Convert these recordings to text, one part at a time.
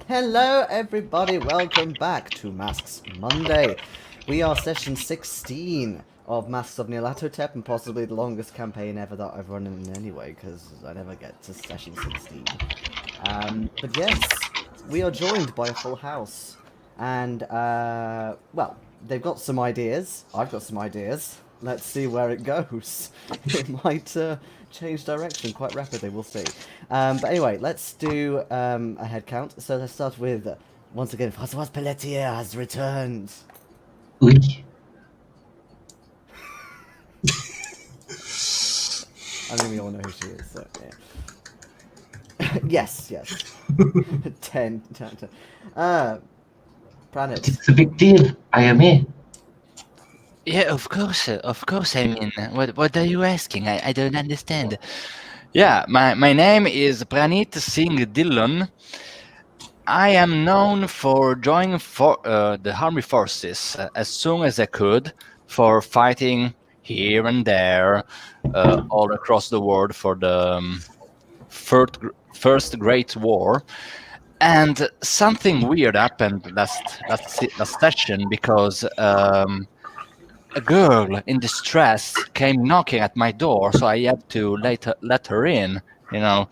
Hello everybody, welcome back to Masks Monday. We are session 16 of Masks of Nyarlathotep, and possibly the longest campaign ever that I've run in anyway, because I never get to session 16. But yes, we are joined by a full house. And, well, they've got some ideas, I've got some ideas. Let's see where it goes. It might change direction quite rapidly, we'll see. But anyway, let's do a head count. So let's start with, once again, Françoise Pelletier has returned. Oui. I mean, we all know who she is, so yeah. yes. 10. Pranit. It's a big deal. I am here. Yeah, of course. I mean, what are you asking? I don't understand. Yeah, my name is Pranit Singh Dillon. I am known for joining the army forces as soon as I could for fighting here and there all across the world for the first Great War. And something weird happened last session because a girl in distress came knocking at my door, so I had to let her in. You know,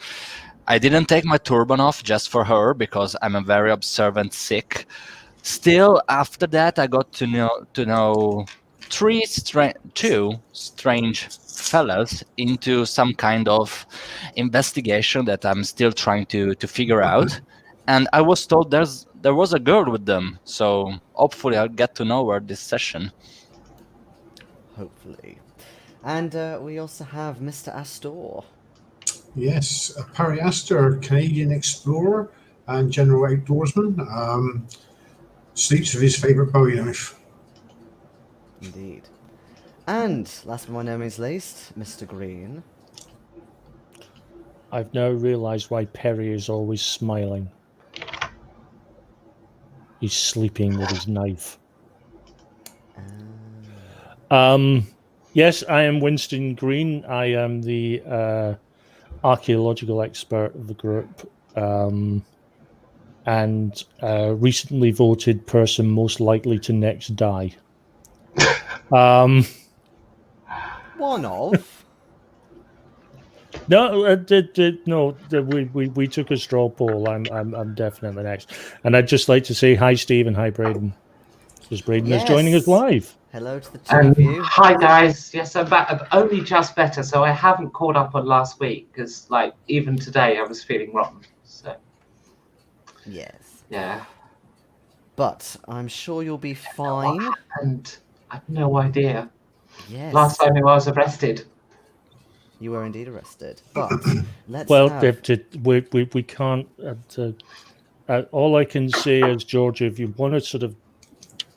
I didn't take my turban off just for her because I'm a very observant Sikh. Still, after that, I got to know two strange fellas into some kind of investigation that I'm still trying to figure out. And I was told there was a girl with them, so hopefully I'll get to know her this session. Hopefully. And we also have Mr. Astor. Yes, Parry Astor, Canadian explorer and general outdoorsman. Sleeps with his favourite bowie knife. Indeed. And, last but by no means least, Mr. Greene. I've now realised why Perry is always smiling. He's sleeping with his knife. Yes, I am Winston Greene. I am the archaeological expert of the group, and recently voted person most likely to next die. One of? No, we took a straw poll. I'm definitely next, and I'd just like to say hi, Steve, and hi, Braden, because Braden is joining us live. Hello to the two of you. Hi guys. Yes, I'm back. I'm only just better, so I haven't caught up on last week because, like, even today I was feeling rotten. So. Yes. Yeah. But I'm sure you'll be fine. What happened? I have no idea. Yes. Last time I was arrested. You were indeed arrested. But let's we can't. All I can say is, Giorgio, if you want to sort of,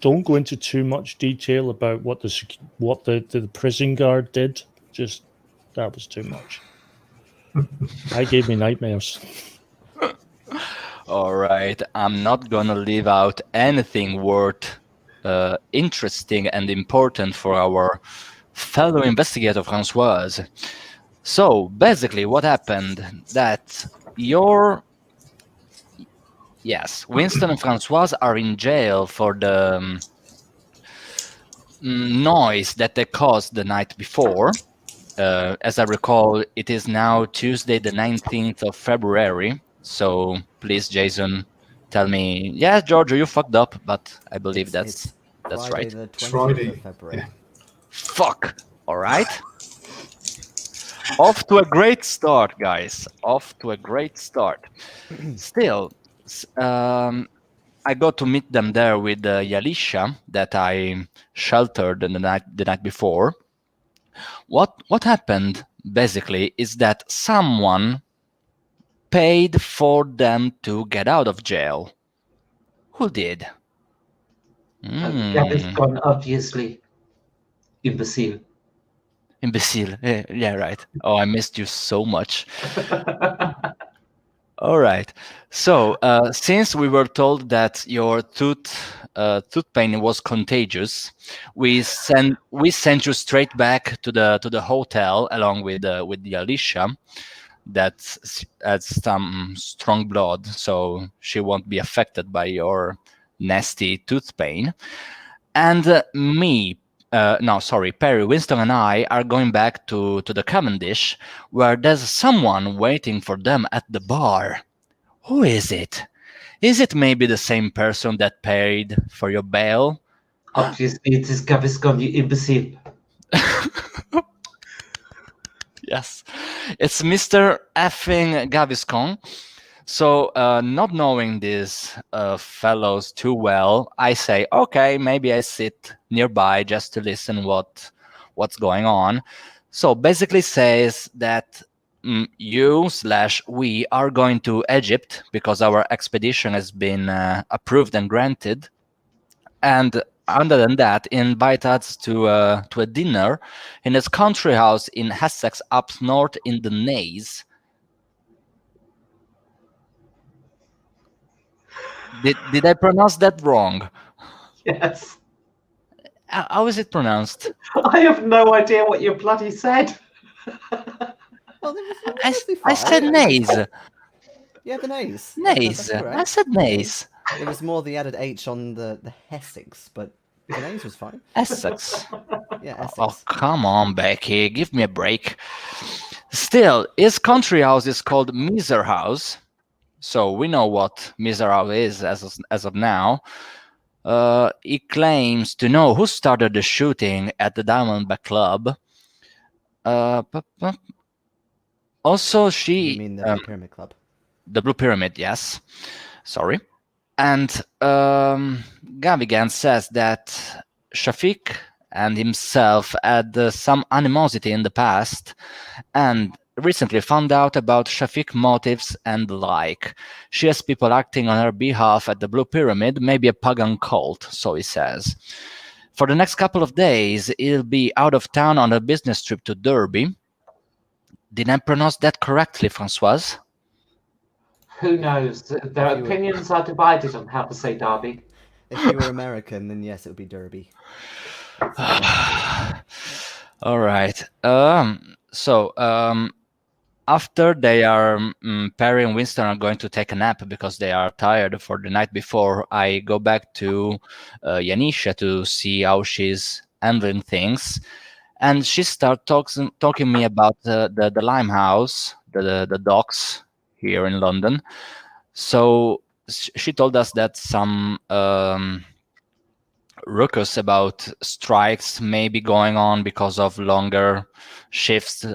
don't go into too much detail about what the prison guard did. Just that was too much. I gave me nightmares. All right, I'm not gonna leave out anything worth interesting and important for our fellow investigator Françoise. So basically, what happened that Winston and Françoise are in jail for the noise that they caused the night before. As I recall, it is now Tuesday, the 19th of February. So please, Jason, tell me. Yeah, Giorgio, you fucked up, but I believe that's Friday, right. The 20th Friday. of February. Yeah. Fuck. All right. Off to a great start, guys. Off to a great start. Still, I got to meet them there with Yalisha that I sheltered the night before. What happened basically is that someone paid for them to get out of jail. Who did? Gavigan, obviously. Imbecile. Imbecile. Yeah, right. Oh, I missed you so much. All right. So, since we were told that your tooth pain was contagious, we sent you straight back to the hotel along with the Alicia. that has some strong blood, so she won't be affected by your nasty tooth pain. And Perry, Winston, and I are going back to the Cavendish, where there's someone waiting for them at the bar. Who is it? Is it maybe the same person that paid for your bail? Obviously, it is Gavigan, you imbecile. Yes, it's Mr. effing Gaviscon. So, not knowing these fellows too well, I say, okay, maybe I sit nearby just to listen what's going on. So basically says that you/we are going to Egypt because our expedition has been approved and granted. And other than that, invite us to a dinner in his country house in Essex up north in the Naze. Did I pronounce that wrong? Yes. How is it pronounced? I have no idea what you bloody said. Well, it was I mostly I fine. said Naze. Yeah, the nays. Naze. That's correct. I said Naze. It was more the added H on the Essex, but the nays was fine. Essex. Yeah, Essex. Oh, come on, Becky. Give me a break. Still, his country house is called Miser House. So we know what Miser House is as of now. He claims to know who started the shooting at the Diamondback Club. Also, You mean the Blue Pyramid Club? The Blue Pyramid, yes. Sorry. And Gavigan says that Shafiq and himself had some animosity in the past, and recently found out about Shafiq motives and the like. She has people acting on her behalf at the Blue Pyramid, maybe a pagan cult, so he says. For the next couple of days, he'll be out of town on a business trip to Derby. Did I pronounce that correctly, Françoise? Who knows? Their opinions are divided on how to say Derby. If you were American, then yes, it would be Derby. All right. After they are, Perry and Winston are going to take a nap because they are tired for the night before. I go back to Yanisha to see how she's handling things, and she starts talking me about the Limehouse, the docks here in London. So she told us that some ruckus about strikes may be going on because of longer shifts,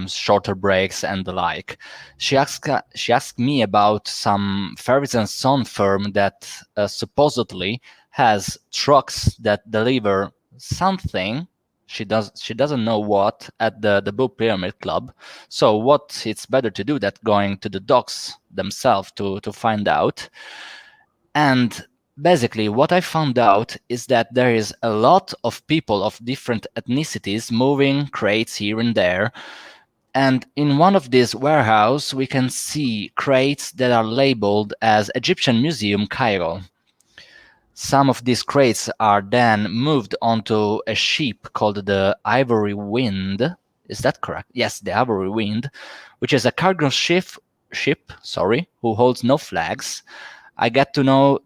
shorter breaks, and the like. She asked me about some Ferris and Son firm that supposedly has trucks that deliver something. She doesn't know what at the Blue Pyramid Club. So what it's better to do than going to the docks themselves to find out. And basically, what I found out is that there is a lot of people of different ethnicities moving crates here and there. And in one of these warehouses, we can see crates that are labeled as Egyptian Museum Cairo. Some of these crates are then moved onto a ship called the Ivory Wind. Is that correct? Yes, the Ivory Wind, which is a cargo ship, who holds no flags. I get to know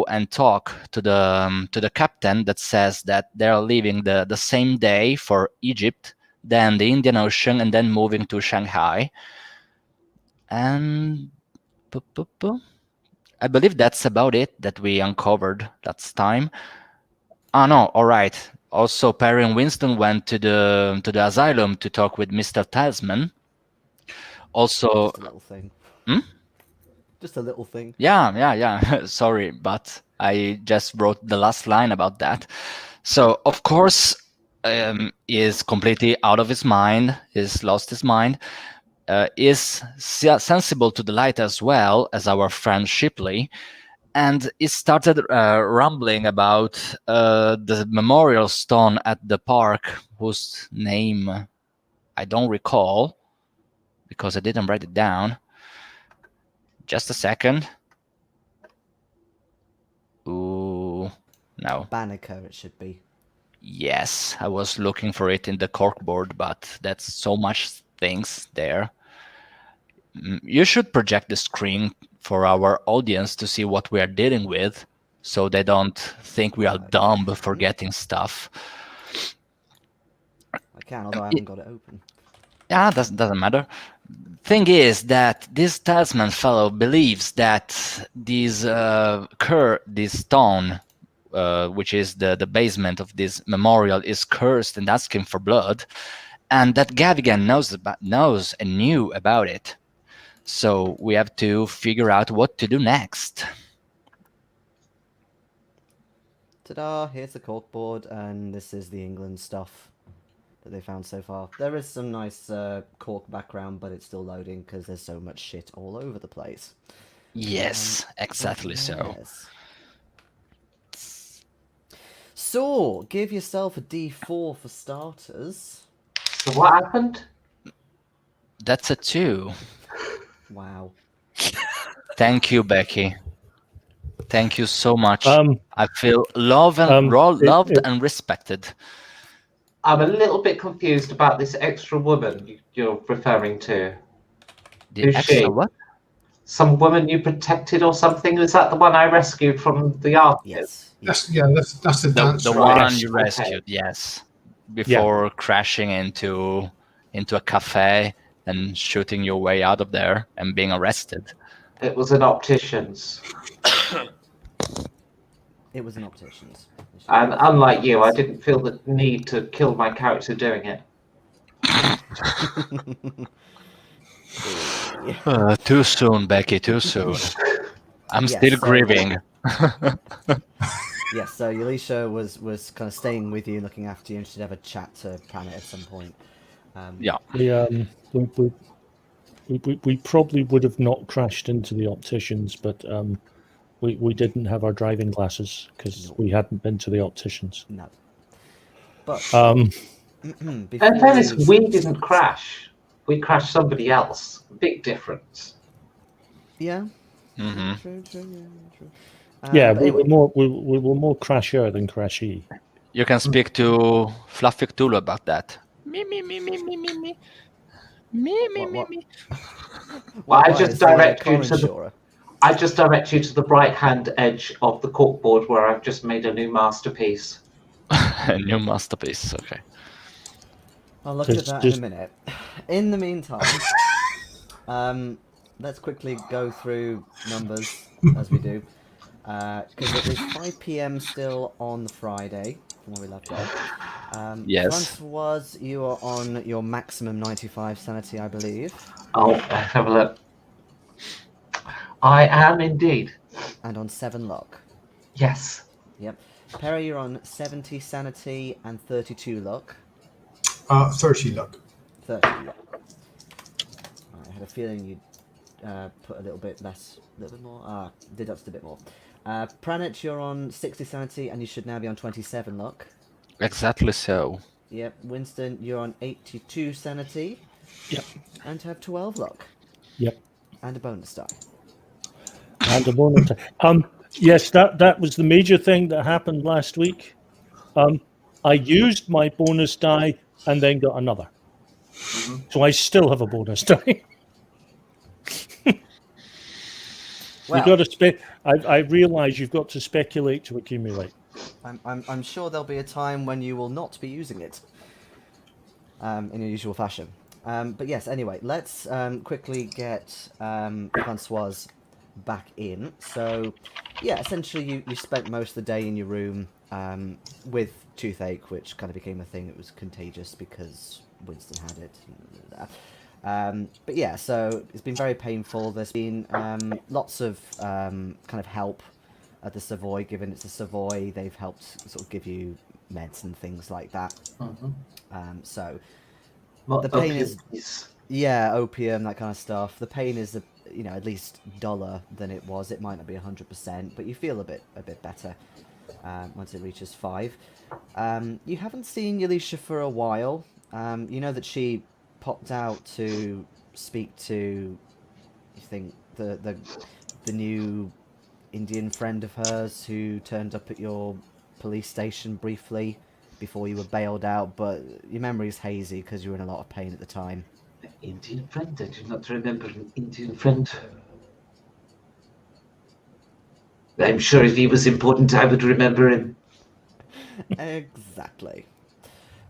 and talk to the captain that says that they're leaving the same day for Egypt, then the Indian Ocean, and then moving to Shanghai. And I believe that's about it that we uncovered last time. No, all right. Also, Perry and Winston went to the asylum to talk with Mr. Tylesman. Also, just a little thing. Just a little thing. Yeah. Sorry, but I just wrote the last line about that. So, of course, is completely out of his mind, is lost his mind, is sensible to the light as well as our friend Shipley, and he started rambling about the memorial stone at the park, whose name I don't recall because I didn't write it down. Just a second. Ooh, no. Bannicker, it should be. Yes, I was looking for it in the corkboard, but that's so much things there. You should project the screen for our audience to see what we are dealing with, so they don't think we are dumb forgetting stuff. I can, although I haven't got it open. Yeah, doesn't matter. Thing is that this Tylesman fellow believes that this stone, which is the basement of this memorial, is cursed and asking for blood, and that Gavigan knows and knew about it. So we have to figure out what to do next. Ta-da! Here's the corkboard, and this is the England stuff that they found so far. There is some nice cork background, but it's still loading because there's so much shit all over the place. Yes, exactly so. Yes. So, give yourself a D4 for starters. So what happened? That's a 2. Wow. Thank you, Becky. Thank you so much. I feel loved and respected. I'm a little bit confused about this extra woman you're referring to. The Who's extra she? what? Some woman you protected or something? Is that the one I rescued from the artist? Yes. That's the dance. The right. one you Okay. rescued, yes. Before crashing into a cafe and shooting your way out of there and being arrested. It was an optician's. It was an optician's. And unlike you, I didn't feel the need to kill my character doing it. Too soon, Becky, too soon. I'm Yes, still so- grieving. Yes, so Elisha was kind of staying with you, looking after you, and she'd have a chat to Pranit at some point. Yeah. We probably would have not crashed into the opticians, but we didn't have our driving glasses because we hadn't been to the opticians. No. But In before fairness, you- we didn't crash. We crashed somebody else. Big difference. Yeah. Mm-hmm. True, yeah, true. Yeah, But we anyway, were more crasher than crashy. You can speak to Fluffy Cthulhu about that. Me. What? Well, I Why, just is he a direct you car to the insurer? I just direct you to the right-hand edge of the corkboard where I've just made a new masterpiece. A new masterpiece, okay. I'll look at Just- that just- in a minute. In the meantime, let's quickly go through numbers as we do, because it is 5 p.m. still on the Friday from where we left off. Yes. Françoise, you are on your maximum 95 sanity, I believe, Oh, have a look. I am indeed. and on 7 luck. Yes. Yep. Perry, you're on 70 sanity and 32 luck. 30 luck. 30 luck. I had a feeling you'd put a little bit less, a little bit more. Deducted a bit more. Pranit, you're on 60 sanity and you should now be on 27 luck. Exactly so. Yep. Winston, you're on 82 sanity. Yep. And have 12 luck. Yep. And a bonus die. And a bonus. Yes, that was the major thing that happened last week. I used my bonus die and then got another. So I still have a bonus die. Well, You got to I realise you've got to speculate to accumulate. I'm sure there'll be a time when you will not be using it in your usual fashion. But yes, anyway, let's quickly get Françoise back in. So, yeah, essentially you spent most of the day in your room with toothache, which kind of became a thing that was contagious because Winston had it. But yeah, so it's been very painful. There's been lots of kind of help at the Savoy, given it's a Savoy. They've helped sort of give you meds and things like that. So What the pain is, opioids? yeah, opium, that kind of stuff. The pain is, at least duller than it was. It might not be 100%, but you feel a bit better once it reaches 5. You haven't seen Elisha for a while. You know that she popped out to speak to, you think, the new Indian friend of hers who turned up at your police station briefly before you were bailed out, but your memory is hazy because you were in a lot of pain at the time. Indian friend? I do not remember an Indian friend. I'm sure if he was important, I would remember him. Exactly.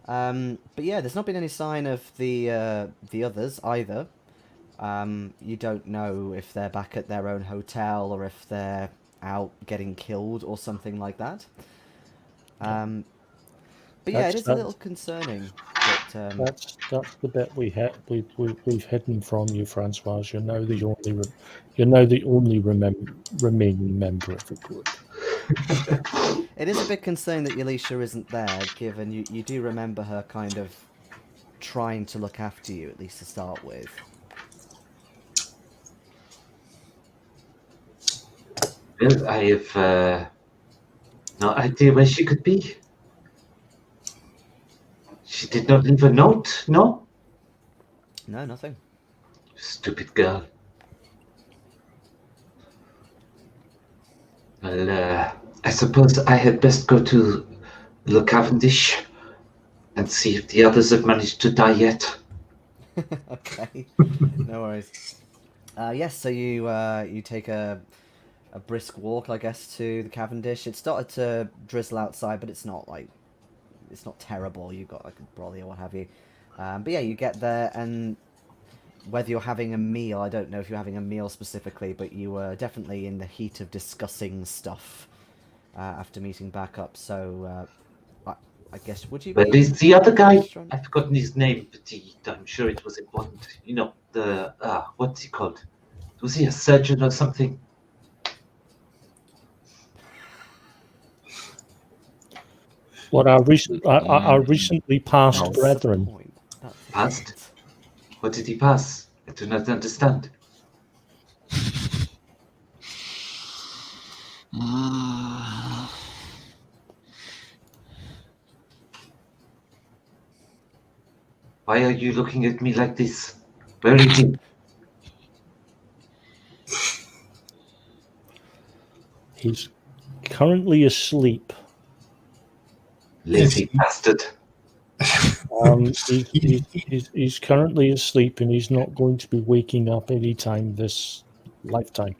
But yeah, there's not been any sign of the others either. You don't know if they're back at their own hotel or if they're out getting killed or something like that. But yeah, it is a little concerning. That's the bit we've hidden from you, Françoise. You're now the only remaining member of the group. It is a bit concerning that Yalisha isn't there, given you do remember her kind of trying to look after you, at least to start with. Well, I have no idea where she could be. She did not leave a note, no? No, nothing. Stupid girl. Well, I suppose I had best go to the Cavendish and see if the others have managed to die yet. Okay, no worries. Yes, so you take a brisk walk, I guess, to the Cavendish. It started to drizzle outside, but it's not terrible. You've got like a brolly or what have you. But yeah, you get there, and whether you're having a meal, I don't know if you're having a meal specifically, but you were definitely in the heat of discussing stuff after meeting back up. So I guess, would you be... But is the other guy, I've forgotten his name, but I'm sure it was important. You know, what's he called? Was he a surgeon or something? What our recently passed brethren. Passed? What did he pass? I do not understand. Why are you looking at me like this? Where is he? He's currently asleep. Lazy bastard. He's currently asleep, and he's not going to be waking up anytime this lifetime.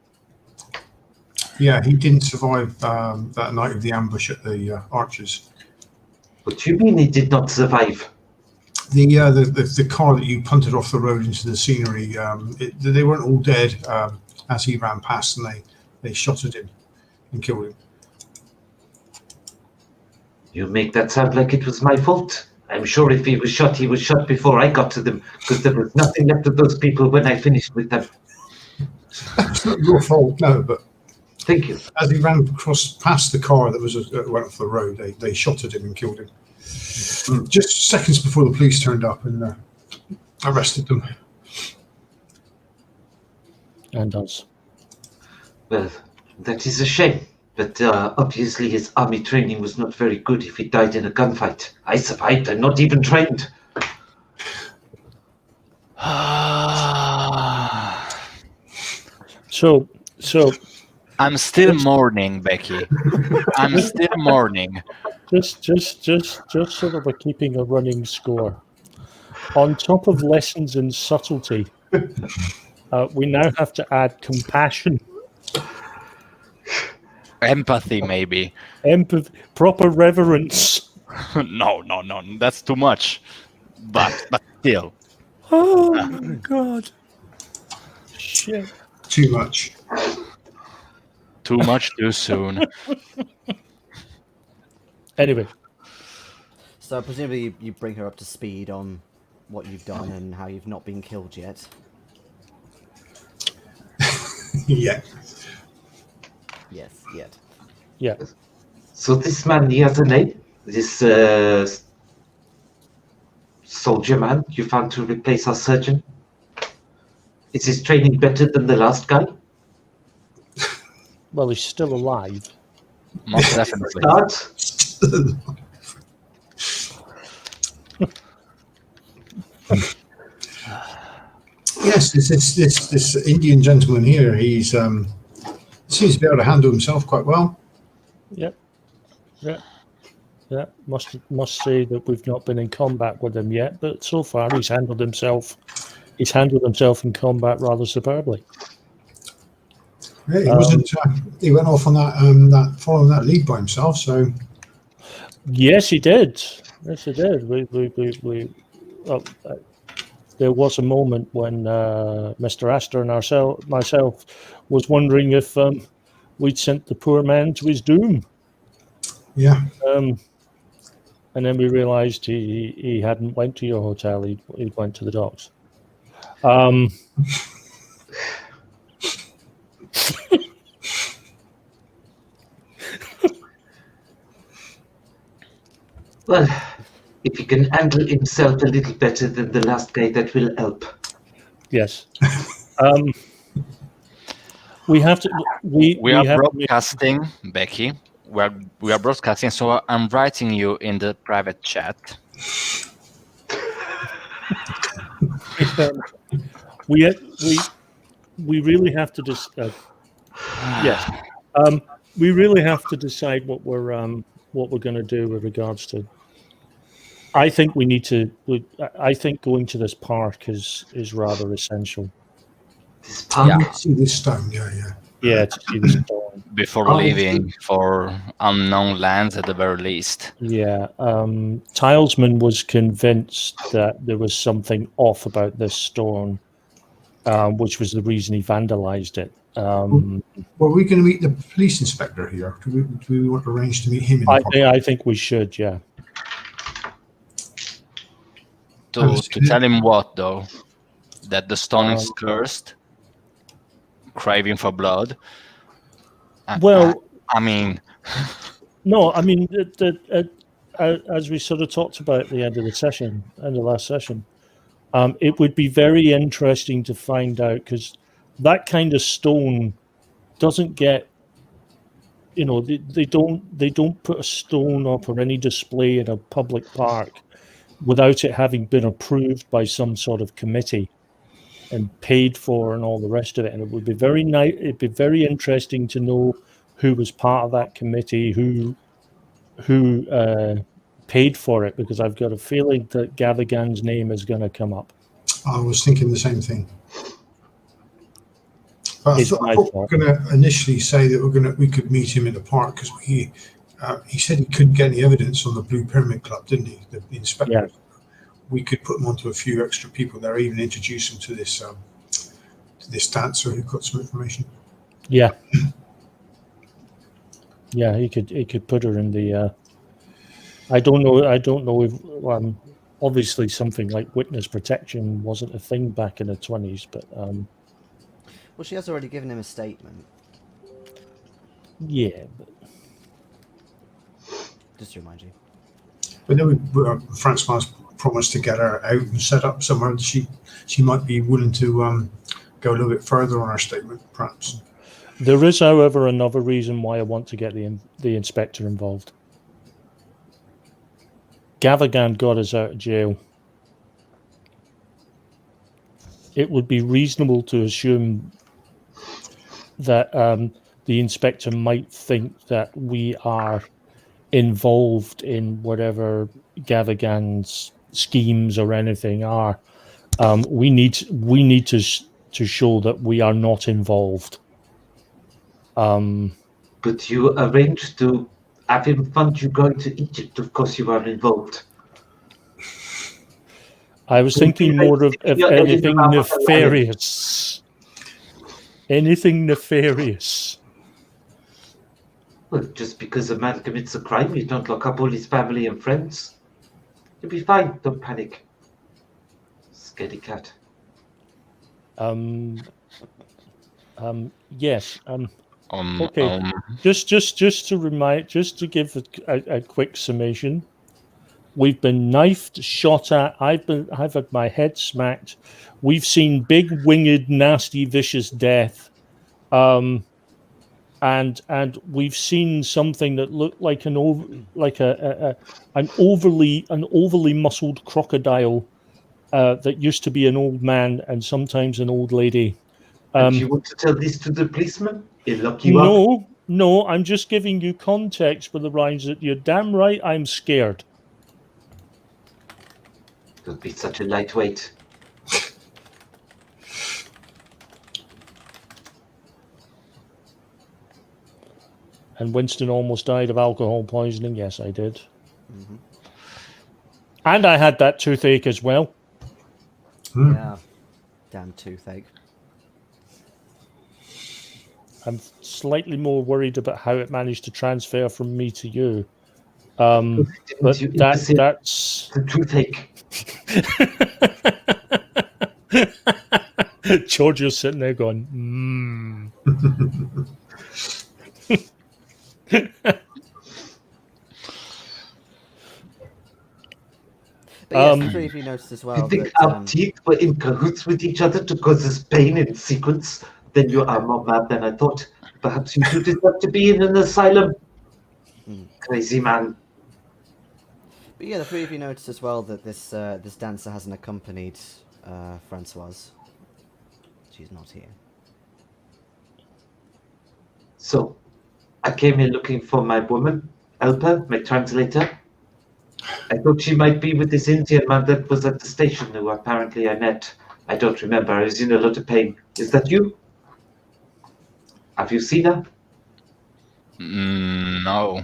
Yeah, he didn't survive that night of the ambush at the Archers. What do you mean he did not survive? The car that you punted off the road into the scenery, they weren't all dead as he ran past, and they shot at him and killed him. You make that sound like it was my fault. I'm sure if he was shot before I got to them, because there was nothing left of those people when I finished with them. It's not your fault, no, but thank you. As he ran past the car that went off the road, they shot at him and killed him. Just seconds before the police turned up and arrested them. And us. Well, that is a shame. But obviously his army training was not very good if he died in a gunfight. I survived. I'm not even trained. So I'm still mourning, Becky. I'm still mourning. Just sort of keeping a running score. On top of lessons in subtlety, we now have to add compassion. Empathy, maybe. Empathy, proper reverence. No, that's too much. But still. Oh my God! Shit. Too much. Too much too soon. Anyway. So presumably you bring her up to speed on what you've done and how you've not been killed yet. Yeah. Yes, yet. Yeah. So this man, he has a name? This soldier man you found to replace our surgeon? Is his training better than the last guy? Well, he's still alive. Most definitely. Yes, this Indian gentleman here, he's seems to be able to handle himself quite well. Yep. Yeah. Must say that we've not been in combat with him yet, but so far he's handled himself he's handled himself in combat rather superbly. Yeah, he wasn't. He went off on that following that lead by himself. So Yes, he did. Yes, he did. There was a moment when Mr. Astor and myself was wondering if we'd sent the poor man to his doom. yeah, And then we realised he hadn't went to your hotel. He went to the docks. Well, if he can handle himself a little better than the last guy, that will help. Yes. We have to. We are have broadcasting, Becky. We are broadcasting, so I'm writing you in the private chat. We really have to yes. We really have to decide what we're going to do with regards to. I think we need to. I think going to this park is rather essential. This park? see this stone. Yeah, to see the stone. Before leaving for unknown lands at the very least. Yeah. Tylesman was convinced that there was something off about this stone, which was the reason he vandalized it. Well, we're going to meet the police inspector here. Do we want to arrange to meet him in the park? I think we should. Yeah. To tell him what, though? That the stone is cursed, craving for blood. Well, I mean, no, I mean, as we sort of talked about at the end of the last session, it would be very interesting to find out, because that kind of stone doesn't get, they don't put a stone up or any display in a public park without it having been approved by some sort of committee and paid for and all the rest of it. And it would be very nice. It'd be very interesting to know who was part of that committee, who paid for it, because I've got a feeling that Gavigan's name is going to come up. I was thinking the same thing. But I It's thought my we're fault. going to initially say that we could meet him in the park, because he said he couldn't get any evidence on the Blue Pyramid Club, didn't he? The inspector. Yeah. We could put him onto a few extra people there, even introduce him to this dancer who got some information. Yeah. Yeah, he could put her in the. I don't know if obviously something like witness protection wasn't a thing back in the 20s, but Well, she has already given him a statement. yeah. But Just to remind you. But then Françoise promised to get her out and set up somewhere that she might be willing to go a little bit further on her statement, perhaps. there is, however, another reason why I want to get the inspector involved. Gavigan got us out of jail. It would be reasonable to assume that the inspector might think that we are involved in whatever Gavigan's schemes or anything are. We need to show that we are not involved. But you arranged to have him fund you going to Egypt. Of course you are involved. I was thinking more of anything nefarious. Anything nefarious. Well, just because a man commits a crime, you don't lock up all his family and friends. You'll be fine. Don't panic. Scaredy cat. Yes. Okay. Okay. Just to give a quick summation. We've been knifed, shot at. I've had my head smacked. We've seen big winged, nasty, vicious death, and we've seen something that looked like an overly muscled crocodile that used to be an old man and sometimes an old lady. And you want to tell this to the policeman? He'll lock you up. No, I'm just giving you context for the rhymes that you're damn right I'm scared. Don't be such a lightweight. And Winston almost died of alcohol poisoning. Yes, I did. Mm-hmm. And I had that toothache as well. Yeah. Damn toothache. I'm slightly more worried about how it managed to transfer from me to you. But Didn't you imbecile? that's The toothache. Giorgio's sitting there going, But yes, the three of you noticed as You well think that our teeth were in cahoots with each other to cause us pain in sequence? Then you are more mad than I thought. Perhaps you two deserve to be in an asylum. Crazy man. But yeah, the three of you noticed as well that this dancer hasn't accompanied Françoise. She's not here. So, I came here looking for my woman, helper, my translator. I thought she might be with this Indian man that was at the station who apparently I met. I don't remember. I was in a lot of pain. Is that you? Have you seen her? No.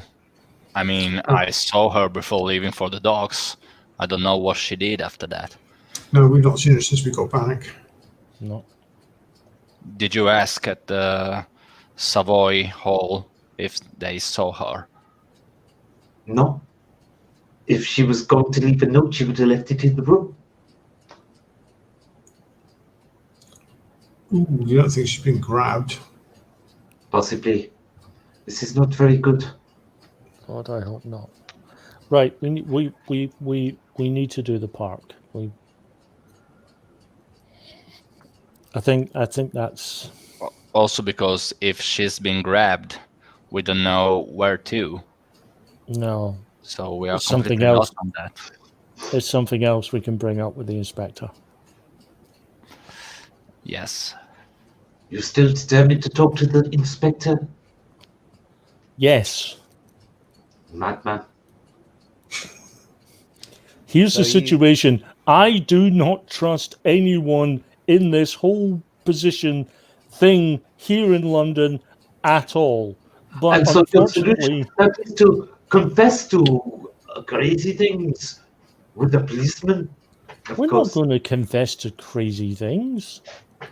I mean, I saw her before leaving for the dogs. I don't know what she did after that. No, we've not seen her since we got back. no. Did you ask at the Savoy Hall if they saw her? No. If she was going to leave a note, she would have left it in the room. Ooh, you don't think she's been grabbed? Possibly. This is not very good. God, I hope not. Right, we need to do the park. I think that's Also because if she's been grabbed, we don't know where to. no. So we are It's something completely else. lost on that. There's something else we can bring up with the inspector. Yes. You still determined to talk to the inspector? Yes. Madman. Here's So the situation. I do not trust anyone in this whole position thing here in London at all. But And so your solution unfortunately, that is to confess to crazy things with the policeman? Of we're course. not going to confess to crazy things. I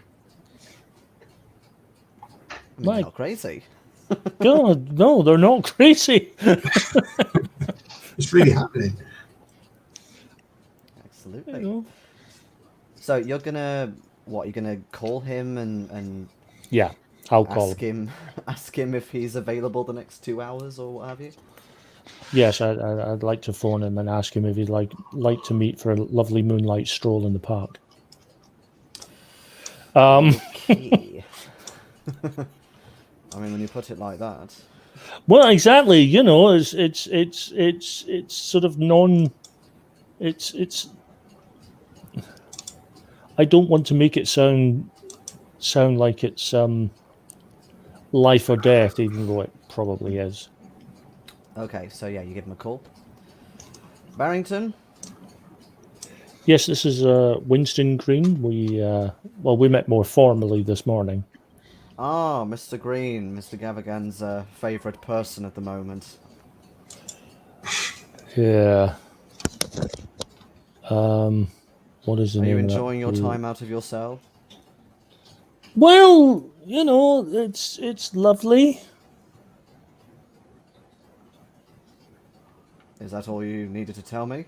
mean, My you're not crazy. God, no, they're not crazy. It's really happening. Absolutely. You know? So you're gonna what? You're gonna call him and Yeah, I'll call him. ask him if he's available the next 2 hours or what have you. Yes, I'd like to phone him and ask him if he'd like to meet for a lovely moonlight stroll in the park. Okay. I mean, when you put it like that. Well, exactly. You know, it's sort of non. It's. I don't want to make it sound like it's life or death, even though it probably is. Okay, so yeah, you give him a call. Barrington? Yes, this is Winston Greene. We met more formally this morning. Ah, Mr. Greene, Mr. Gavigan's favourite person at the moment. Yeah. What is the Are you name of that? enjoying your time out of your cell? Well, you know, it's lovely. Is that all you needed to tell me?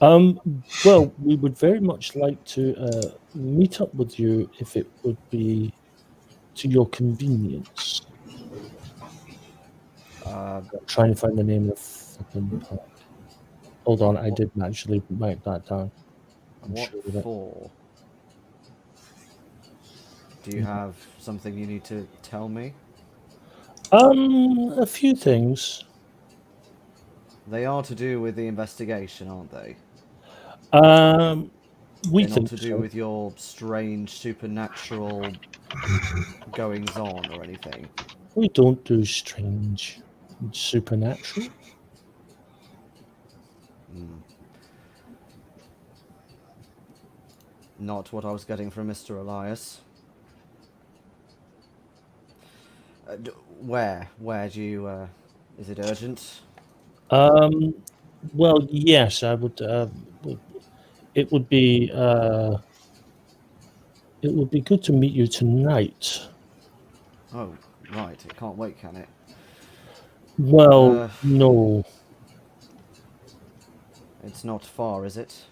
Well, we would very much like to meet up with you if it would be to your convenience. I'm trying to find the name of the fucking park. Hold on, I didn't actually write that down. I'm What sure of it. for? Do you have something you need to tell me? A few things. They are to do with the investigation, aren't they? We They're not think to do so. with your strange supernatural goings on or anything. We don't do strange and supernatural. Not what I was getting from Mr. Elias. Where? Where do you? Is it urgent? Well, yes, I would. It would be. It would be good to meet you tonight. Oh, right. It can't wait, can it? Well, no. It's not far, is it?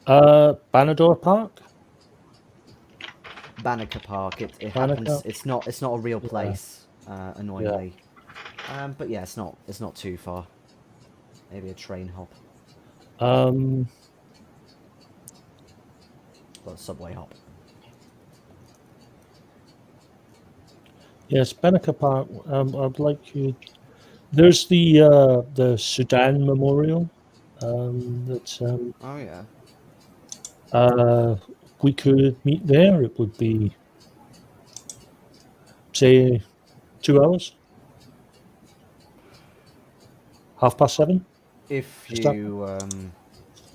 Bannicker Park. Bannicker Park. It Bannicker? happens. It's not a real place. Annoyingly. But yeah, it's not too far. Maybe a train hop. Um, Well, a subway hop. yes, Bannicker Park. I'd like you. There's the Sudan Memorial. That's Oh yeah. we could meet there. It would be, say, 2 hours. 7:30. If Is that-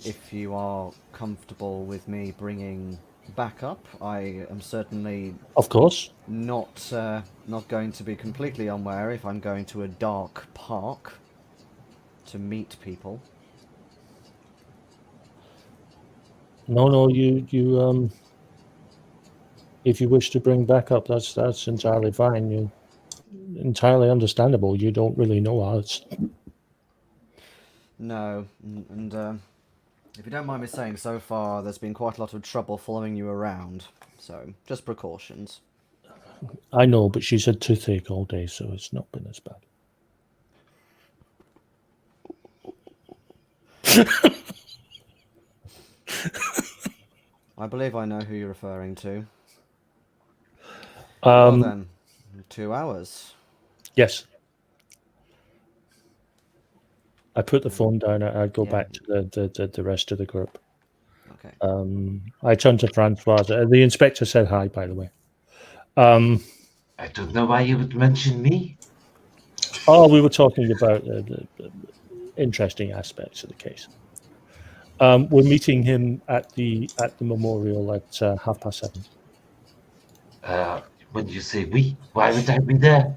if you are comfortable with me bringing backup, I am certainly Of course. not going to be completely unwary if I'm going to a dark park to meet people. No. You. If you wish to bring backup, that's entirely fine. You entirely understandable. You don't really know us. No, and if you don't mind me saying, so far there's been quite a lot of trouble following you around. So just precautions. I know, but she's had toothache all day, so it's not been as bad. I believe I know who you're referring to. Well then, 2 hours. Yes. I put the phone down. I'd go Yeah. back to the rest of the group. Okay. I turned to Françoise. The inspector said hi, by the way. I don't know why you would mention me. We were talking about the interesting aspects of the case. We're meeting him at the memorial at 7:30. When you say we, why would I be there?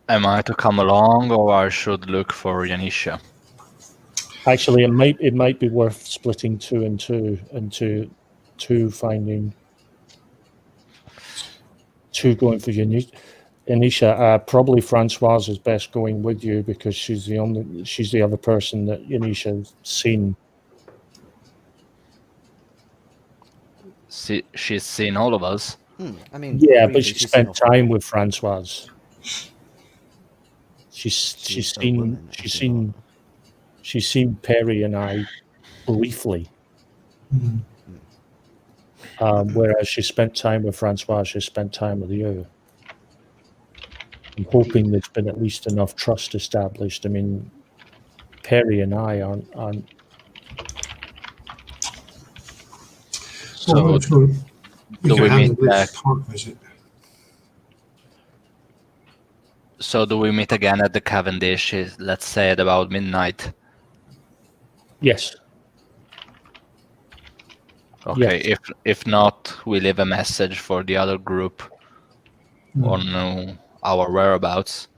Am I to come along, or I should look for Yanisha? Actually, it might be worth splitting two and two finding two going for Yanisha. Probably Françoise is best going with you because she's the other person that Yanisha's seen. She's seen all of us. I mean, Yeah, briefly, but she she's spent seen time with Françoise. She's a woman, seen Perry and I briefly. Whereas she spent time with Françoise, she spent time with you. I'm hoping there's been at least enough trust established. I mean, Perry and I aren't. So, do we meet this back? park visit? So do we meet again at the Cavendish? Let's say at about midnight. Yes. Okay. Yes. If not, we leave a message for the other group on our whereabouts,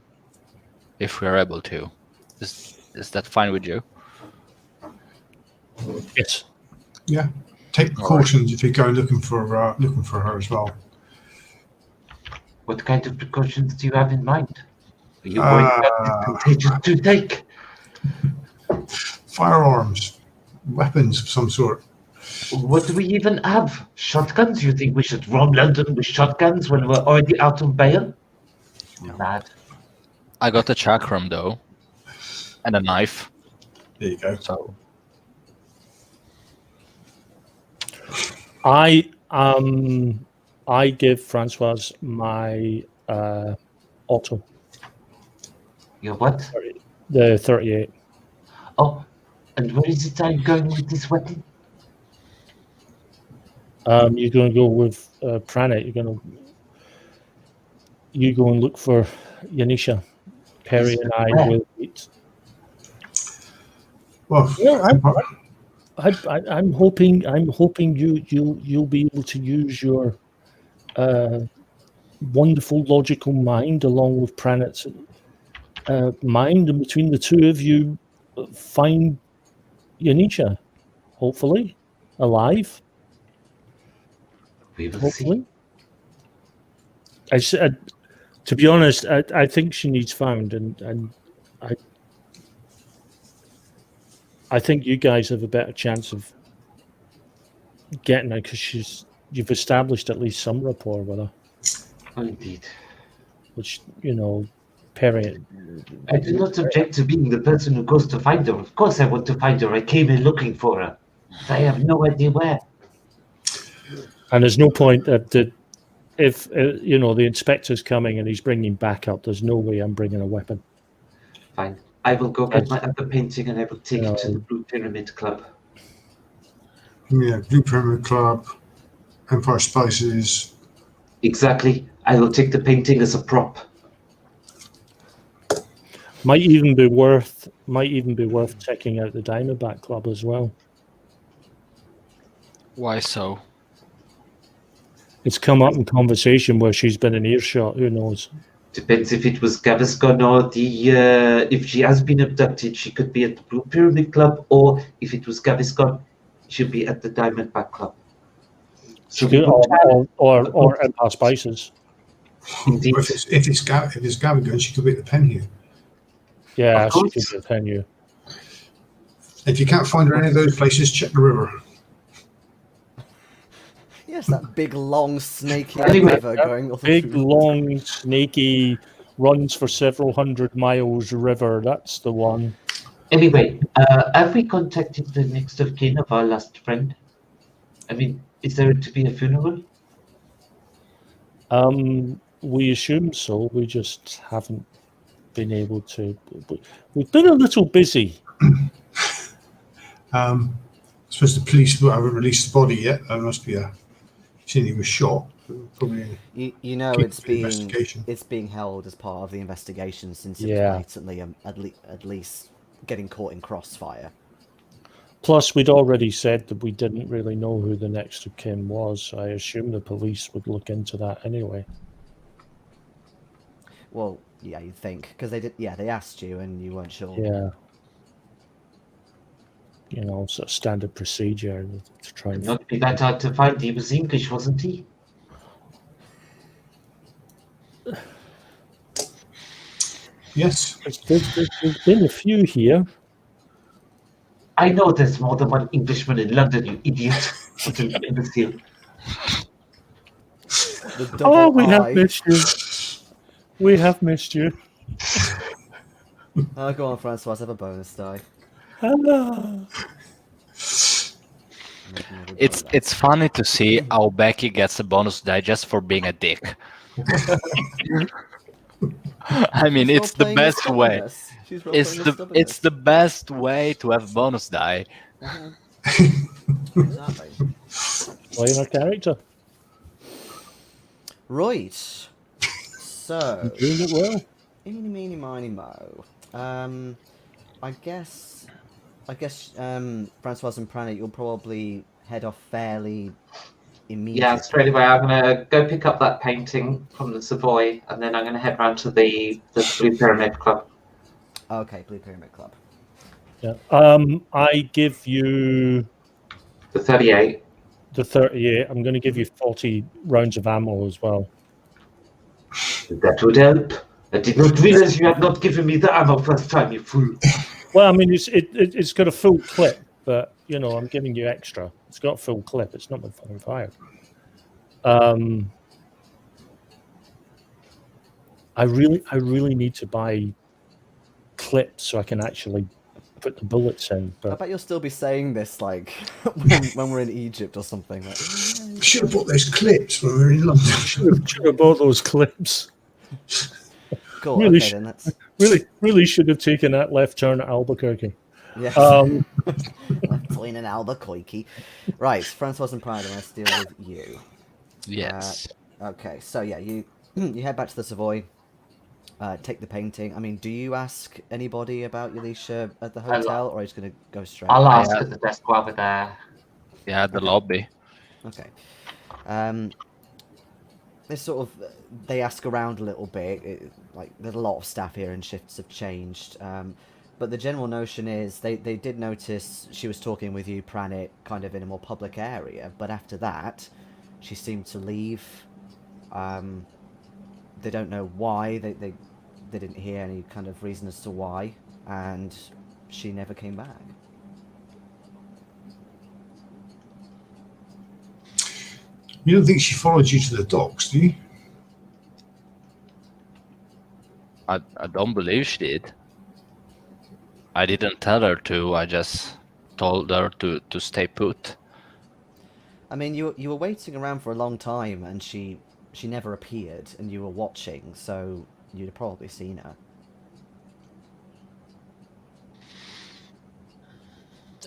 if we're able to. Is that fine with you? Yes. Yeah. Take precautions if you go looking for her as well. What kind of precautions do you have in mind? Are you worried about contagious toothache? Firearms, weapons of some sort. What do we even have? Shotguns? You think we should roam London with shotguns when we're already out on bail? You're mad. I got a chakram though, and a knife. There you go. So I give Françoise my auto. Your what? The 38. Oh, and where is it I'm going with this weapon? You're going to go with Pranit. You go and look for Yanisha. Perry and I will meet. Well, Yeah, I'm hoping you'll be able to use your wonderful logical mind along with Pranit's mind, and between the two of you, find Yanisha, hopefully alive. We will Hopefully, I said. To be honest, I think she needs found, and I think you guys have a better chance of getting her because you've established at least some rapport with her, see. Oh, indeed. which Perry. I do not object to being the person who goes to find her. Of course I want to find her. I came in looking for her. But I have no idea where. And there's no point that if the inspector's coming and he's bringing backup, there's no way I'm bringing a weapon. Fine. I will go get my other painting and I will take it to the Blue Pyramid Club. Yeah, Blue Pyramid Club, Empire Spices. Exactly. I will take the painting as a prop. Might even be worth checking out the Diamondback Club as well. Why so? It's come up in conversation where she's been in earshot. Who knows? Depends if it was Gaviscon or if she has been abducted, she could be at the Blue Pyramid Club, or if it was Gaviscon, she'll be at the Diamondback Club. So or Empire Spices. Indeed. If it's Gavigan, she could be at the Penhew. Yeah, she could be a Penhew. If you can't find her in any of those places, check the river. Yes, that big, long, snaky Anyway, river going all Big, through. long, snaky, runs for several hundred miles river. That's the one. Anyway, have we contacted the next of kin of our last friend? I mean, is there to be a funeral? We assume so. We just haven't been able to. We've been a little busy. I suppose the police haven't released the body yet. There must be he was shot. Probably. You know, it's being held as part of the investigation since it was blatantly at least getting caught in crossfire. Plus, we'd already said that we didn't really know who the next of kin was. So I assume the police would look into that anyway. Well, yeah, you'd think, because they did. Yeah, they asked you, and you weren't sure. Yeah. Sort of standard procedure to try and. Not be that hard to find. He was English, wasn't he? Yes. There's been a few here. I know there's more than one Englishman in London, you idiot. You imbecile. Oh, we have missed you. We have missed you. Oh, go on, Françoise, have a bonus die. Hello. It's funny to see how Becky gets a bonus die just for being a dick. I mean, it's the best way. It's the best way to have bonus die. Exactly. Playing our character. Right. So. Doing it well. Eeny, meeny, miny, mo. I guess, Françoise and Pranit, you'll probably head off fairly immediately. Yeah, straight away. I'm gonna go pick up that painting from the Savoy, and then I'm gonna head round to the Blue Pyramid Club. Okay, Blue Pyramid Club. Yeah. I give you The 38. the 38. I'm going to give you 40 rounds of ammo as well. That would help. I did not realize you had not given me the ammo first time, you fool. Well, I mean, it's got a full clip, but I'm giving you extra. It's got a full clip. It's not been fucking fired. I really need to buy clips so I can actually put the bullets in. But I bet you'll still be saying this like when we're in Egypt or something. Like, Should have bought those clips when we were in London. should have bought those clips. cool. Really Okay, then that's really should have taken that left turn at Albuquerque. yes. Pulling in Albuquerque. Right, Françoise and Pride, I'm going to deal with you. Yes. Okay, so yeah, you head back to the Savoy. take the painting. I mean, do you ask anybody about Yalisha at the I'll- hotel, or are you just going to go straight? I'll I ask had- at the desk while we're there. Yeah, the Okay. lobby. Okay. They sort of they ask around a little bit. Like there's a lot of staff here, and shifts have changed. But the general notion is they did notice she was talking with you, Pranit, kind of in a more public area. But after that, she seemed to leave. They don't know why. They didn't hear any kind of reason as to why, and she never came back. You don't think she followed you to the docks, do you? I don't believe she did. I didn't tell her to. I just told her to stay put. I mean, you were waiting around for a long time, and she never appeared, and you were watching, so you'd have probably seen her.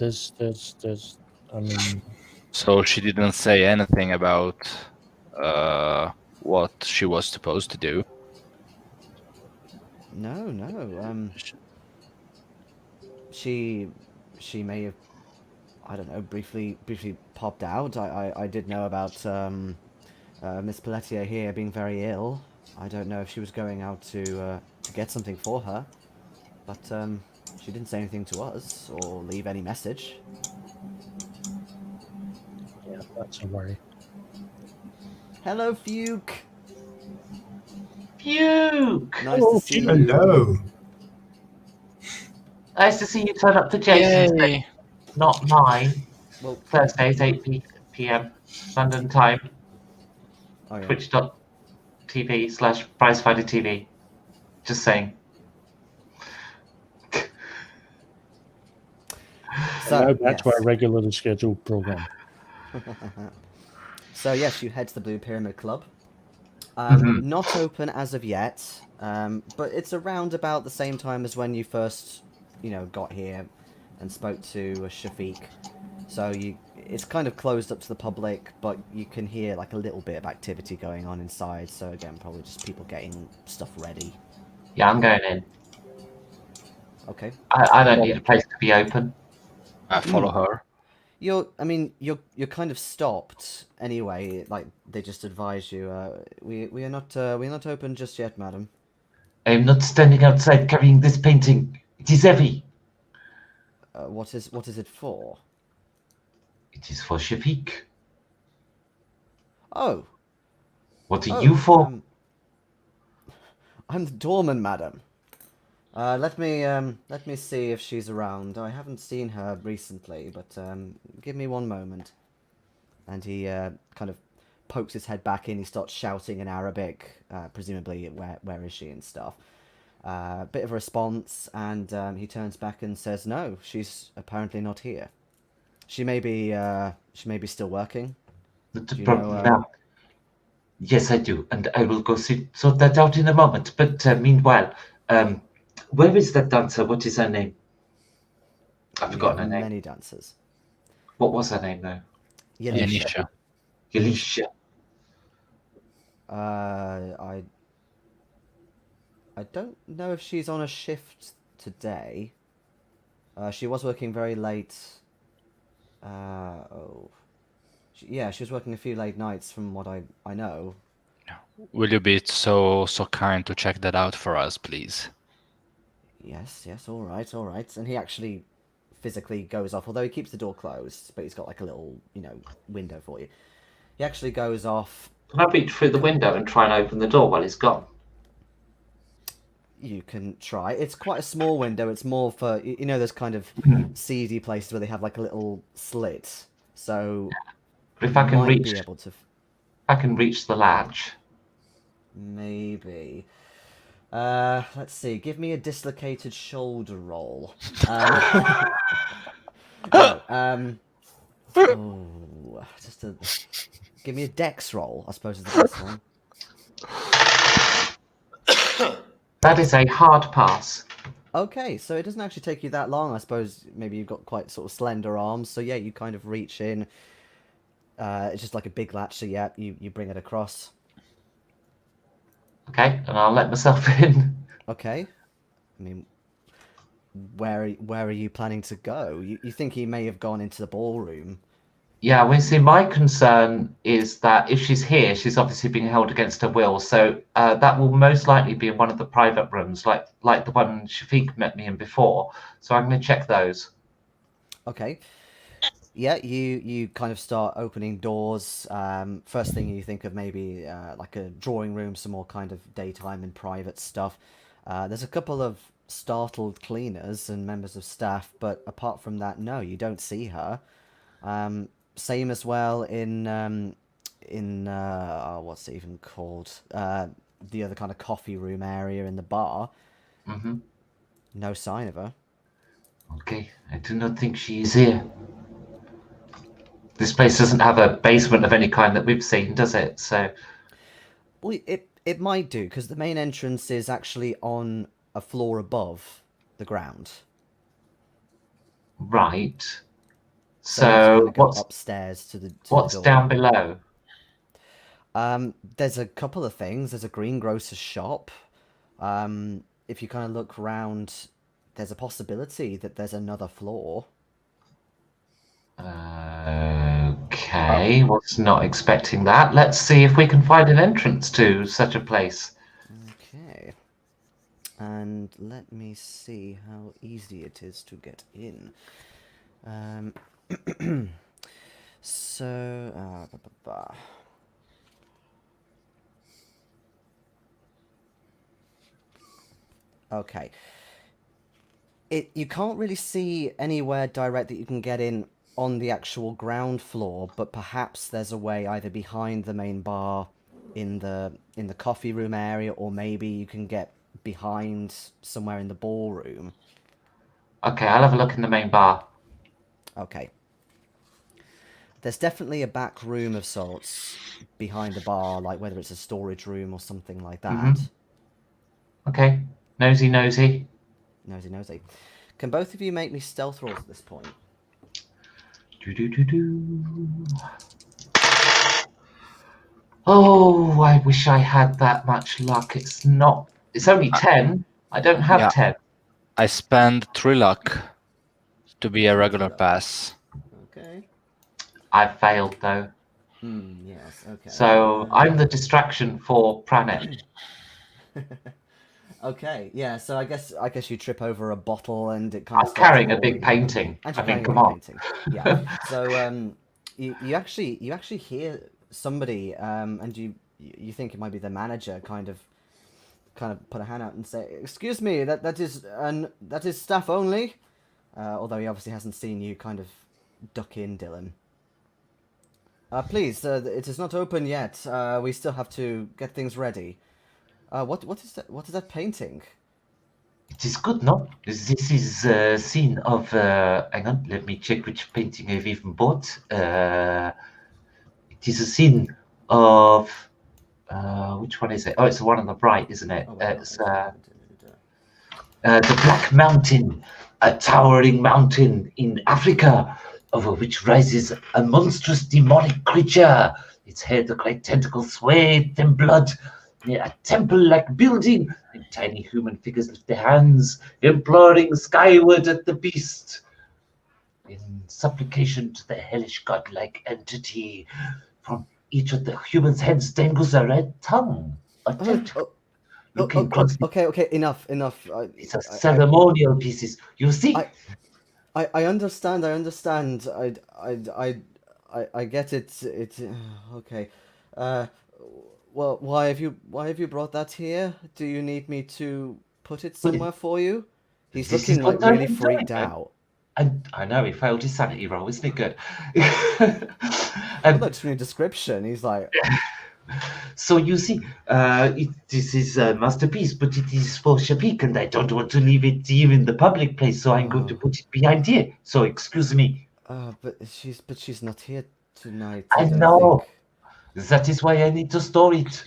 I mean, So she didn't say anything about what she was supposed to do. No. She may have, I don't know, briefly popped out. I did know about Miss Pelletier here being very ill. I don't know if she was going out to get something for her, but she didn't say anything to us or leave any message. yeah, that's a worry. Hello, Fuke. Fuke! Nice Hello, to see you. Hello. Nice to see you turn up to Jason's thing, Yay! not mine. Well, Thursdays, 8 p.m. London time. oh yeah. Twitch.tv/PrizeFinderTV. Just saying. So Now back to our yes. regularly scheduled program. So yes, you head to the Blue Pyramid Club. Mhm. Not open as of yet, but it's around about the same time as when you first, got here and spoke to Shafiq. So it's kind of closed up to the public, but you can hear like a little bit of activity going on inside. So again, probably just people getting stuff ready. Yeah, I'm going in. Okay. I don't need a place to be open. I follow her. You're kind of stopped anyway. Like they just advised you. We're not open just yet, madam. I'm not standing outside carrying this painting. It is heavy. What is it for? It is for Shafiq. Oh. What are you for? I'm the doorman, madam. Let me see if she's around. I haven't seen her recently, but give me one moment. And he kind of pokes his head back in. He starts shouting in Arabic, presumably where is she and stuff. Bit of a response, and he turns back and says, "No, she's apparently not here. She may be still working." Not Do a you problem know, now. Yes, I do, and I will go sort that out in a moment. But meanwhile, where is that dancer? What is her name? I've We forgotten have her name. many dancers. What was her name, though? Yalisha. Yanisha. Yalisha. I don't know if she's on a shift today. She was working very late. She was working a few late nights from what I know. Will you be so kind to check that out for us, please? Yes, all right. And he actually physically goes off, although he keeps the door closed, but he's got like a little, window for you. He actually goes off. Can I reach through the window and try and open the door while he's gone? You can try. It's quite a small window. It's more for, those kind of seedy places where they have like a little slit. So But if I can might reach, be able to. I can reach the latch. Maybe. Let's see. Give me a dislocated shoulder roll. Give me a dex roll, I suppose is the best one. That is a hard pass. Okay, so it doesn't actually take you that long. I suppose maybe you've got quite sort of slender arms, so yeah, you kind of reach in. It's just like a big latch, so yeah, you bring it across. Okay, and I'll let myself in. Okay. I mean, where are you planning to go? You think he may have gone into the ballroom? Yeah, well, see, my concern is that if she's here, she's obviously being held against her will. So that will most likely be in one of the private rooms, like the one Shafiq met me in before. So I'm going to check those. Okay. Yeah, you kind of start opening doors. First thing you think of maybe like a drawing room, some more kind of daytime and private stuff. There's a couple of startled cleaners and members of staff, but apart from that, no, you don't see her. Same as well in what's it even called? The other kind of coffee room area in the bar. Hmm. No sign of her. Okay, I do not think she is here. This place doesn't have a basement of any kind that we've seen, does it? So, Well, it might do because the main entrance is actually on a floor above the ground. right. So you have to kind So of go upstairs to the what's door. down below? There's a couple of things. There's a greengrocer's shop. If you kind of look around, there's a possibility that there's another floor. Okay, was not expecting that. Let's see if we can find an entrance to such a place. Okay. And let me see how easy it is to get in. So, okay. You can't really see anywhere direct that you can get in on the actual ground floor, but perhaps there's a way either behind the main bar in the coffee room area, or maybe you can get behind somewhere in the ballroom. Okay, I'll have a look in the main bar. Okay. There's definitely a back room of sorts behind the bar, like whether it's a storage room or something like that. Okay, nosy. Nosy. Can both of you make me stealth rolls at this point? Oh, I wish I had that much luck. It's not. It's only 10. I don't have Yeah. 10. I spend 3 luck to be a regular pass. Okay. I failed though. Yes, okay. So I'm the distraction for Pranit. Okay, yeah, so I guess you trip over a bottle and it kind of I'm starts carrying a falling. big painting. And I you're mean, carrying a come big on. painting. Yeah. So you actually hear somebody and you think it might be the manager kind of put a hand out and say, "Excuse me, that is staff only." Although he obviously hasn't seen you kind of duck in, Dillon. Please, it is not open yet. We still have to get things ready. What is that? What is that painting? It is good, no? This is a scene of. Hang on, let me check which painting I've even bought. It is a scene of. Which one is it? Oh, it's the one on the right, isn't it? It's the Black Mountain, a towering mountain in Africa, over which rises a monstrous demonic creature. Its head look like tentacles, sweat and blood. Near a temple-like building, and tiny human figures lift their hands, imploring skyward at the beast. In supplication to the hellish godlike entity, from each of the humans' heads dangles a red tongue. A tentacle. Looking closely. Okay, enough. It's a ceremonial pieces. You see? I understand. I get it. Okay. Well, why have you brought that here? Do you need me to put it somewhere for you? He's This looking is what like really I'm freaked doing. out. I know he failed his sanity roll, isn't it good? Well, that's from your description. He's like, So you see, this is a masterpiece, but it is for Shafiq, and I don't want to leave it here in the public place, so I'm going to put it behind here. So excuse me. but she's not here tonight. I don't know. think. That is why I need to store it.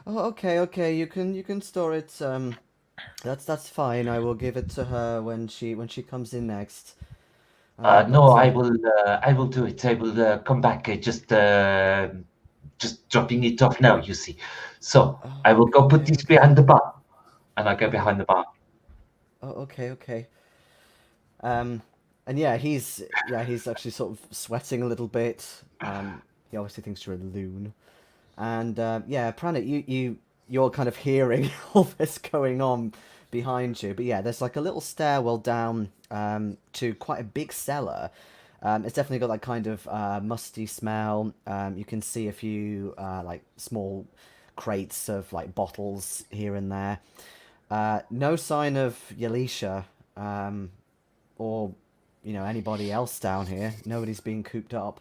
Oh, okay. You can store it. That's fine. I will give it to her when she comes in next. No, I will do it. I will come back. Just just dropping it off now, you see. So I will go put this behind the bar. And I go behind the bar. Oh, okay. And yeah, he's actually sort of sweating a little bit. He obviously thinks you're a loon. And yeah, Pranit, you're kind of hearing all this going on behind you. But yeah, there's like a little stairwell down to quite a big cellar. It's definitely got that kind of musty smell. You can see a few like small crates of like bottles here and there. No sign of Yalisha or anybody else down here. Nobody's been cooped up.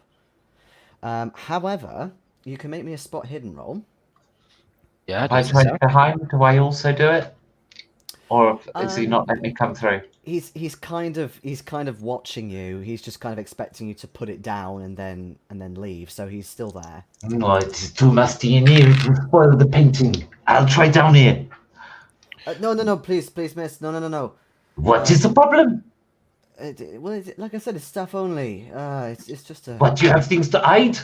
However, you can make me a spot hidden roll. Yeah, If I this is try behind, do I also do it? Or is he not letting me come through? He's kind of watching you. He's just kind of expecting you to put it down and then leave. So he's still there. No, it is too musty in here. It will spoil the painting. I'll try down here. No, please, miss. No. What is the problem? Like I said, it's staff only. It's just a. What, do you have things to hide?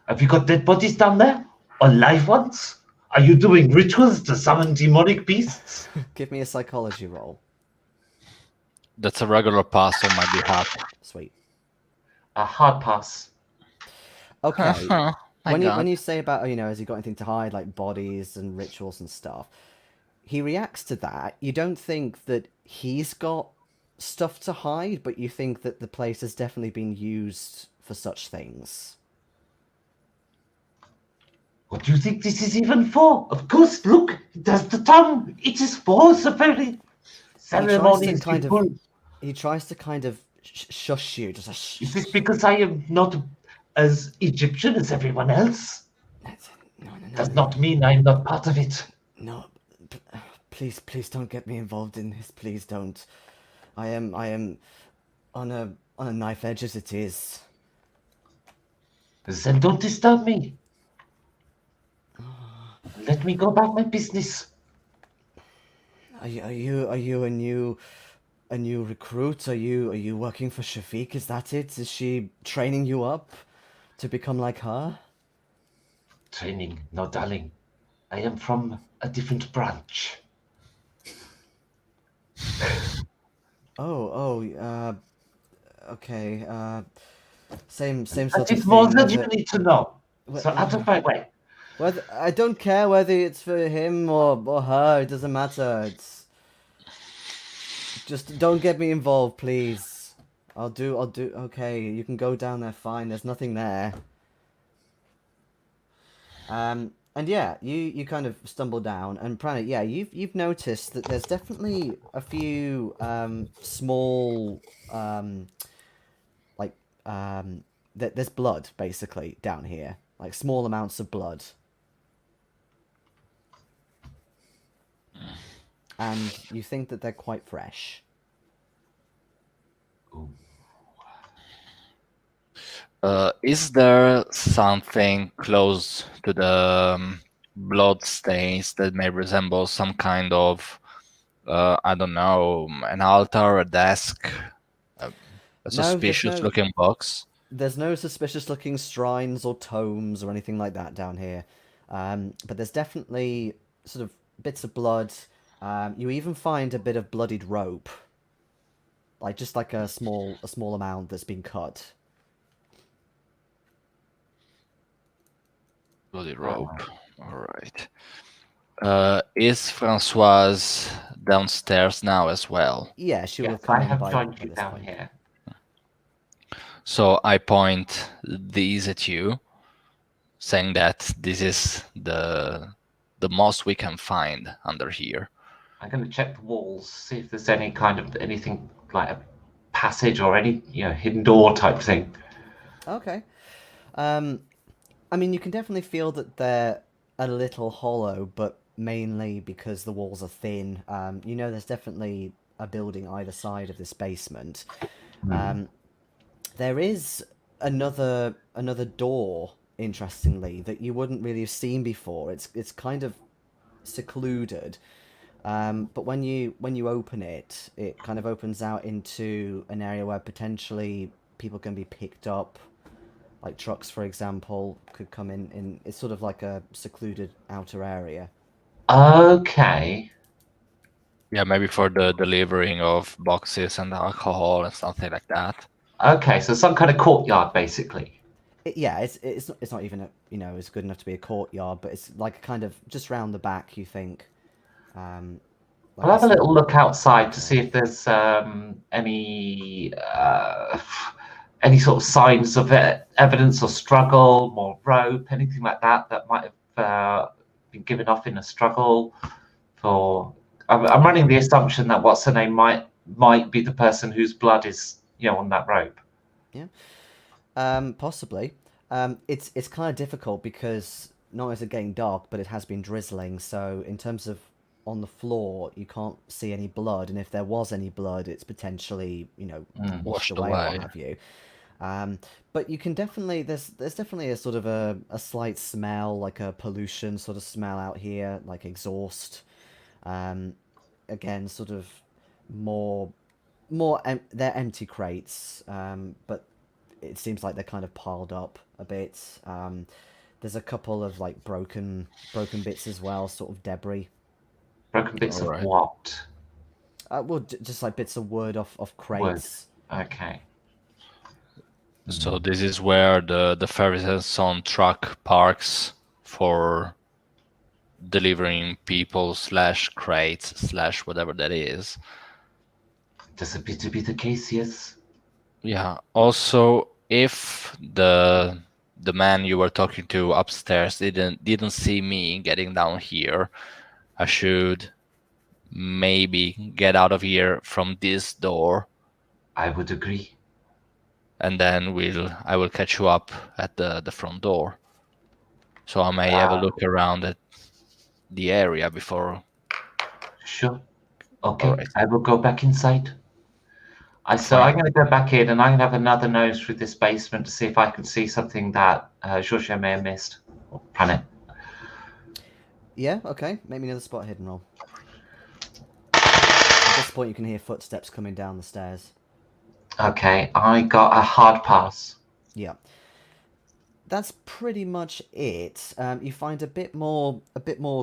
Have you got dead bodies down there? Or live ones? Are you doing rituals to summon demonic beasts? Give me a psychology roll. That's a regular pass on my behalf. Sweet. A hard pass. Okay. When you say about has he got anything to hide, like bodies and rituals and stuff, he reacts to that. You don't think that he's got stuff to hide, but you think that the place has definitely been used for such things. What do you think this is even for? Of course, look, it has the tongue. It is for the very ceremonies people. He tries to kind of shush you. Just a shh. Is this because I am not as Egyptian as everyone else? No. Does not mean I'm not part of it. No, please don't get me involved in this. Please don't. I am on a knife edge as it is. Then don't disturb me. Let me go about my business. Are you a new recruit? Are you working for Shafiq? Is that it? Is she training you up to become like her? Training? No, darling. I am from a different branch. Okay. Same sort That of thing. is more than you need to know. So out of my way. Whether I don't care whether it's for him or her. It doesn't matter. It's just don't get me involved, please. I'll do. Okay, you can go down there. Fine. There's nothing there. And yeah, you kind of stumble down, and Pranit, yeah, you've noticed that there's definitely a few small there's blood basically down here, like small amounts of blood. And you think that they're quite fresh. Is there something close to the blood stains that may resemble some kind of, I don't know, an altar, a desk, a suspicious-looking box? There's no suspicious-looking shrines or tomes or anything like that down here. But there's definitely sort of bits of blood. You even find a bit of bloodied rope, just like a small amount that's been cut. Bloody rope. All right. Is Françoise downstairs now as well? Yeah, she will Yes, come I in have by joined you this down point. here. So I point these at you, saying that this is the most we can find under here. I'm going to check the walls, see if there's any kind of anything like a passage or any hidden door type thing. Okay. I mean, you can definitely feel that they're a little hollow, but mainly because the walls are thin. There's definitely a building either side of this basement. There is another door, interestingly, that you wouldn't really have seen before. It's kind of secluded, but when you open it, it kind of opens out into an area where potentially people can be picked up like trucks, for example, could come in. It's sort of like a secluded outer area. Okay. Yeah, maybe for the delivering of boxes and alcohol and something like that. Okay, so some kind of courtyard, basically. Yeah, it's not even it's good enough to be a courtyard, but it's like kind of just round the back. You think? Like I'll have a little small- look outside to see if there's any sort of signs of evidence or struggle, more rope, anything like that that might have been given off in a struggle. I'm running the assumption that what's her name might be the person whose blood is on that rope. Yeah, possibly. It's kind of difficult because not only is it getting dark, but it has been drizzling. So in terms of on the floor, you can't see any blood, and if there was any blood, it's potentially washed Washed away or away. what have you. But you can definitely there's definitely a sort of a slight smell, like a pollution sort of smell out here, like exhaust. Again, sort of more they're empty crates, but it seems like they're kind of piled up a bit. There's a couple of like broken bits as well, sort of debris. Broken bits of Alright. what? Well, just like bits of wood off Wood. crates. Okay. So this is where the Ferguson truck parks for delivering people / crates / whatever that is. Does appear to be the case, yes. Yeah. Also, if the man you were talking to upstairs didn't see me getting down here, I should maybe get out of here from this door, I would agree. and then I will catch you up at the front door. So I may have a look around at the area before. Sure. Okay, Alright. I will go back inside. So Fine. I'm going to go back in and I'm going to have another nose through this basement to see if I can see something that Giorgio may have missed. Or Pranit. Yeah, okay. Make me another spot hidden roll. At this point, you can hear footsteps coming down the stairs. Okay, I got a hard pass. Yeah. That's pretty much it. You find a bit more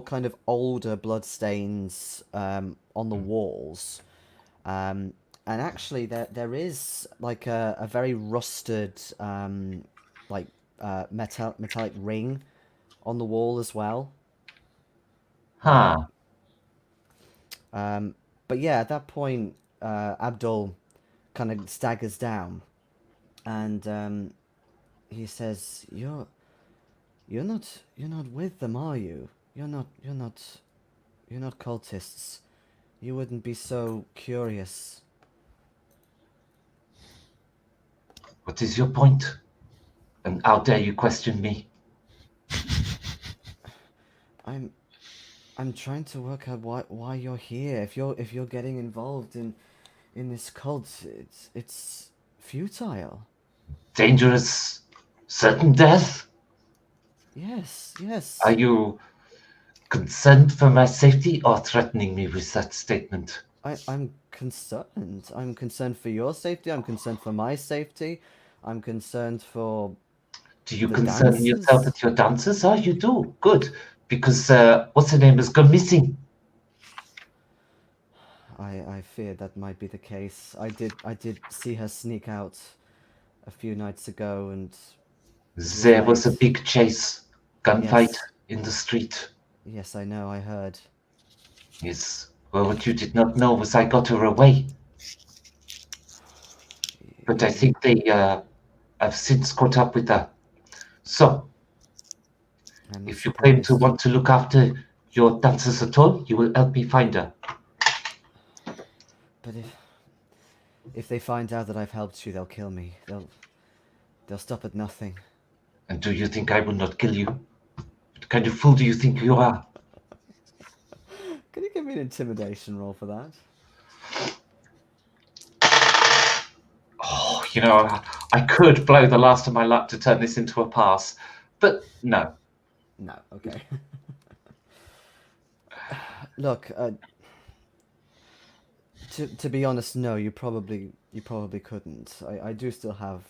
kind of older bloodstains on the walls, and actually there is like a very rusted metallic ring on the wall as well. Huh. But yeah, at that point, Abdul kind of staggers down, and he says, "You're not with them, are you? You're not cultists. You wouldn't be so curious." What is your point? And how dare you question me? I'm trying to work out why you're here. If you're getting involved in this cult, it's futile. Dangerous, certain death? Yes, yes. Are you concerned for my safety or threatening me with that statement? I'm concerned. I'm concerned for your safety. I'm concerned for my safety. I'm concerned for Do you the concern dancers? yourself with your dancers? Oh, you do. Good. Because what's her name has gone missing. I fear that might be the case. I did see her sneak out a few nights ago, and There was a late. big chase, gunfight Yes. in the street. Yes, I know. I heard. Yes. Well, what you did not know was I got her away. But I think they have since caught up with her. So, I'm not if you claim to surprised. want to look after your dancers at all, you will help me find her. But if they find out that I've helped you, they'll kill me. They'll stop at nothing. And do you think I will not kill you? What kind of fool do you think you are? Can you give me an intimidation roll for that? Oh, I could blow the last of my luck to turn this into a pass, but no. No. Okay. Look, to be honest, no. You probably couldn't. I do still have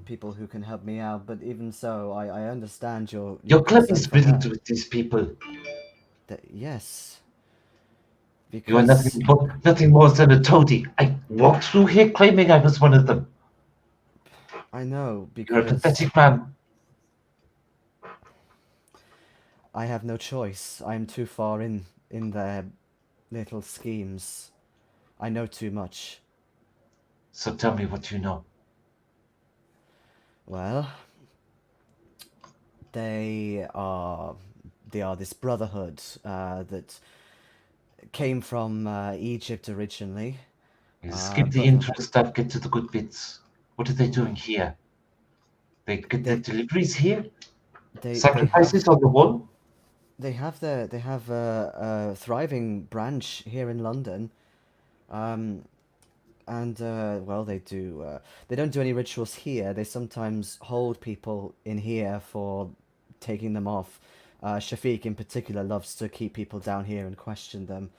people who can help me out, but even so, I understand your Your club concern is for her. riddled with these people. Yes. You are Because nothing more than a toady. I walked through here claiming I was one of them. I know, You're a because pathetic man. I have no choice. I am too far in their little schemes. I know too much. So tell me what you know. Well, they are this brotherhood that came from Egypt originally. Skip the But intro stuff, get to the good bits. What are they doing here? They get their They- deliveries here? they Sacrifices have on the wall? they have a thriving branch here in London. And well, they don't do any rituals here. They sometimes hold people in here for taking them off. Shafiq in particular loves to keep people down here and question them.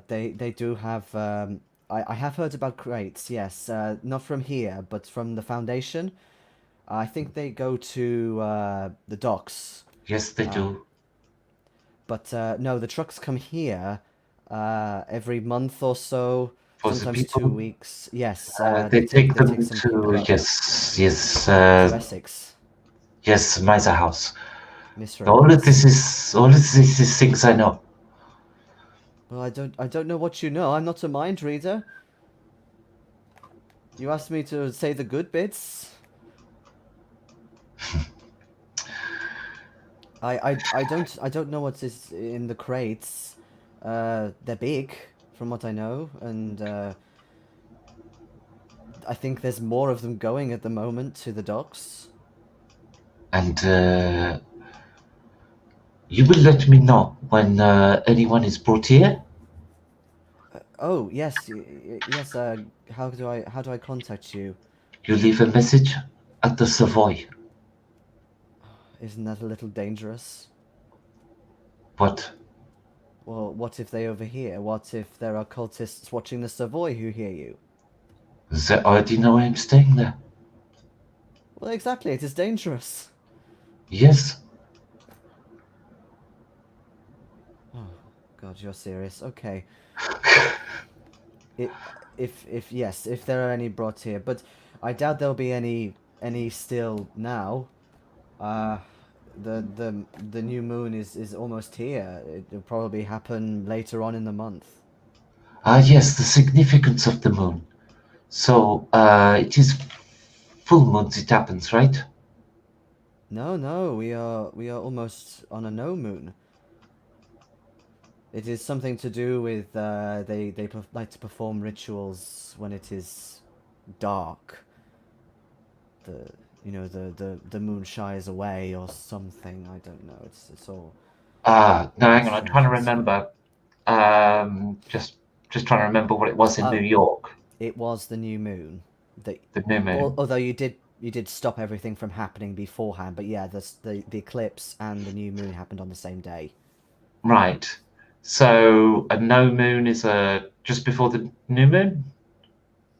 They do have. I have heard about crates. Yes, not from here, but from the foundation. I think they go to the docks. Yes, they do. But no, the trucks come here every month or so, For the sometimes people, 2 weeks. Yes, they take they take them some people to, up yes, to Essex, yes, Miser House. Misra All of House. this is things I know. Well, I don't know what you know. I'm not a mind reader. You asked me to say the good bits. I don't know what is in the crates. They're big, from what I know, and I think there's more of them going at the moment to the docks. And you will let me know when anyone is brought here. Oh yes, yes. How do I contact you? You leave a message at the Savoy. Isn't that a little dangerous? But Well, what if they overhear? What if there are cultists watching the Savoy who hear you? they already know I'm staying there. Well, exactly. It is dangerous. Yes, Oh God, you're serious. Okay. It, if yes, if there are any brought here, but I doubt there'll be any still now. Uh, the new moon is almost here. It'll probably happen later on in the month. yes, the significance of the moon. So it is full moons. It happens, right? No, no, we are almost on a no moon. It is something to do with like to perform rituals when it is dark. The the moon shies away or something. I don't know. It's all No, hang on. I'm strange trying to and scary. remember. Just trying to remember what it was in New Oh, York. it was the new moon. The The new moon. although you did stop everything from happening beforehand, but yeah, the eclipse and the new moon happened on the same day. Right. So a no moon is a just before the new moon?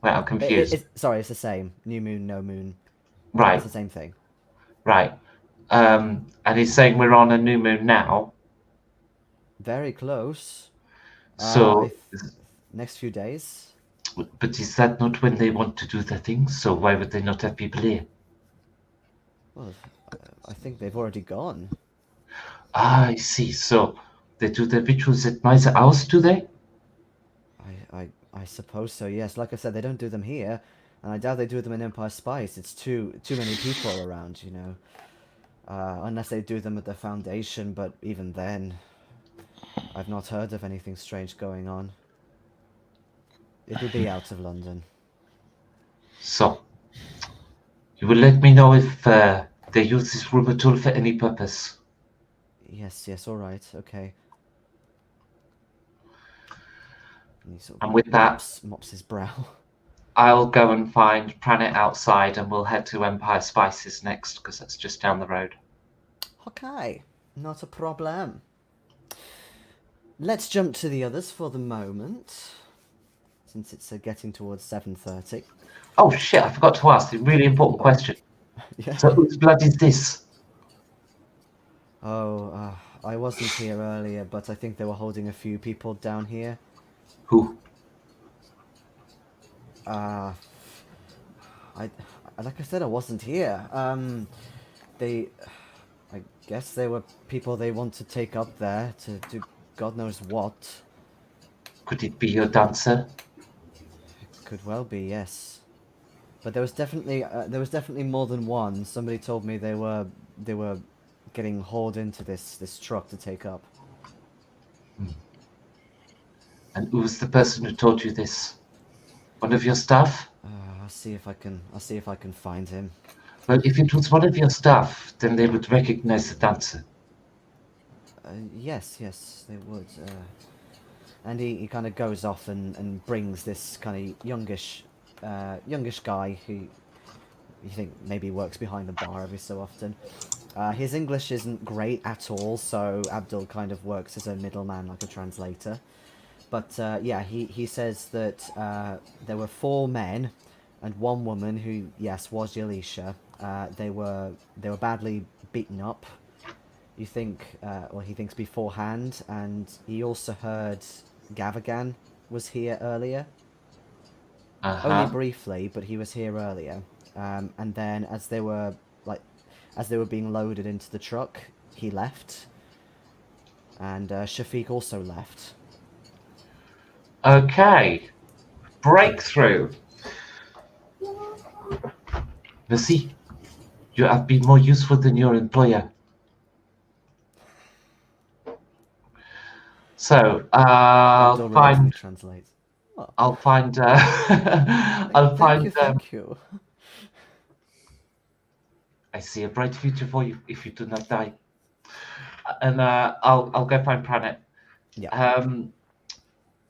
Well, I'm confused. Sorry, it's the same. New moon, no moon. It's Right, the same thing. right. And he's saying we're on a new moon now. Very close. So, Next few days. but is that not when they want to do their things? So why would they not have people here? Well, I think they've already gone. I see. So they do their rituals at my house, do they? I suppose so. Yes, like I said, they don't do them here, and I doubt they do them in Empire Spice. It's too many people around, you know. Unless they do them at the Foundation, but even then, I've not heard of anything strange going on. It'll be out of London. So you will let me know if they use this room at all for any purpose. Yes, yes, all right, okay. And he sort And of with that, mops his brow. I'll go and find Pranit outside, and we'll head to Empire Spices next because that's just down the road. Okay, not a problem. Let's jump to the others for the moment. since it's getting towards 7:30. Oh shit! I forgot to ask the really important question. Yeah. So whose blood is this? Oh, I wasn't here earlier, but I think they were holding a few people down here. Who? I like I said, I wasn't here. I guess they were people they want to take up there to do God knows what. Could it be your dancer? Could well be, yes. But there was definitely more than one. Somebody told me they were getting hauled into this truck to take up. And who was the person who told you this? One of your staff? I'll see if I can find him. Well, if it was one of your staff, then they would recognize the dancer. Yes, they would. And he kind of goes off and brings this kind of youngish guy who you think maybe works behind the bar every so often. His English isn't great at all, so Abdul kind of works as a middleman, like a translator. But yeah, he says that there were 4 men and 1 woman who, yes, was Yalisha. They were badly beaten up. You think, he thinks beforehand, and he also heard Gavigan was here earlier. Only briefly, but he was here earlier. And then as they were being loaded into the truck, he left. And Shafiq also left. Okay. Breakthrough. Merci. You have been more useful than your employer. So, Abdul find. translates. I'll find. Thank you. I see a bright future for you if you do not die. And I'll go find Pranit. Yeah.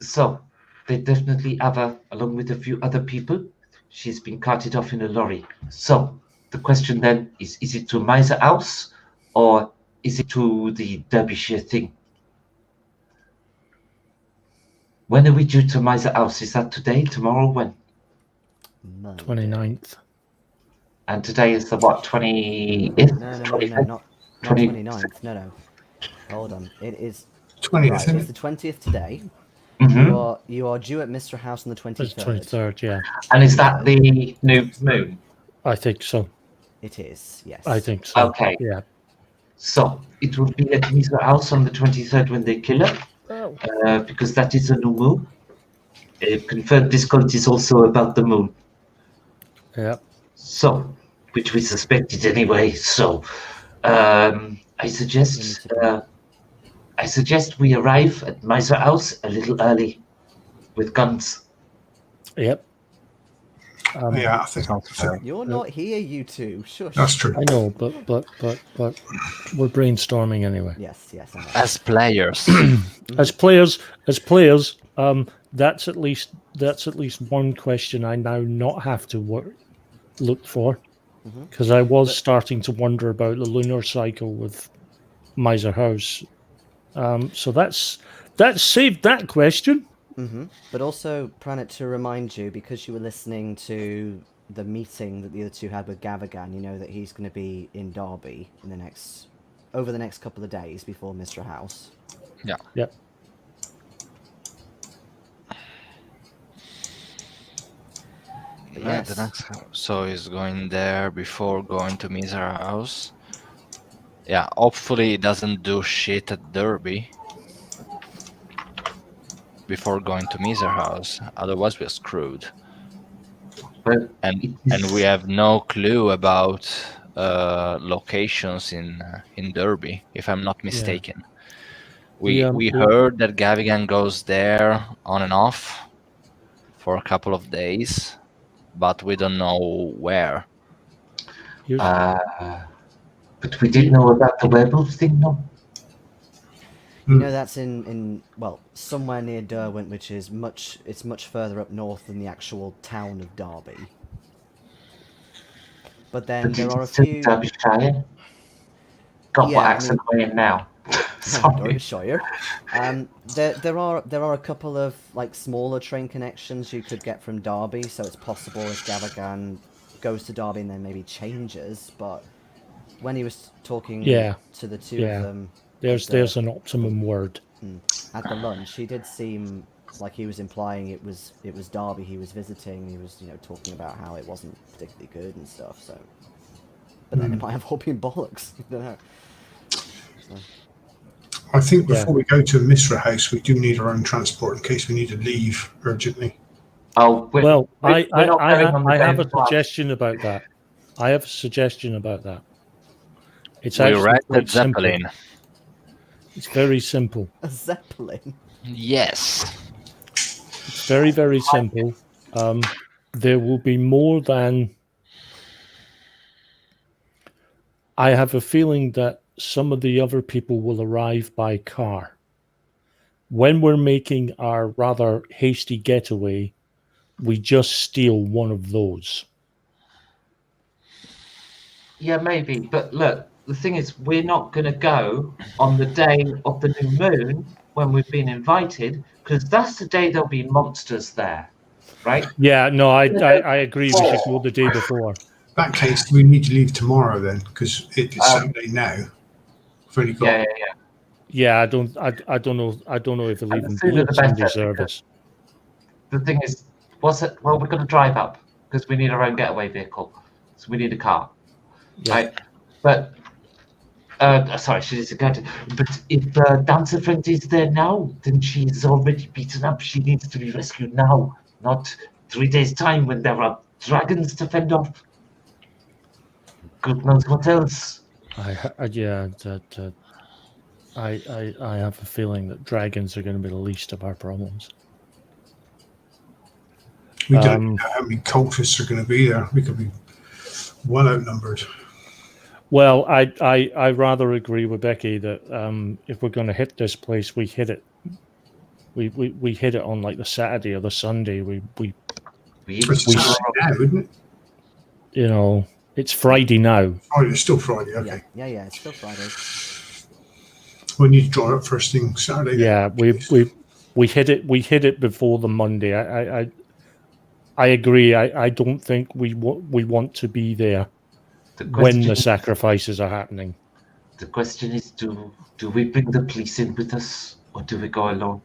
So they definitely have her, along with a few other people. She's been carted off in a lorry. So the question then is it to Miser House or is it to the Derbyshire thing? When are we due to Miser House? Is that today, tomorrow, when? Monday. 29th. And today is the what, 20th? No, not 29th. No. Hold on. It is 20th, right. isn't It's it? the 20th today. Mhm. You are due at Mr. House on the 23rd. It's 23rd, yeah. And is that the new moon? I think so. It is, yes. I think so. Okay. Yeah. So it will be at Miser House on the 23rd when they kill her. Because that is a new moon. Confirmed this cult is also about the moon. Yeah. So, which we suspected anyway. So, I suggest we arrive at Miser House a little early with guns. Yep. Yeah, I think You're not here, you two. Shush. that's true. I know, but we're brainstorming anyway. Yes, I know. As players. As players, that's at least one question I now not have to look for, because I was starting to wonder about the lunar cycle with Miser House. So that's saved that question. But also, Pranit, to remind you, because you were listening to the meeting that the other two had with Gavigan, you know that he's going to be in Derby over the next couple of days before Mr. House. Yeah. Yep. But Right, yes. the next, so he's going there before going to Miser House. Yeah, hopefully he doesn't do shit at Derby before going to Miser House. Otherwise we're screwed. Well, And we have no clue about locations in Derby, if I'm not mistaken. We heard that Gavigan goes there on and off for a couple of days, but we don't know where. but we didn't know about the werewolf thing, no? You know that's in somewhere near Derwent, which is much further up north than the actual town of Derby. But then there are a few. Derbyshire. God, what Yeah, I accent am I in now? Sorry. Derbyshire. There are a couple of like smaller train connections you could get from Derby, so it's possible if Gavigan goes to Derby and then maybe changes. But when he was talking Yeah, to the two yeah. of them, There's an optimum word. at the lunch, he did seem like he was implying it was Derby he was visiting. He was talking about how it wasn't particularly good and stuff. So, but then it might have all been bollocks. I don't know. So. I think before we go to a Misra house, we do need our own transport in case we need to leave urgently. Oh, Well, we're not going on the I have a same path. suggestion about that. I have a suggestion about that. It's We actually rented quite simple. Zeppelin. It's very simple. A Zeppelin. Yes. It's very, very simple. There will be more than... I have a feeling that some of the other people will arrive by car. When we're making our rather hasty getaway, we just steal one of those. Yeah, maybe. But look, the thing is, we're not going to go on the day of the new moon when we've been invited, because that's the day there'll be monsters there, right? Yeah, no, I agree. We should go the day before. In that case, we need to leave tomorrow then, because it's Sunday now. We've only got... Yeah, I don't know if they'll even sooner book the Sunday better, service. The thing is, well, we're going to drive up because we need our own getaway vehicle, so we need a car, right? But sorry, she isn't going to. But if dancer friend is there now, then she's already beaten up. She needs to be rescued now, not 3 days' time when there are dragons to fend off. God knows what else. I have a feeling that dragons are going to be the least of our problems. We don't know how many cultists are going to be there. We could be well outnumbered. Well, I rather agree with Becky that if we're going to hit this place, we hit it. We hit it on like the Saturday or the Sunday. It's Saturday now, isn't it? You know, it's Friday now. Oh, it's still Friday. Okay. Yeah, it's still Friday. We need to draw up first thing Saturday. Yeah, we hit it. We hit it before the Monday. I agree. I don't think we want to be there when the sacrifices are happening. The question is, do we bring the police in with us, or do we go alone?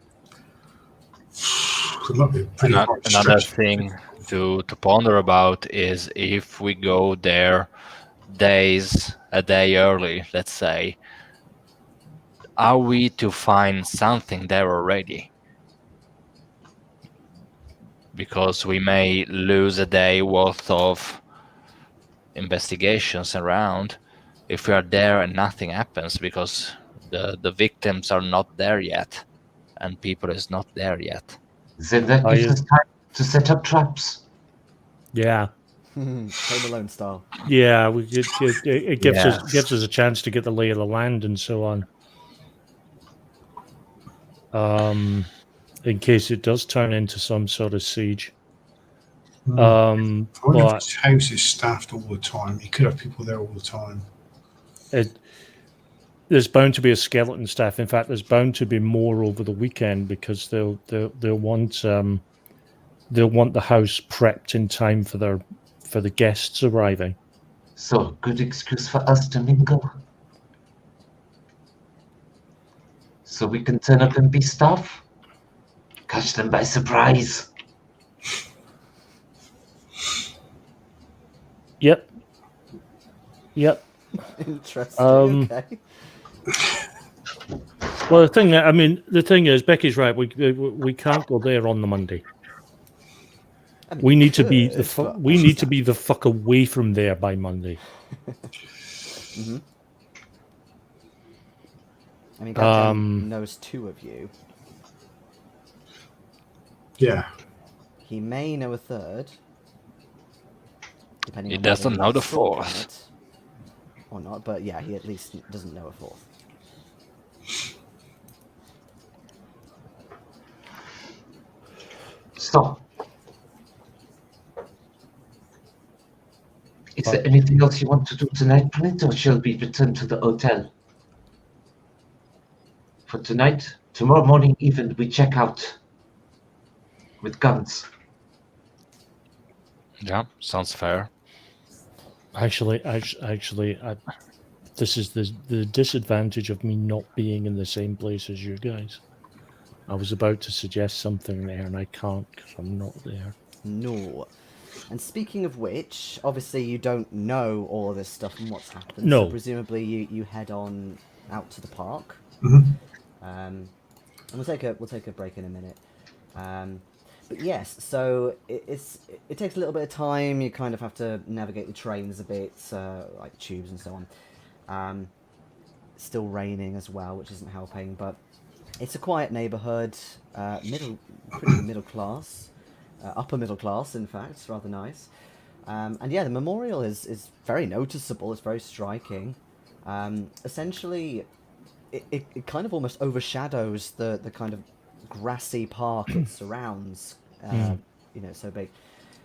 Another thing to ponder about is if we go there a day early, let's say, are we to find something there already? Because we may lose a day worth of investigations around if we are there and nothing happens because the victims are not there yet and people is not there yet. Then that gives us time to set up traps. Yeah. Home Alone style. Yeah, it gives us a chance to get the lay of the land and so on. In case it does turn into some sort of siege. I wonder if his house is staffed all the time. He could have people there all the time. There's bound to be a skeleton staff. In fact, there's bound to be more over the weekend because they'll want the house prepped in time for the guests arriving. So, good excuse for us to mingle. So we can turn up and be staff. Catch them by surprise. Yep. Interesting. Okay. Well, the thing is, Becky's right. We can't go there on the Monday. We need to be the fuck away from there by Monday. Mm-hmm. I mean, Gavigan knows two of you. Yeah. He may know a third. Depending He on doesn't whether know the he's stalking fourth. it or not, but yeah, he at least doesn't know a fourth. So, is there anything else you want to do tonight, Pranit, or shall we return to the hotel? for tonight. Tomorrow morning, even we check out with guns. Yeah, sounds fair. Actually, this is the disadvantage of me not being in the same place as you guys. I was about to suggest something there, and I can't because I'm not there. No. And speaking of which, obviously you don't know all of this stuff and what's happened. No. So presumably you head on out to the park. Mhm. And we'll take a break in a minute. But yes, so it takes a little bit of time. You kind of have to navigate the trains a bit, like tubes and so on. Still raining as well, which isn't helping. But it's a quiet neighborhood, pretty middle class, upper middle class, in fact. It's rather nice. And yeah, the memorial is very noticeable. It's very striking. Essentially, it kind of almost overshadows the kind of grassy park it surrounds. So big.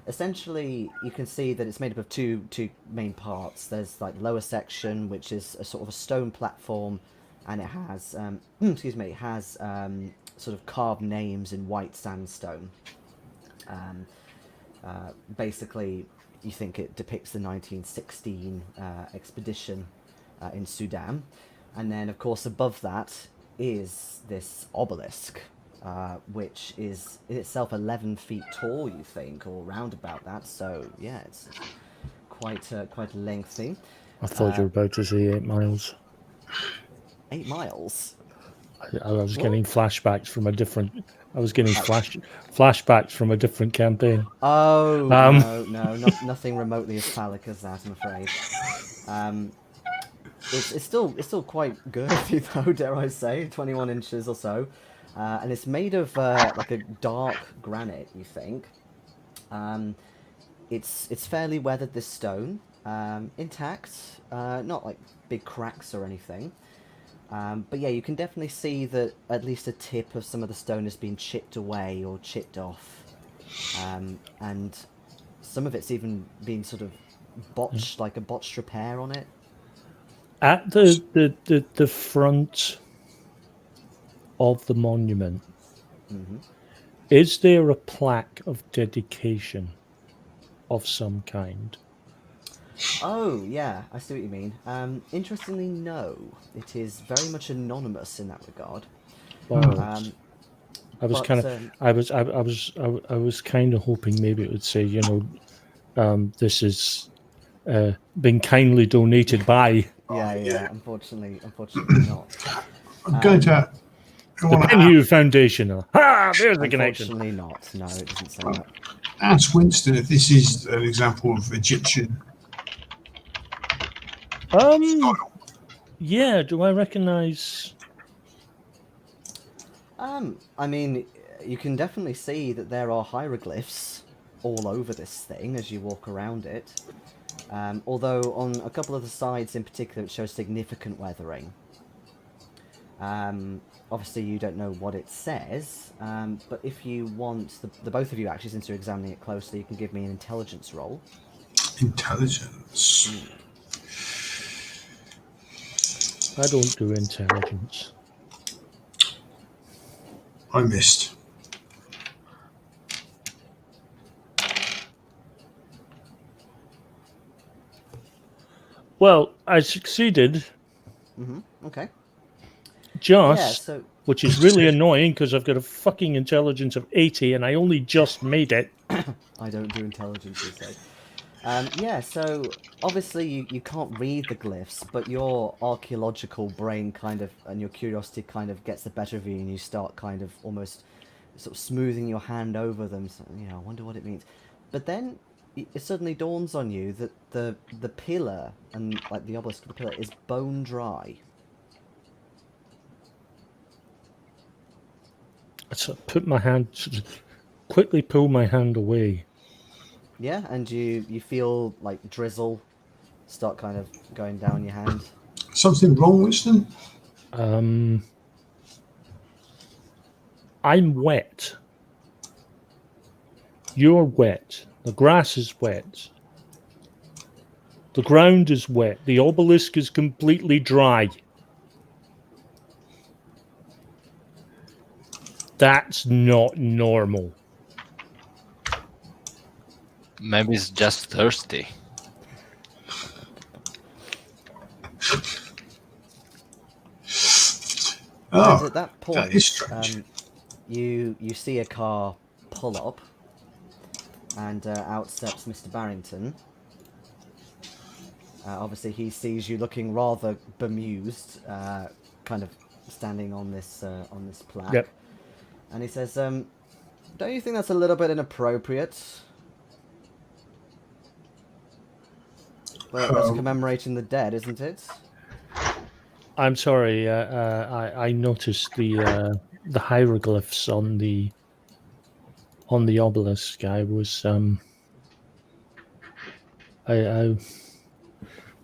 Essentially, you can see that it's made up of two main parts. There's like the lower section, which is a sort of a stone platform, and it has sort of carved names in white sandstone. Basically, you think it depicts the 1916 expedition in Sudan. And then, of course, above that is this obelisk, which is in itself 11 feet tall, you think, or round about that. So, yeah, it's quite lengthy. I thought you were about to say 8 miles. 8 miles? I was getting flashbacks from a different. I was getting flashbacks from a different campaign. Oh, no, nothing remotely as phallic as that, I'm afraid. It's still quite girthy though, dare I say, 21 inches or so, and it's made of like a dark granite. You think? It's fairly weathered, this stone, intact, not like big cracks or anything. But yeah, you can definitely see that at least a tip of some of the stone has been chipped away or chipped off, and some of it's even been sort of botched, like a botched repair on it. At the front of the monument, is there a plaque of dedication of some kind? Oh, yeah, I see what you mean. Interestingly, no. It is very much anonymous in that regard. I was kind of hoping maybe it would say, this is been kindly donated by Yeah. Unfortunately not. I'm going to. the Penhew Foundation. There's the connection. Unfortunately not. No, it doesn't say that. Ask Winston if this is an example of Egyptian. Yeah. Do I recognise? I mean, you can definitely see that there are hieroglyphs all over this thing as you walk around it. Although on a couple of the sides in particular, it shows significant weathering. Obviously, you don't know what it says, but if you want, the both of you actually, since you're examining it closely, you can give me an intelligence roll. Intelligence. I don't do intelligence. I missed. Well, I succeeded. Okay. Just, so which is really annoying because I've got a fucking intelligence of 80 and I only just made it. I don't do intelligence, you say. Yeah, so obviously you can't read the glyphs, but your archaeological brain kind of, and your curiosity kind of gets the better of you, and you start kind of almost sort of smoothing your hand over them. So, I wonder what it means. But then it suddenly dawns on you that the pillar, and like the obelisk of the pillar, is bone dry. So put my hand, quickly pull my hand away. Yeah, and you feel like drizzle start kind of going down your hand. Something wrong, Winston? I'm wet. You're wet. The grass is wet. The ground is wet. The obelisk is completely dry. That's not normal. Maybe it's just thirsty. And Oh, at that point, that is strange. you see a car pull up, and out steps Mr. Barrington. Obviously, he sees you looking rather bemused, kind of standing on this plaque. Yep. And he says, "Don't you think that's a little bit inappropriate? Well, that's commemorating the dead, isn't it?" I'm sorry. I noticed the hieroglyphs on the obelisk. I was I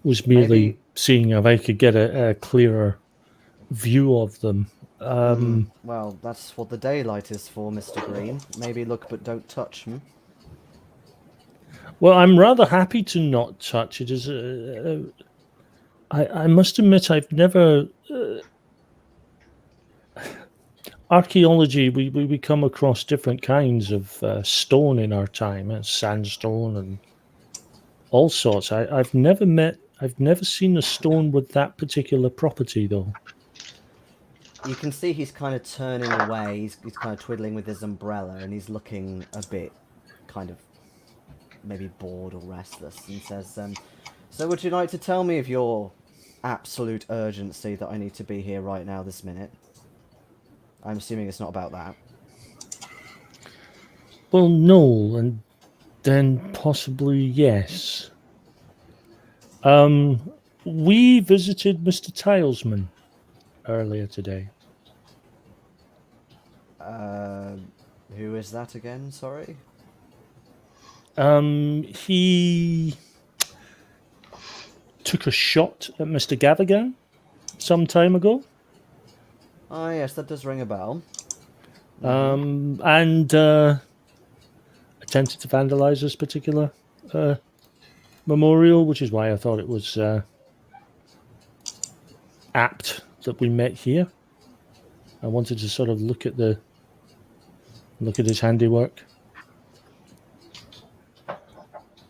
was merely Maybe- seeing if I could get a clearer view of them. Well, that's what the daylight is for, Mr. Greene. Maybe look but don't touch. Well, I'm rather happy to not touch it. I must admit, I've never. Archaeology, we come across different kinds of stone in our time, sandstone and all sorts. I've never seen a stone with that particular property, though. You can see he's kind of turning away. He's kind of twiddling with his umbrella, and he's looking a bit kind of maybe bored or restless, and says, "So would you like to tell me of your absolute urgency that I need to be here right now this minute?" I'm assuming it's not about that. Well, no, and then possibly yes. We visited Mr. Tylesman earlier today. Who is that again? Sorry. He took a shot at Mr. Gavigan some time ago. Ah, yes, that does ring a bell. And attempted to vandalize this particular memorial, which is why I thought it was apt that we met here. I wanted to sort of look at his handiwork.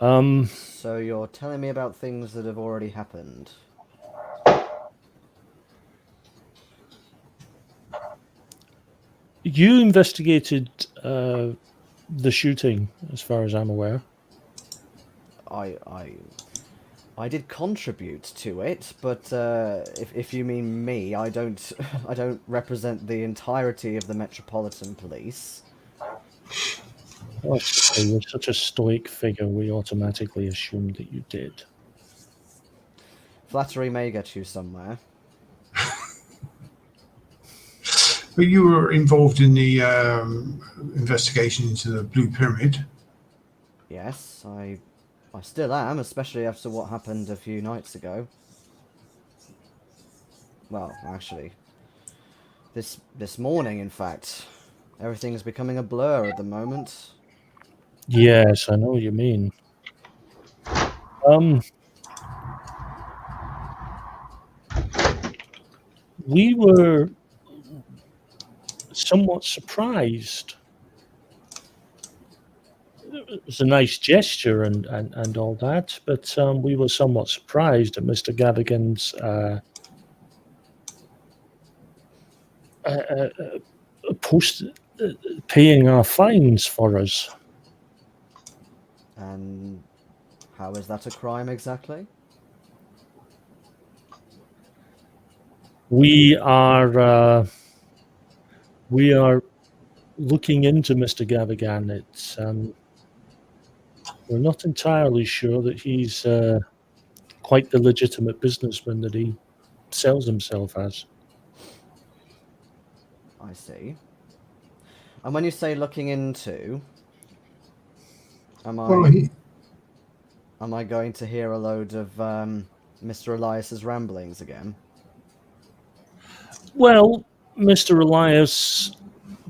So you're telling me about things that have already happened? You investigated the shooting, as far as I'm aware. I did contribute to it, but if you mean me, I don't represent the entirety of the Metropolitan Police. Oh, you're such a stoic figure, we automatically assumed that you did. Flattery may get you somewhere. But you were involved in the investigation into the Blue Pyramid. Yes, I still am, especially after what happened a few nights ago. Well, actually, this morning, in fact. Everything's becoming a blur at the moment. Yes, I know what you mean. We were somewhat surprised. It was a nice gesture and all that, but we were somewhat surprised at Mr. Gavigan's paying our fines for us. And how is that a crime exactly? We are looking into Mr. Gavigan. It's we're not entirely sure that he's quite the legitimate businessman that he sells himself as. I see. And when you say looking into, am I going to hear a load of Mr. Elias's ramblings again? Well, Mr. Elias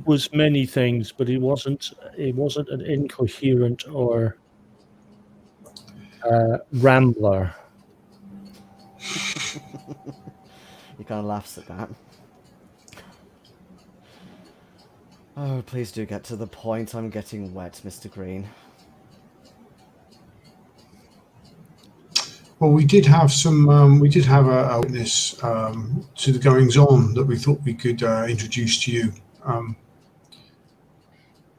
was many things, but he wasn't an incoherent or rambler. He kind of laughs at that. Oh, please do get to the point. I'm getting wet, Mr. Greene. Well, we did have some. We did have a witness to the goings on that we thought we could introduce to you,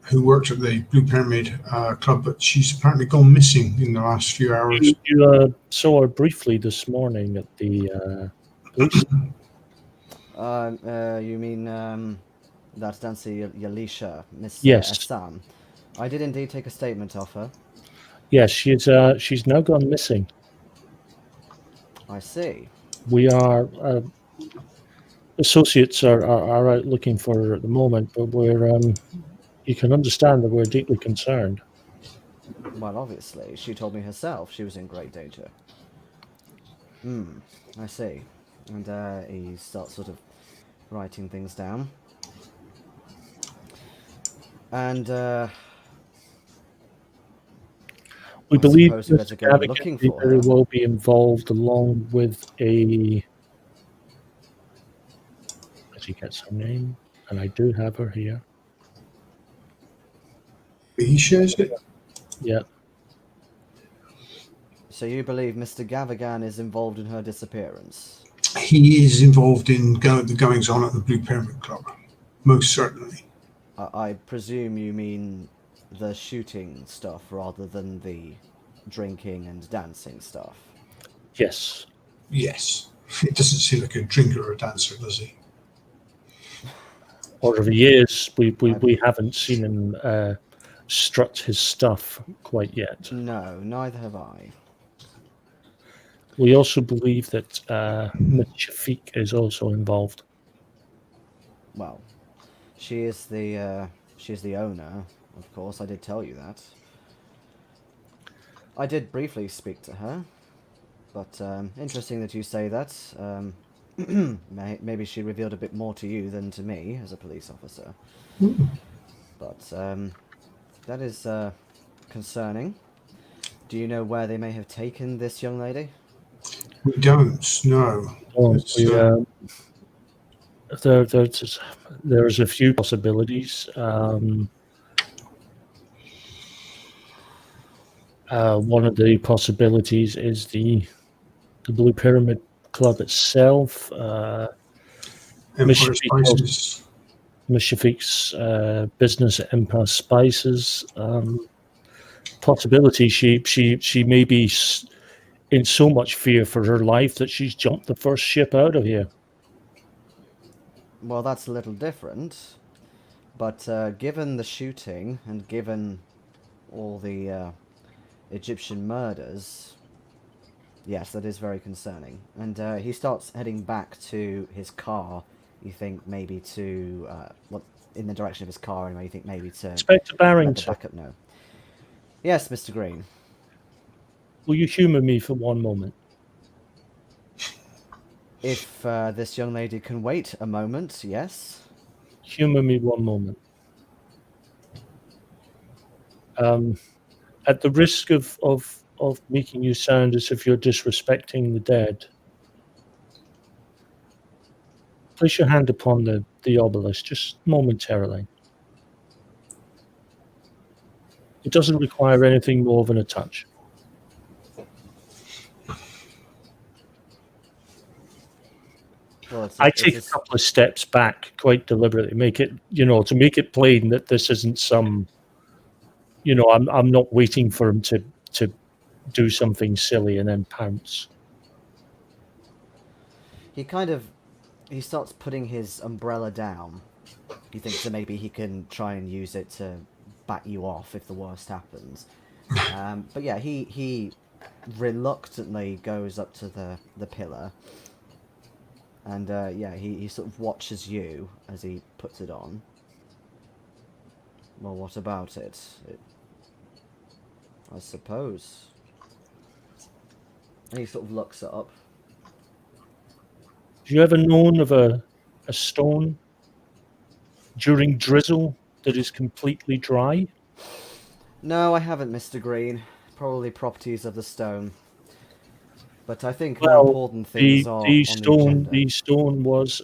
who worked at the Blue Pyramid Club, but she's apparently gone missing in the last few hours. You saw her briefly this morning at the police. You mean that dancer Yalisha, Miss Yes. Assam? I did indeed take a statement of her. Yes, she's now gone missing. I see. We are associates are out looking for her at the moment, but we're you can understand that we're deeply concerned. Well, obviously, she told me herself she was in great danger. I see. And he starts sort of writing things down. And We I believe suppose we better Mr. go Gavigan looking may for very her. well be involved, along with a. She gets her name, and I do have her here. He shares it. Yeah, So you believe Mr. Gavigan is involved in her disappearance? He is involved in the goings on at the Blue Pyramid Club, most certainly. I presume you mean the shooting stuff rather than the drinking and dancing stuff. yes. Yes. It doesn't seem like a drinker or a dancer, does he? Over the years, we haven't seen him strut his stuff quite yet. No, neither have I. We also believe that Ms. Shafiq is also involved. Well, she is the owner, of course. I did tell you that. I did briefly speak to her, but interesting that you say that. Maybe she revealed a bit more to you than to me as a police officer. But that is concerning. Do you know where they may have taken this young lady? We don't, no. There's a few possibilities. One of the possibilities is the Blue Pyramid Club itself. Empire Spices. Ms. Shafiq's business at Empire Spices. Possibility she may be in so much fear for her life that she's jumped the first ship out of here. Well, that's a little different. But given the shooting and given all the Egyptian murders, yes, that is very concerning. And he starts heading back to his car. You think maybe to in the direction of his car, anyway. You think maybe to Inspector let the Barrington, backup know. Yes, Mr. Greene. will you humour me for one moment? If this young lady can wait a moment, yes. Humour me one moment. At the risk of making you sound as if you're disrespecting the dead, place your hand upon the obelisk just momentarily. It doesn't require anything more than a touch. Well, I take a couple of steps back quite deliberately, make it, to make it plain that this isn't some, I'm not waiting for him to do something silly and then pounce. He starts putting his umbrella down. He thinks that maybe he can try and use it to back you off if the worst happens. But yeah, he reluctantly goes up to the pillar. And yeah, he sort of watches you as he puts it on. Well, what about it? I suppose. And he sort of looks up. Have you ever known of a stone during drizzle that is completely dry? No, I haven't, Mr. Greene. Probably properties of the stone. But I think more important things are on the agenda. The stone was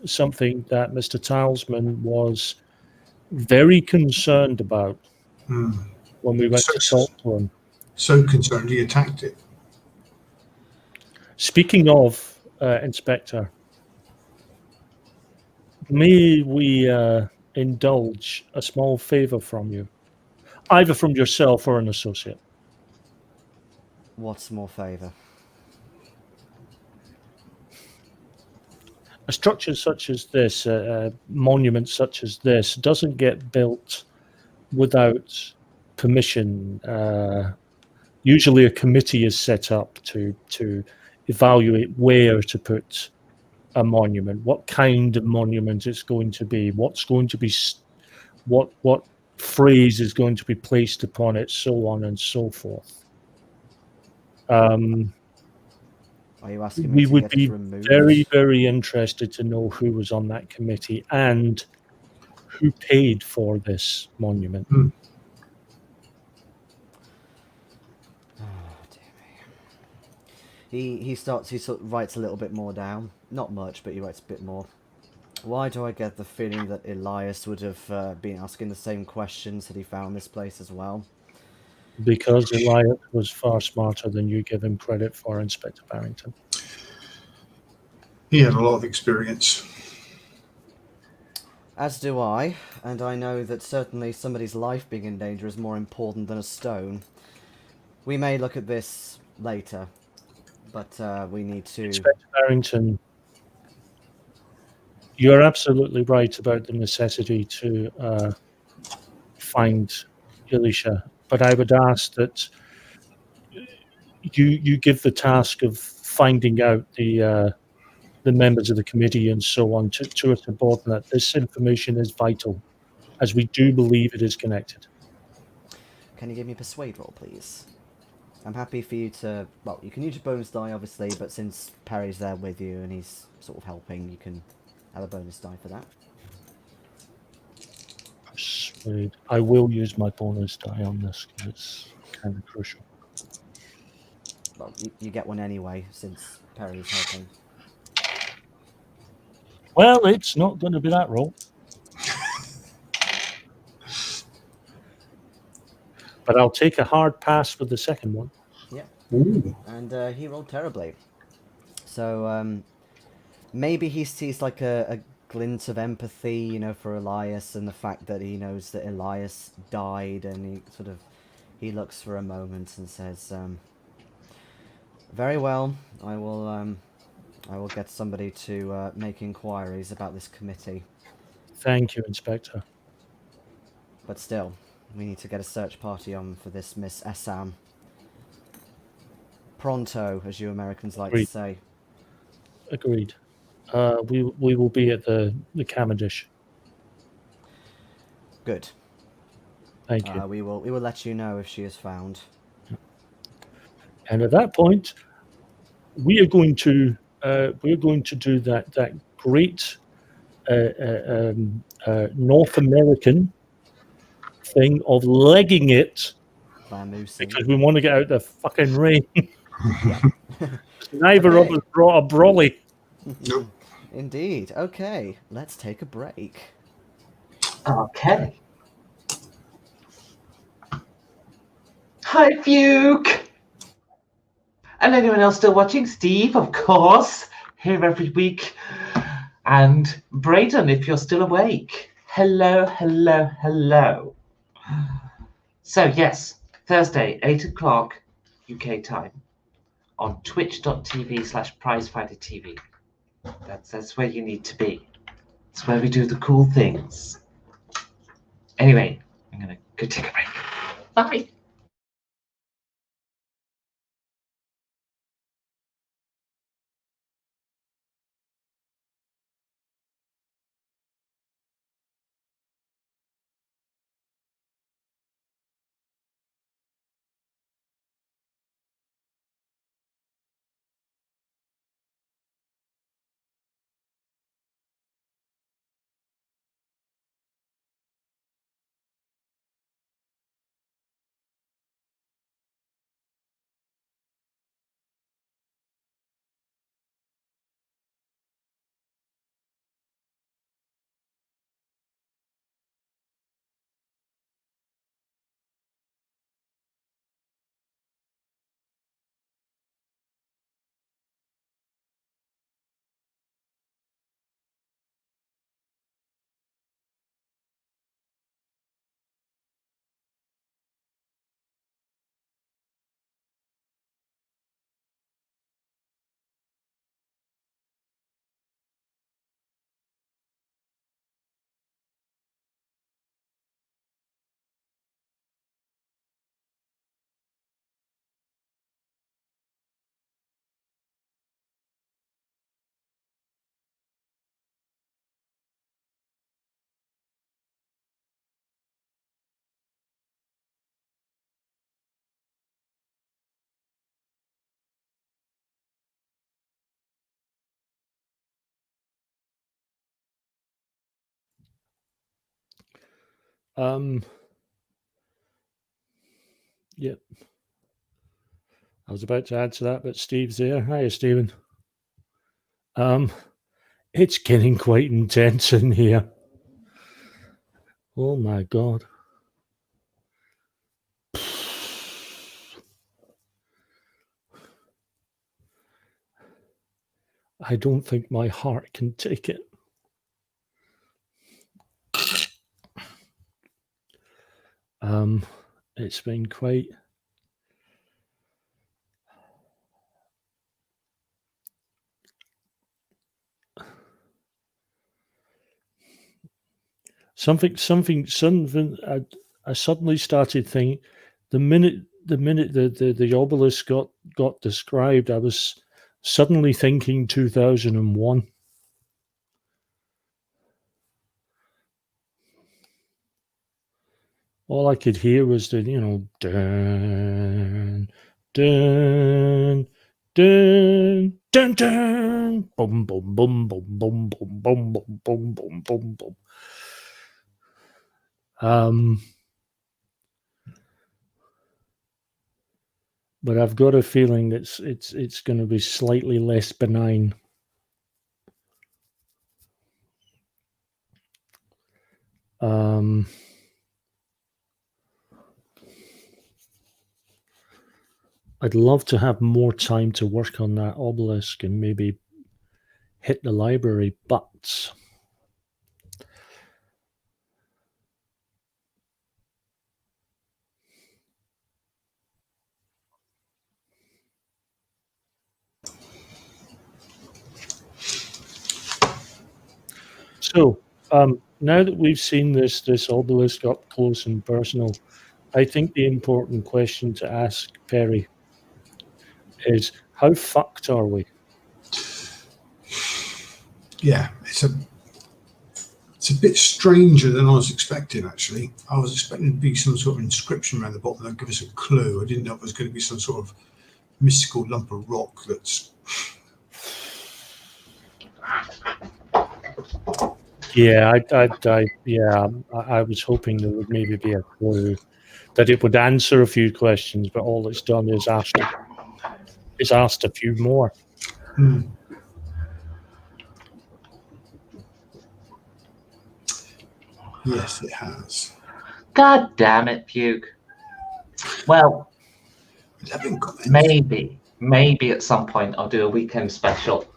something that Mr. Tylesman was very concerned about Hmm. when we went So- to talk to him. So concerned he attacked it. Speaking of Inspector, may we indulge a small favor from you, either from yourself or an associate? What's more favour? A structure such as this, a monument such as this, doesn't get built without permission. Usually, a committee is set up to evaluate where to put a monument, what kind of monument it's going to be, what's going to be, what phrase is going to be placed upon it, so on and so forth. Are you asking me We to would get it be removed? very, very interested to know who was on that committee and who paid for this monument. He sort of writes a little bit more down. Not much, but he writes a bit more. Why do I get the feeling that Elias would have been asking the same questions had he found this place as well? Because Elias was far smarter than you give him credit for, Inspector Barrington. He had a lot of experience. As do I, and I know that certainly somebody's life being in danger is more important than a stone. We may look at this later, but we need to... Inspector Barrington, you're absolutely right about the necessity to find Elisha, but I would ask that you give the task of finding out the members of the committee and so on to a subordinate. This information is vital, as we do believe it is connected. Can you give me a persuade roll, please? I'm happy for you to... Well, you can use your bonus die, obviously, but since Perry's there with you and he's sort of helping, you can have a bonus die for that. Persuade. I will use my bonus die on this because it's kind of crucial. Well, you get one anyway, since Perry's helping. Well, it's not going to be that roll. But I'll take a hard pass with the second one. Yeah. Ooh. And he rolled terribly. So, maybe he sees like a glint of empathy, you know, for Elias and the fact that he knows that Elias died, and he looks for a moment and says, very well, I will get somebody to make inquiries about this committee. Thank you, Inspector. But still, we need to get a search party on for this Miss Assam. Pronto, as you Americans like Agreed. to say. Agreed. We will be at the Cavendish. Good. Thank you. We will let you know if she is found. And at that point, we are going to do that great North American thing of legging it Vamoosing. because we want to get out the fucking rain. Yeah. Neither Okay. of us brought a brolly. Nope. Indeed. Okay, let's take a break. Okay. Hi, Fuke! And anyone else still watching? Steve, of course, here every week. And Braden, if you're still awake. Hello, hello, hello. So, yes, Thursday, 8 o'clock UK time on twitch.tv/prizefightertv. That's where you need to be. It's where we do the cool things. Anyway, I'm going to go take a break. Bye. Yep. I was about to answer that, but Steve's there. Hiya, Stephen. It's getting quite intense in here. Oh my God. I don't think my heart can take it. It's been quite... Something. I suddenly started thinking. The minute the obelisk got described, I was suddenly thinking 2001. All I could hear was the dun dun dun dun dun boom boom boom boom boom boom boom boom boom boom boom boom. But I've got a feeling that it's going to be slightly less benign. I'd love to have more time to work on that obelisk and maybe hit the library, but so now that we've seen this obelisk up close and personal, I think the important question to ask Perry is, how fucked are we? Yeah, it's a bit stranger than I was expecting, actually. I was expecting to be some sort of inscription around the bottom that would give us a clue. I didn't know it was going to be some sort of mystical lump of rock that's... Yeah, I was hoping there would maybe be a clue, that it would answer a few questions, but all it's done is asked a few more. Yes, it has. God damn it, Puke. Well, 11 comments. Maybe at some point I'll do a weekend special.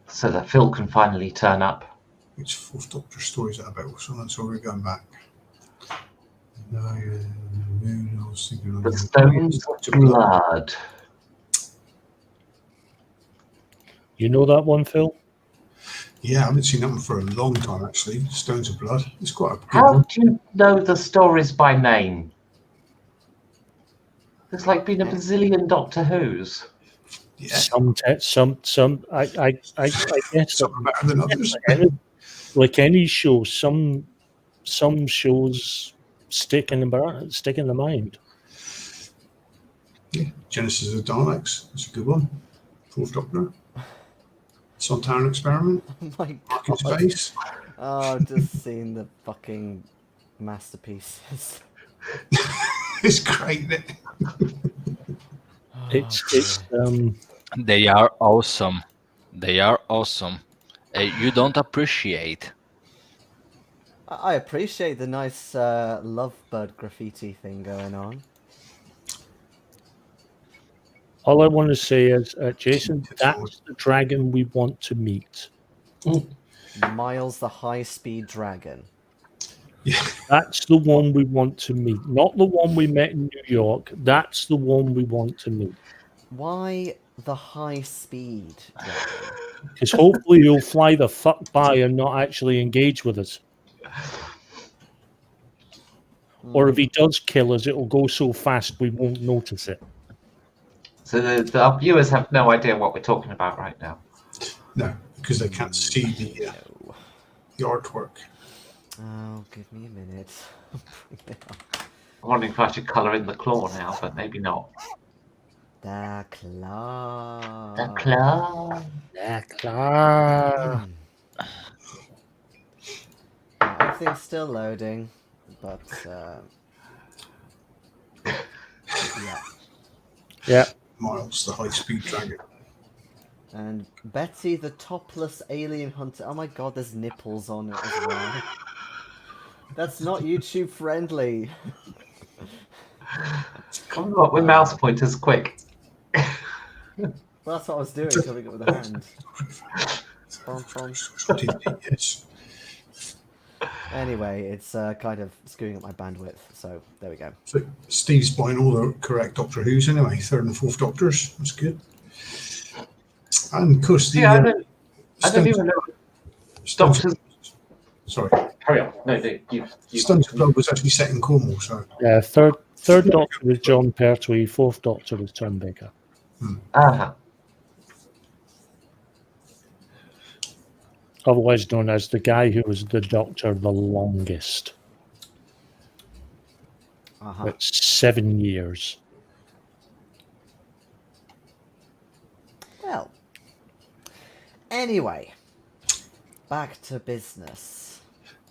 So that Phil can finally turn up. Which Fourth Doctor story is that about? So that's where we're going back. The Stones of Blood. You know that one, Phil? Yeah, I haven't seen that one for a long time, actually. Stones of Blood. It's quite a good How one. do you know the stories by name? It's like being a bazillion Doctor Who's. Yeah. Some. I guess Some better than others. like any show, some shows stick in the mind. Yeah. Genesis of the Daleks. That's a good one. Fourth Doctor. Sontaran Experiment. Oh my Mark in God. Space. Oh, I've just seen the fucking masterpieces. It's great, isn't it? It's They are awesome. They are awesome. You don't appreciate. I appreciate the nice lovebird graffiti thing going on. all I want to say is, Jason, that's the dragon we want to meet. Miles the high-speed dragon. Yeah. That's the one we want to meet, not the one we met in New York. That's the one we want to meet. Why the high-speed dragon? Because hopefully he'll fly the fuck by and not actually engage with us. Or if he does kill us, it'll go so fast we won't notice it. So our viewers have no idea what we're talking about right now. No, because they can't see the artwork. Oh, give me a minute. I'm wondering if I should colour in the claw now, but maybe not. The claw. The claw. The claw. Everything's still loading, but yeah. Yeah. Miles, the high-speed dragon. And Betty, the topless alien hunter. Oh my god, there's nipples on it as well. That's not YouTube friendly. Come on, with mouse pointers, quick. Well, that's what I was doing, covering it with a hand. Bum, bum. Yes. Anyway, it's kind of screwing up my bandwidth, so there we go. So Steve's buying all the correct Doctor Who's anyway, third and fourth Doctors. That's good. And of course, the I don't even know. Doctors. Sorry, Carry on. No, you. Stunts Club was actually set in Cornwall, so Yeah, third Doctor was John Pertwee, fourth Doctor was Tom Baker. Uh-huh. Otherwise known as the guy who was the Doctor the longest. It's 7 years. Well, anyway, back to business.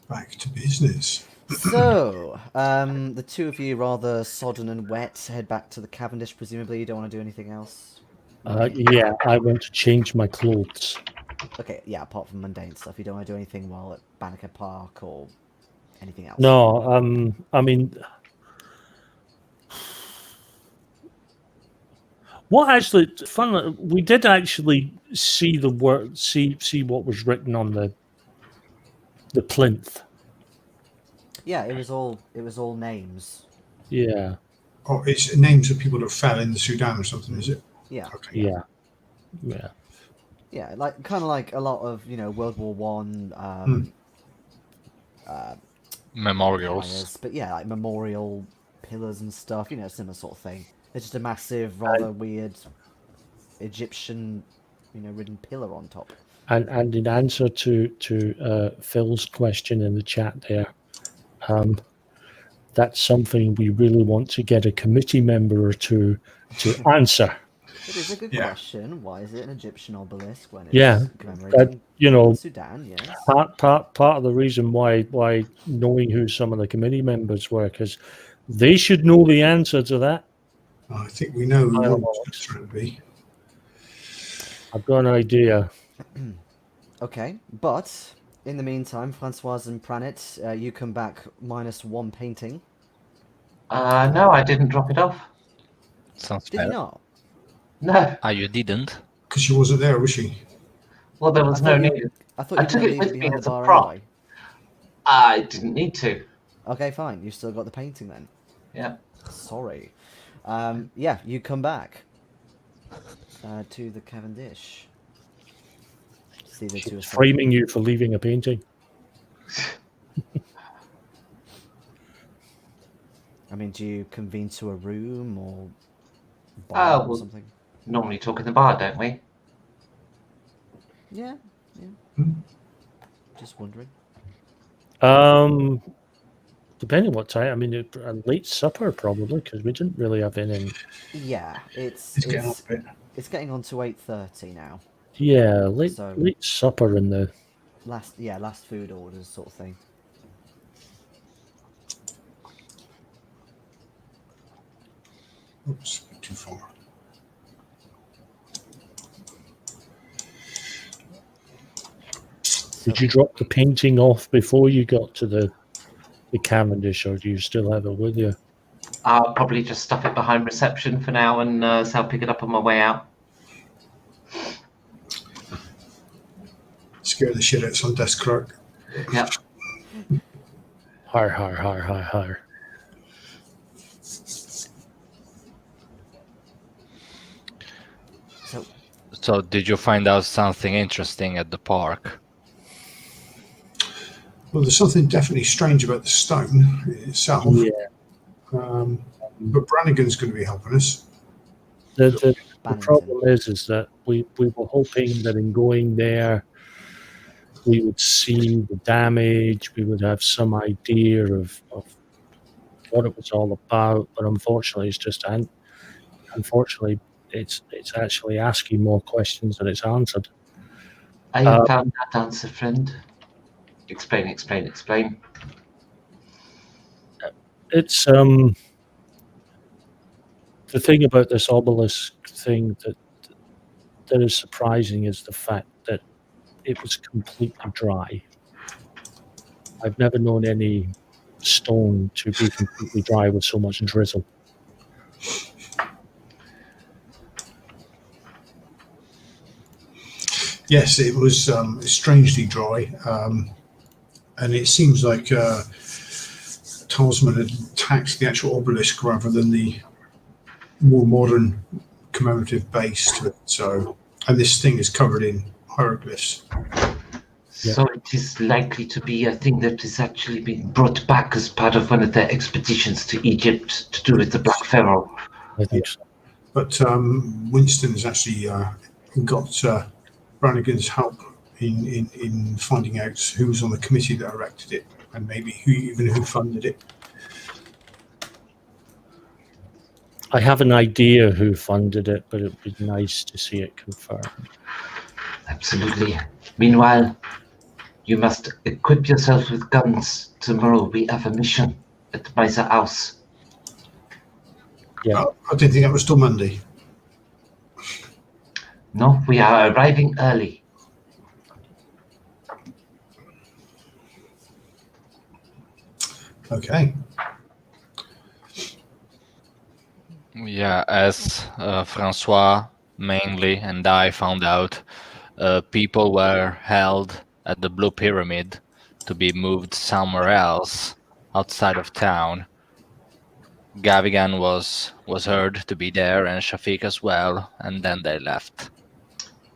back to business. So, the two of you, rather sodden and wet, head back to the Cavendish. Presumably, you don't want to do anything else. Yeah, I want to change my clothes. Okay, yeah. Apart from mundane stuff, you don't want to do anything while at Bannicker Park or anything else. No, I mean, what actually fun? We did actually see the word, see what was written on the plinth. Yeah, it was all names. Yeah, Oh, it's names of people that fell in the Sudan or something, is it? Yeah. Okay. yeah. Yeah, like kind of like a lot of World War One Memorials. fires, but yeah, like memorial pillars and stuff. Similar sort of thing. It's just a massive, rather weird Egyptian, written pillar on top. And in answer to Phil's question in the chat there, that's something we really want to get a committee member to answer. It is a good question. Why is it an Egyptian obelisk when it's Yeah, commemorating Sudan? Yes. Part of the reason why knowing who some of the committee members were, because they should know the answer to that. I think we know who it's trying to be. I've got an idea. Okay, but in the meantime, Françoise and Pranit, you come back -1 painting. No, I didn't drop it off. Sounds Did you fair. not? No. Ah, you didn't? Because she wasn't there, was she? Well, there was no need. I thought you took were it with me behind the as a bar prop. anyway. I didn't need to. Okay, fine. You still got the painting then. Yeah. Sorry. Yeah, you come back to the Cavendish. See the two. Framing you for leaving a painting. I mean, do you convene to a room or bar or something? Normally talk in the bar, don't we? Yeah. Just wondering. Depending what time. I mean, a late supper probably, because we didn't really have any. Yeah, it's getting up a bit. It's getting on to 8:30 now. Yeah, late So- supper in the. Last food orders sort of thing. Oops, too far. Did you drop the painting off before you got to the Cavendish, or do you still have it with you? I'll probably just stuff it behind reception for now, and so I'll pick it up on my way out. Scare the shit out of some desk clerk. Yeah. Har. So did you find out something interesting at the park? Well, there's something definitely strange about the stone itself. Yeah. But Brannigan's going to be helping us. The problem is that we were hoping that in going there, we would see the damage, we would have some idea of what it was all about. But unfortunately, it's actually asking more questions than it's answered. I have found that answer, friend. Explain. it's the thing about this obelisk thing that is surprising is the fact that it was completely dry. I've never known any stone to be completely dry with so much drizzle. Yes, it was strangely dry, and it seems like Tylesman had attacked the actual obelisk rather than the more modern commemorative base to it. So, and this thing is covered in hieroglyphs. So it is likely to be a thing that is actually being brought back as part of one of their expeditions to Egypt to do with the Black Pharaoh. I think so. But Winston has actually got Brannigan's help in finding out who was on the committee that erected it, and maybe who funded it. I have an idea who funded it, but it'd be nice to see it confirmed. Absolutely. Meanwhile, you must equip yourself with guns. Tomorrow we have a mission at Miser House. Yeah. I didn't think that was till Monday. No, we are arriving early. Okay. Yeah, as Françoise mainly and I found out, people were held at the Blue Pyramid to be moved somewhere else outside of town. Gavigan was heard to be there, and Shafiq as well, and then they left.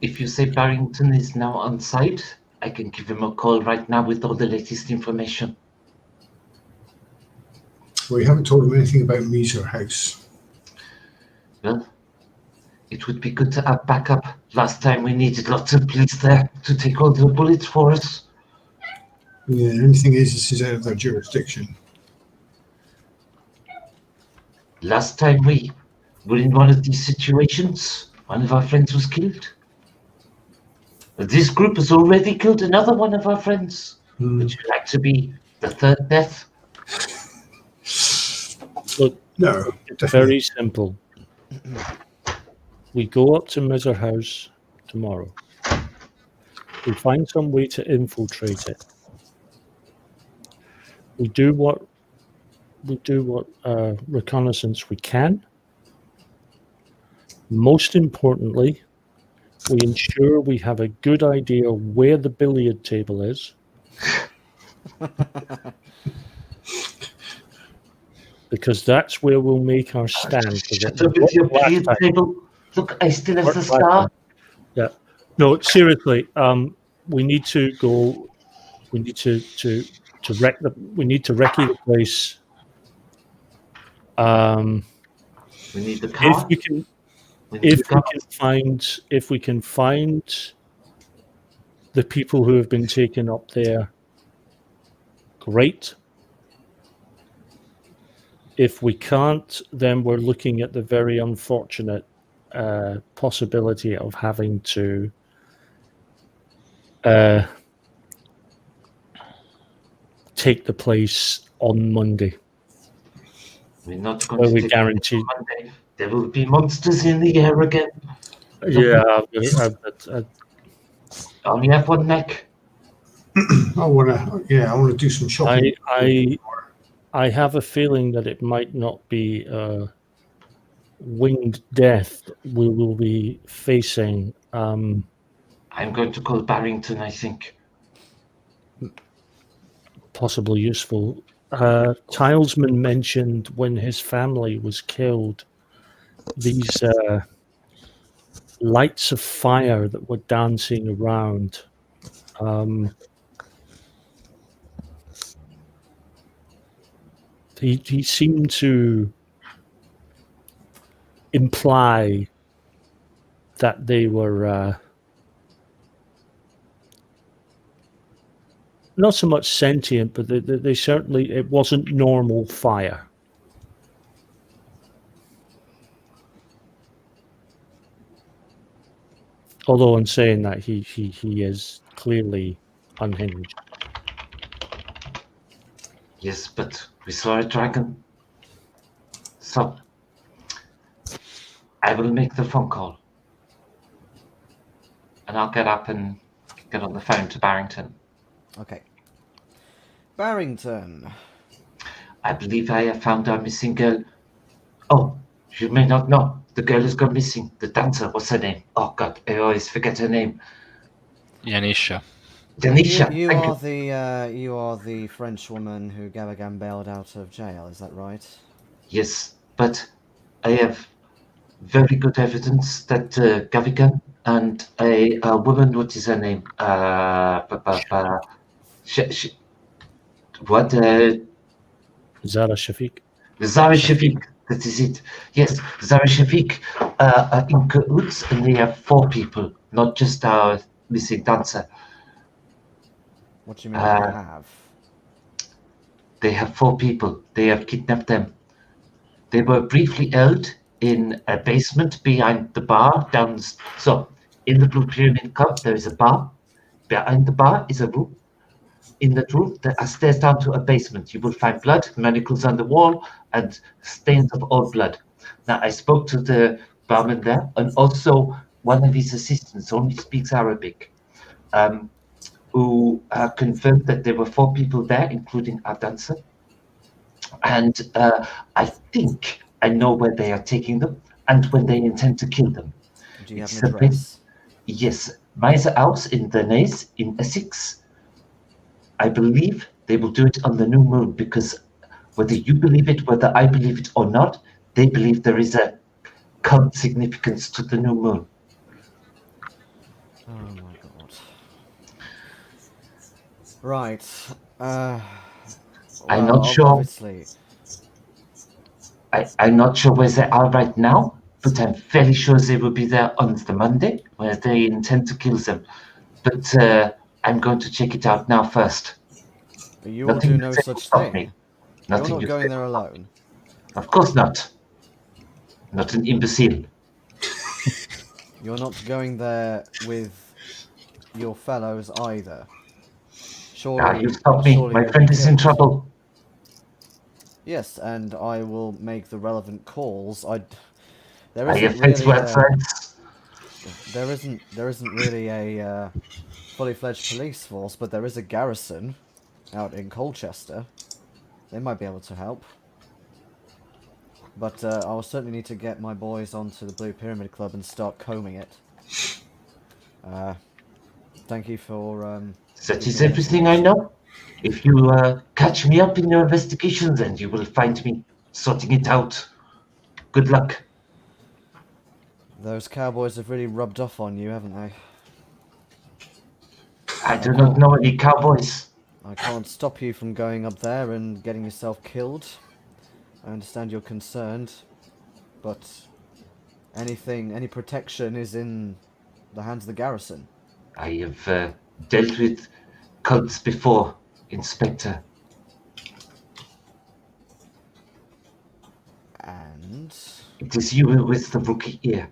If you say Barrington is now on site, I can give him a call right now with all the latest information. Well, you haven't told him anything about Miser House. Well, it would be good to have backup. Last time we needed lots of police there to take all the bullets for us. Yeah, the only thing is, this is out of their jurisdiction. Last time we were in one of these situations, one of our friends was killed. This group has already killed another one of our friends. Would you like to be the third death? Look, No, it's definitely. very simple. We go up to Miser House tomorrow. We find some way to infiltrate it. We do what reconnaissance we can. Most importantly, we ensure we have a good idea where the billiard table is. Because that's where we'll make our stand. Shut up with your billiard table. Look, I still have the star. Yeah. No, seriously. We need to go. We need to wreck the. We need to recce the place. We need the car. If we can find the people who have been taken up there, great. If we can't, then we're looking at the very unfortunate possibility of having to take the place on Monday. We're not going to we take guarantee. it on Monday. There will be monsters in the air again. Yeah, I only have one neck. I want to do some shopping. I have a feeling that it might not be winged death we will be facing. I'm going to call Barrington, I think. Possibly useful. Tylesman mentioned when his family was killed, these lights of fire that were dancing around. He seemed to imply that they were not so much sentient, but they certainly, it wasn't normal fire. Although in saying that, he is clearly unhinged. Yes, but we saw a dragon. So, I will make the phone call. And I'll get up and get on the phone to Barrington. Okay. Barrington. I believe I have found our missing girl. Oh, you may not know. The girl has gone missing. The dancer, what's her name? Oh, God, I always forget her name. Yanisha. Denisha. You are the French woman who Gavigan bailed out of jail, is that right? Yes, but I have very good evidence that Gavigan and a woman, what is her name? What? Zara Shafiq. Zara Shafiq. That is it. Yes, Zara Shafiq are in cahoots, and they have 4 people, not just our missing dancer. What do you mean they have? They have 4 people. They have kidnapped them. They were briefly held in a basement behind the bar. So, in the Blue Pyramid Club, there is a bar. Behind the bar is a room. In that room, there are stairs down to a basement. You will find blood, manacles on the wall, and stains of old blood. Now, I spoke to the barman there, and also one of his assistants only speaks Arabic, who confirmed that there were 4 people there, including our dancer. And I think I know where they are taking them and when they intend to kill them. Do you have It's an a bit- address? Yes, mine's a house in the Naze in Essex. I believe they will do it on the new moon because whether you believe it, whether I believe it or not, they believe there is a cult significance to the new moon. Oh my god. Right. I'm not sure. Obviously. I'm not sure where they are right now, but I'm fairly sure they will be there on the Monday where they intend to kill them. But I'm going to check it out now first. But you will Nothing do you no say such will stop thing. me. You're Nothing not you going say there will stop me. alone. Of course not. Not an imbecile. You're not going there with your fellows either. Surely, You stop me. surely My you'll friend be is in killed. trouble. Yes, and I will make the relevant calls. There I isn't have friends really who have friends. there isn't really a fully fledged police force, but there is a garrison out in Colchester. They might be able to help. But I'll certainly need to get my boys onto the Blue Pyramid Club and start combing it. Thank you for That is giving that everything I information. know. If you catch me up in your investigation, then you will find me sorting it out. Good luck. Those cowboys have really rubbed off on you, haven't they? I do not know any cowboys. I can't stop you from going up there and getting yourself killed. I understand you're concerned, but any protection is in the hands of the garrison. I have dealt with cults before, Inspector. And It is you with the rookie ear.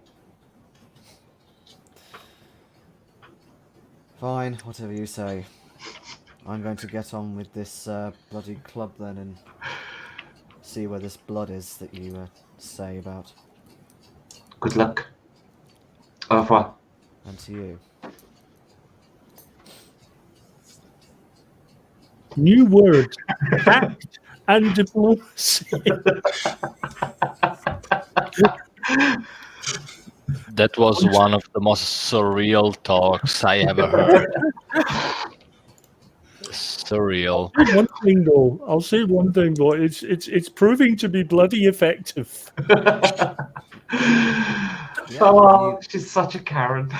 fine, whatever you say. I'm going to get on with this bloody club then and see where this blood is that you say about. Good luck. Au revoir. And to you. New word. Tact and diplomacy. That was one of the most surreal talks I ever heard. Surreal. I'll say one thing though. It's proving to be bloody effective. Oh, she's such a Karen.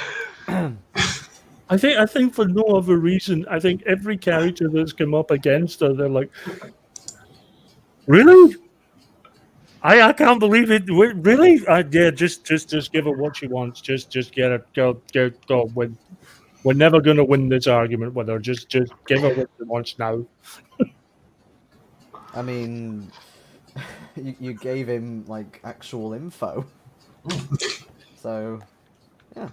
I think for no other reason. I think every character that's come up against her, they're like, really? I can't believe it. Really? Yeah, just give her what she wants. Just get her. Go. We're never going to win this argument with her. Just give her what she wants now. I mean, you gave him like actual info. So, yeah.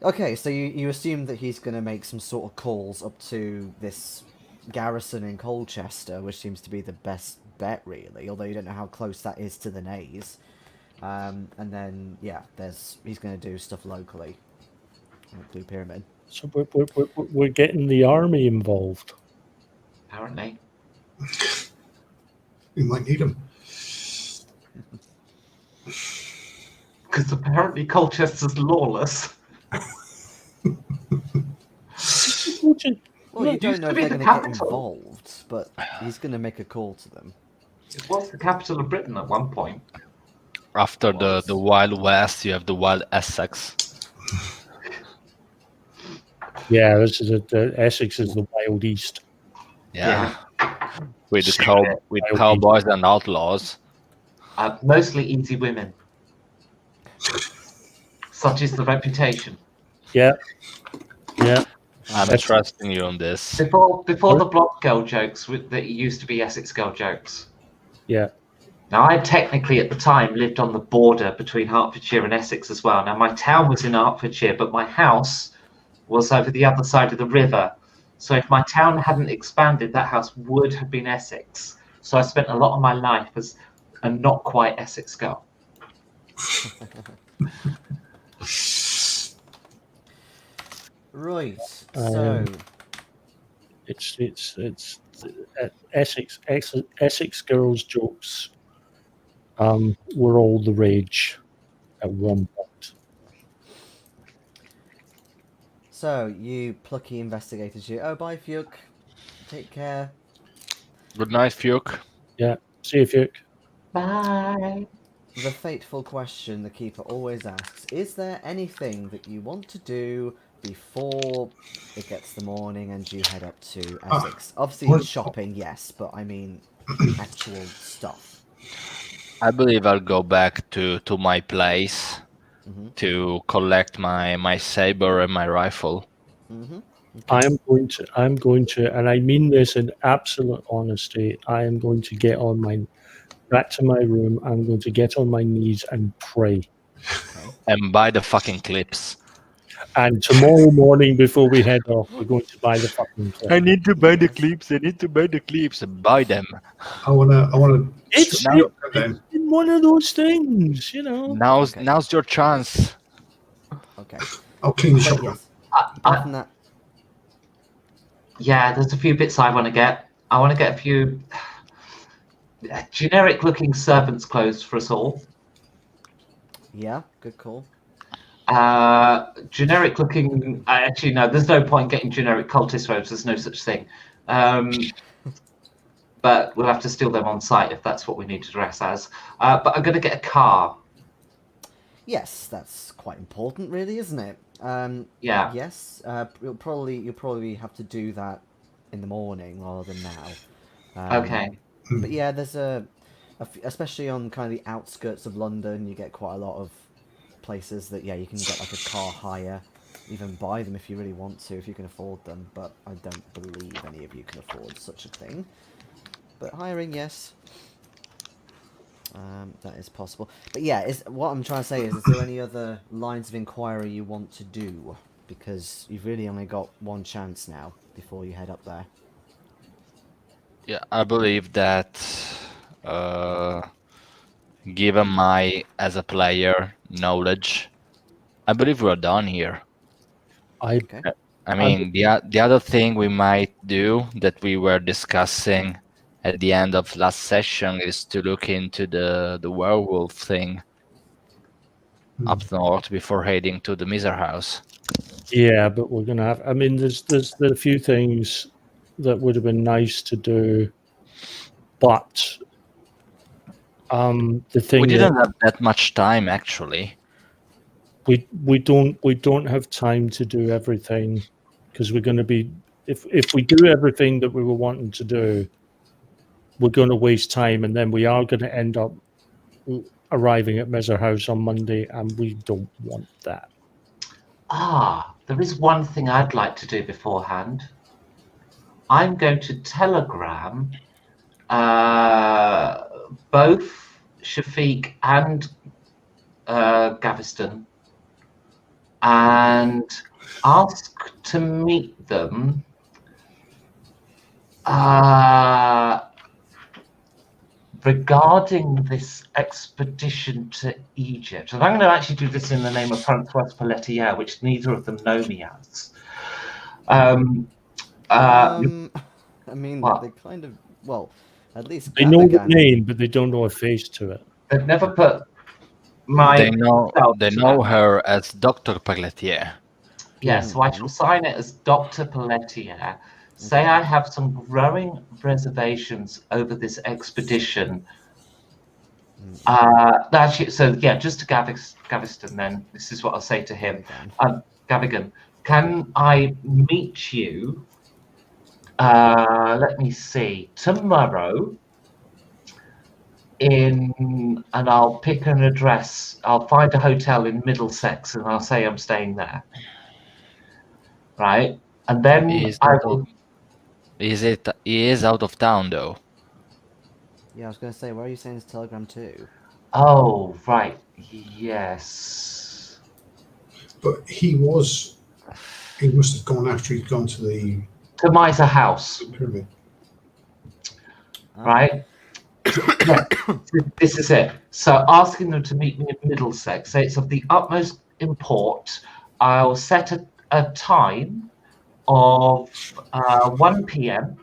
Okay, so you assume that he's going to make some sort of calls up to this garrison in Colchester, which seems to be the best bet, really, although you don't know how close that is to the Nays. And then, yeah, he's going to do stuff locally. Blue Pyramid. So we're getting the army involved. Apparently. We might need them. Because apparently Colchester's lawless. Well, you don't know if they're going to get involved, but he's going to make a call to them. It was the capital of Britain at one point. After the Wild West, you have the Wild Essex. Yeah, this is the Essex is the Wild East. Yeah. With cowboys and outlaws. Mostly easy women. Such is the reputation. Yeah. I'm trusting you on this. Before the block girl jokes, that used to be Essex girl jokes. Yeah. Now, I technically at the time lived on the border between Hertfordshire and Essex as well. Now, my town was in Hertfordshire, but my house was over the other side of the river. So if my town hadn't expanded, that house would have been Essex. So I spent a lot of my life as a not quite Essex girl. Right. So it's Essex girls jokes were all the rage at one point. So you plucky investigators, bye, Fuke. Take care. Good night, Fuke. Yeah. See you, Fuke. Bye. The fateful question the keeper always asks: is there anything that you want to do before it gets the morning and you head up to Essex? Obviously, shopping, yes, but I mean actual stuff. I believe I'll go back to my place to collect my saber and my rifle. Okay. I'm going to, and I mean this in absolute honesty, I am going to get back to my room. I'm going to get on my knees and pray. Okay. And buy the fucking clips. And tomorrow morning, before we head off, we're going to buy the fucking clips. I need to buy the clips. Buy them. I wanna. It's one of those things, you know. Now's your chance. Okay. I'll clean the shop. Yes. Apart from that, yeah, there's a few bits I want to get. I want to get a few generic-looking servants' clothes for us all. Yeah, good call. Generic-looking. Actually, no. There's no point getting generic cultist robes. There's no such thing. But we'll have to steal them on site if that's what we need to dress as. But I'm going to get a car. Yes, that's quite important, really, isn't it? Yeah. Yes. You'll probably have to do that in the morning rather than now. Okay. But yeah, there's especially on kind of the outskirts of London, you get quite a lot of places that you can get like a car hire, even buy them if you really want to, if you can afford them. But I don't believe any of you can afford such a thing. But hiring, yes. That is possible. But yeah, what I'm trying to say is there any other lines of inquiry you want to do? Because you've really only got one chance now before you head up there. Yeah, I believe that given my, as a player, knowledge, I believe we're done here. Okay. I mean, the other thing we might do that we were discussing at the end of last session is to look into the werewolf thing up north before heading to the Miser house. Yeah, but we're gonna have. I mean, there's a few things that would have been nice to do, but the thing we didn't have that much time actually. We don't have time to do everything because we're going to be if we do everything that we were wanting to do, we're going to waste time, and then we are going to end up arriving at Miser House on Monday, and we don't want that. There is one thing I'd like to do beforehand. I'm going to telegram both Shafiq and Gaviston and ask to meet them regarding this expedition to Egypt, and I'm going to actually do this in the name of Françoise Pelletier, which neither of them know me as. I mean, What? they kind of, well, at least They know the Gavigan. name, but they don't know a face to it. They've never put my They know that. her as Dr. Pelletier. Yes, so I shall sign it as Dr. Pelletier. Say I have some growing reservations over this expedition. Actually, so yeah, just to Gaviston then, this is what I'll say to him. Gavigan, can I meet you, let me see, tomorrow and I'll pick an address. I'll find a hotel in Middlesex and I'll say I'm staying there. Right? And then He is out of town though. Yeah, I was going to say, where are you saying this telegram to? Oh, right. Yes. But he must have gone after he'd gone to the Miser House. pyramid. Right? Yeah, this is it. So asking them to meet me in Middlesex. So it's of the utmost import. I'll set a time of 1 p.m.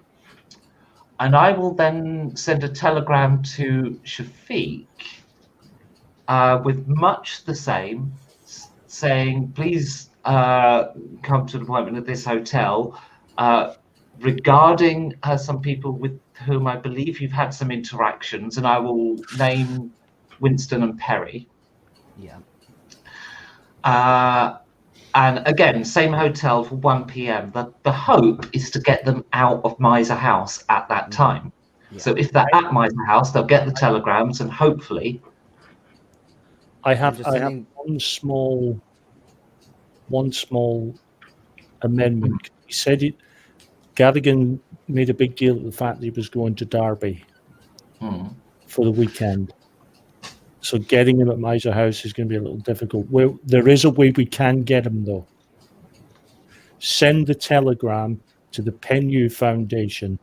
and I will then send a telegram to Shafiq with much the same, saying, please come to an appointment at this hotel regarding some people with whom I believe you've had some interactions, and I will name Winston and Perry. Yeah. And again, same hotel for 1 p.m. The hope is to get them out of Miser House at that time. Yeah. So if they're at Miser House, they'll get the telegrams, and hopefully, I have one small amendment. He said it. Gavigan made a big deal of the fact that he was going to Derby for the weekend. So getting him at Miser House is going to be a little difficult. There is a way we can get him, though. Send the telegram to the Pennu Foundation.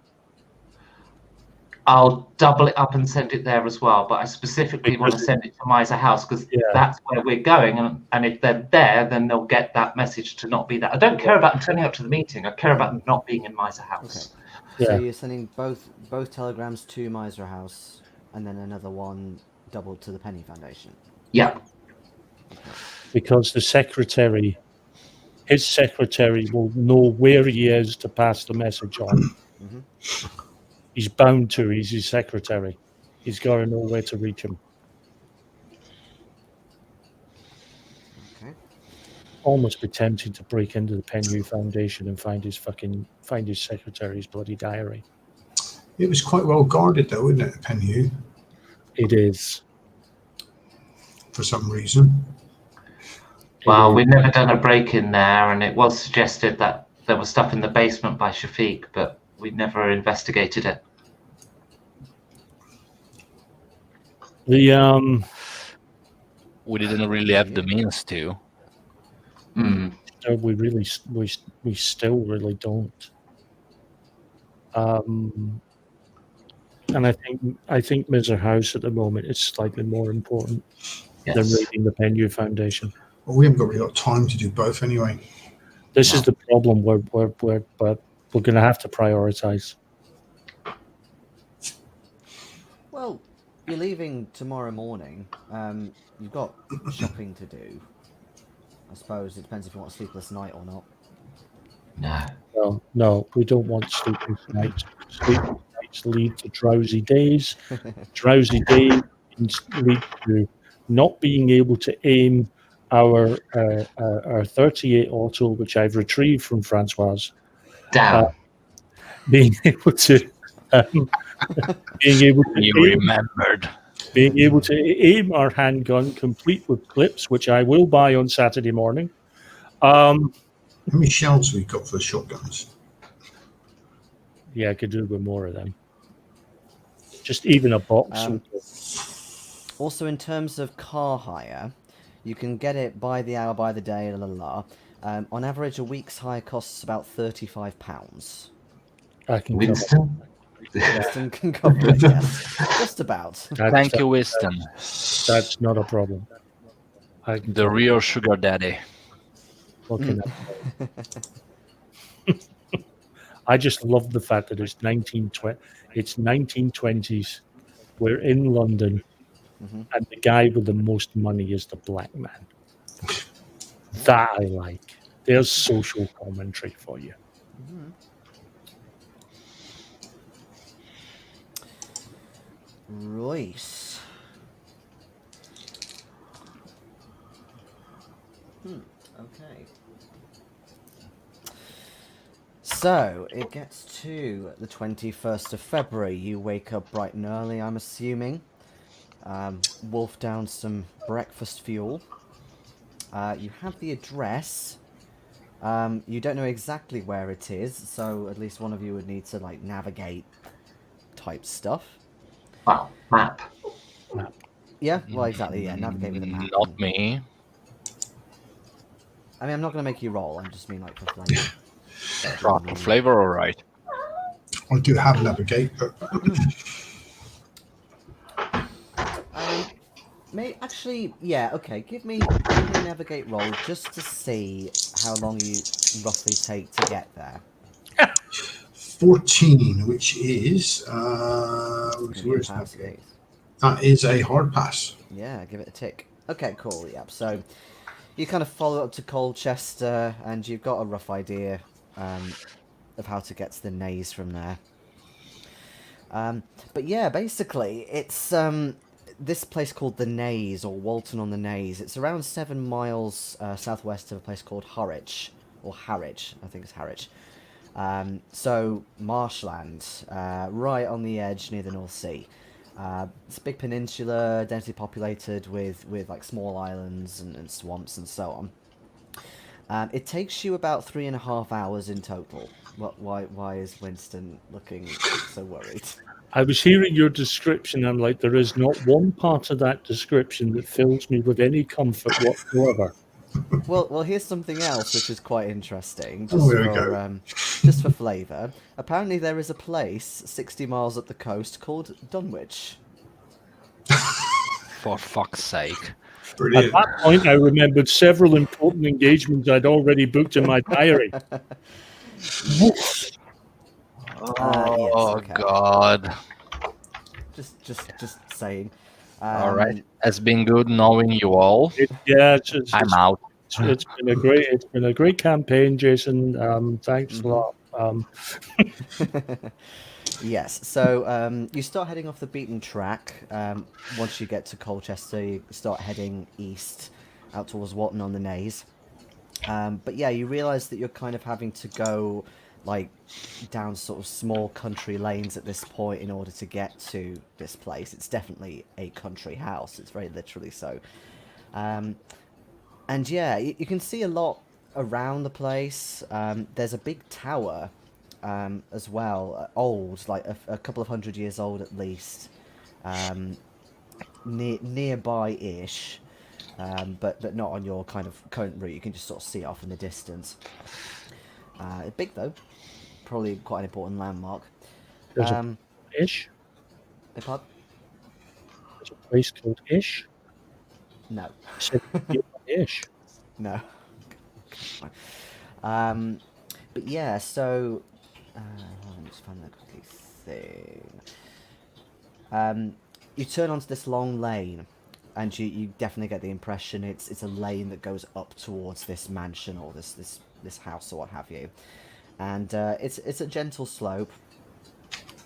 I'll double it up and send it there as well. But I specifically want to send it to Miser House because that's where we're going. And if they're there, then they'll get that message to not be there. I don't care about them turning up to the meeting. I care about them not being in Miser House. Okay. So you're sending both telegrams to Miser House and then another one doubled to the Penny Foundation? Yeah. Because his secretary will know where he is to pass the message on. He's bound to. He's his secretary. He's got to know where to reach him. Okay. Almost be tempted to break into the Pennu Foundation and find his secretary's bloody diary. It was quite well guarded, though, isn't it, Pennu? It is. For some reason. Well, we've never done a break-in there, and it was suggested that there was stuff in the basement by Shafiq, but we never investigated it. We didn't really have the means to. No, we still really don't. And I think Miser House at the moment is slightly more important than raiding the Pennu Foundation. Well, we haven't got really got time to do both anyway. This is the problem. We're going to have to prioritize. Well, you're leaving tomorrow morning. You've got shopping to do. I suppose it depends if you want a sleepless night or not. No, we don't want sleepless nights. Sleepless nights lead to drowsy days. Drowsy days lead to not being able to aim our 38 auto, which I've retrieved from Françoise. Damn. Being able to being able to aim our handgun complete with clips, which I will buy on Saturday morning. How many shells have we got for the shotguns? Yeah, I could do with more of them. Just even a box. Also, in terms of car hire, you can get it by the hour, by the day, on average, a week's hire costs about £35. I can Winston? Winston can cover it, yes. Just about. Thank you, Winston. That's not a problem. I can The real sugar daddy. looking at. I just love the fact that it's 1920. It's 1920s. We're in London, and the guy with the most money is the black man. That I like. There's social commentary for you. Right. Okay. So, it gets to the 21st of February. You wake up bright and early, I'm assuming. Wolf down some breakfast fuel. You have the address. You don't know exactly where it is, so at least one of you would need to, like, navigate type stuff. Wow, map. Yeah, well, exactly, yeah, navigate with a map. Not me. I mean, I'm not going to make you roll, I just mean, like, for flavor. For flavor, all right. I do have navigate, but Actually, yeah, okay. Give me a navigate roll just to see how long you roughly take to get there. 14, which is where's Pass, navigate? That is a hard pass. Yeah, give it a tick. Okay, cool. Yep. So you kind of follow up to Colchester, and you've got a rough idea of how to get to the Naze from there. But yeah, basically, it's this place called the Naze, or Walton on the Naze. It's around 7 miles southwest of a place called Harwich, or Harwich. I think it's Harwich. So marshland, right on the edge near the North Sea. It's a big peninsula, densely populated with like small islands and swamps and so on. It takes you about 3.5 hours in total. Why is Winston looking so worried? I was hearing your description. I'm like, there is not one part of that description that fills me with any comfort whatsoever. Well, here's something else which is quite interesting. Just For flavour. Apparently there is a place 60 miles up the coast called Dunwich. For fuck's sake. Brilliant. At that point, I remembered several important engagements I'd already booked in my diary. Yes, okay. God. Just saying. All right. It's been good knowing you all. I'm out. It's been a great campaign, Jason. Thanks a lot. Yes, so you start heading off the beaten track. Once you get to Colchester, you start heading east, out towards Walton on the Naze. But yeah, you realise that you're kind of having to go like down sort of small country lanes at this point in order to get to this place. It's definitely a country house. It's very literally so. And yeah, you can see a lot around the place. There's a big tower as well, old, like a couple of 100 years old at least, nearby-ish, but not on your kind of current route. You can just sort of see it off in the distance. Big though, probably quite an important landmark. There's a Ish. Pardon? There's a place called Ish. No. Ish. No. But yeah, so let me just find that quickly thing. You turn onto this long lane, and you definitely get the impression it's a lane that goes up towards this mansion or this house or what have you. And it's a gentle slope,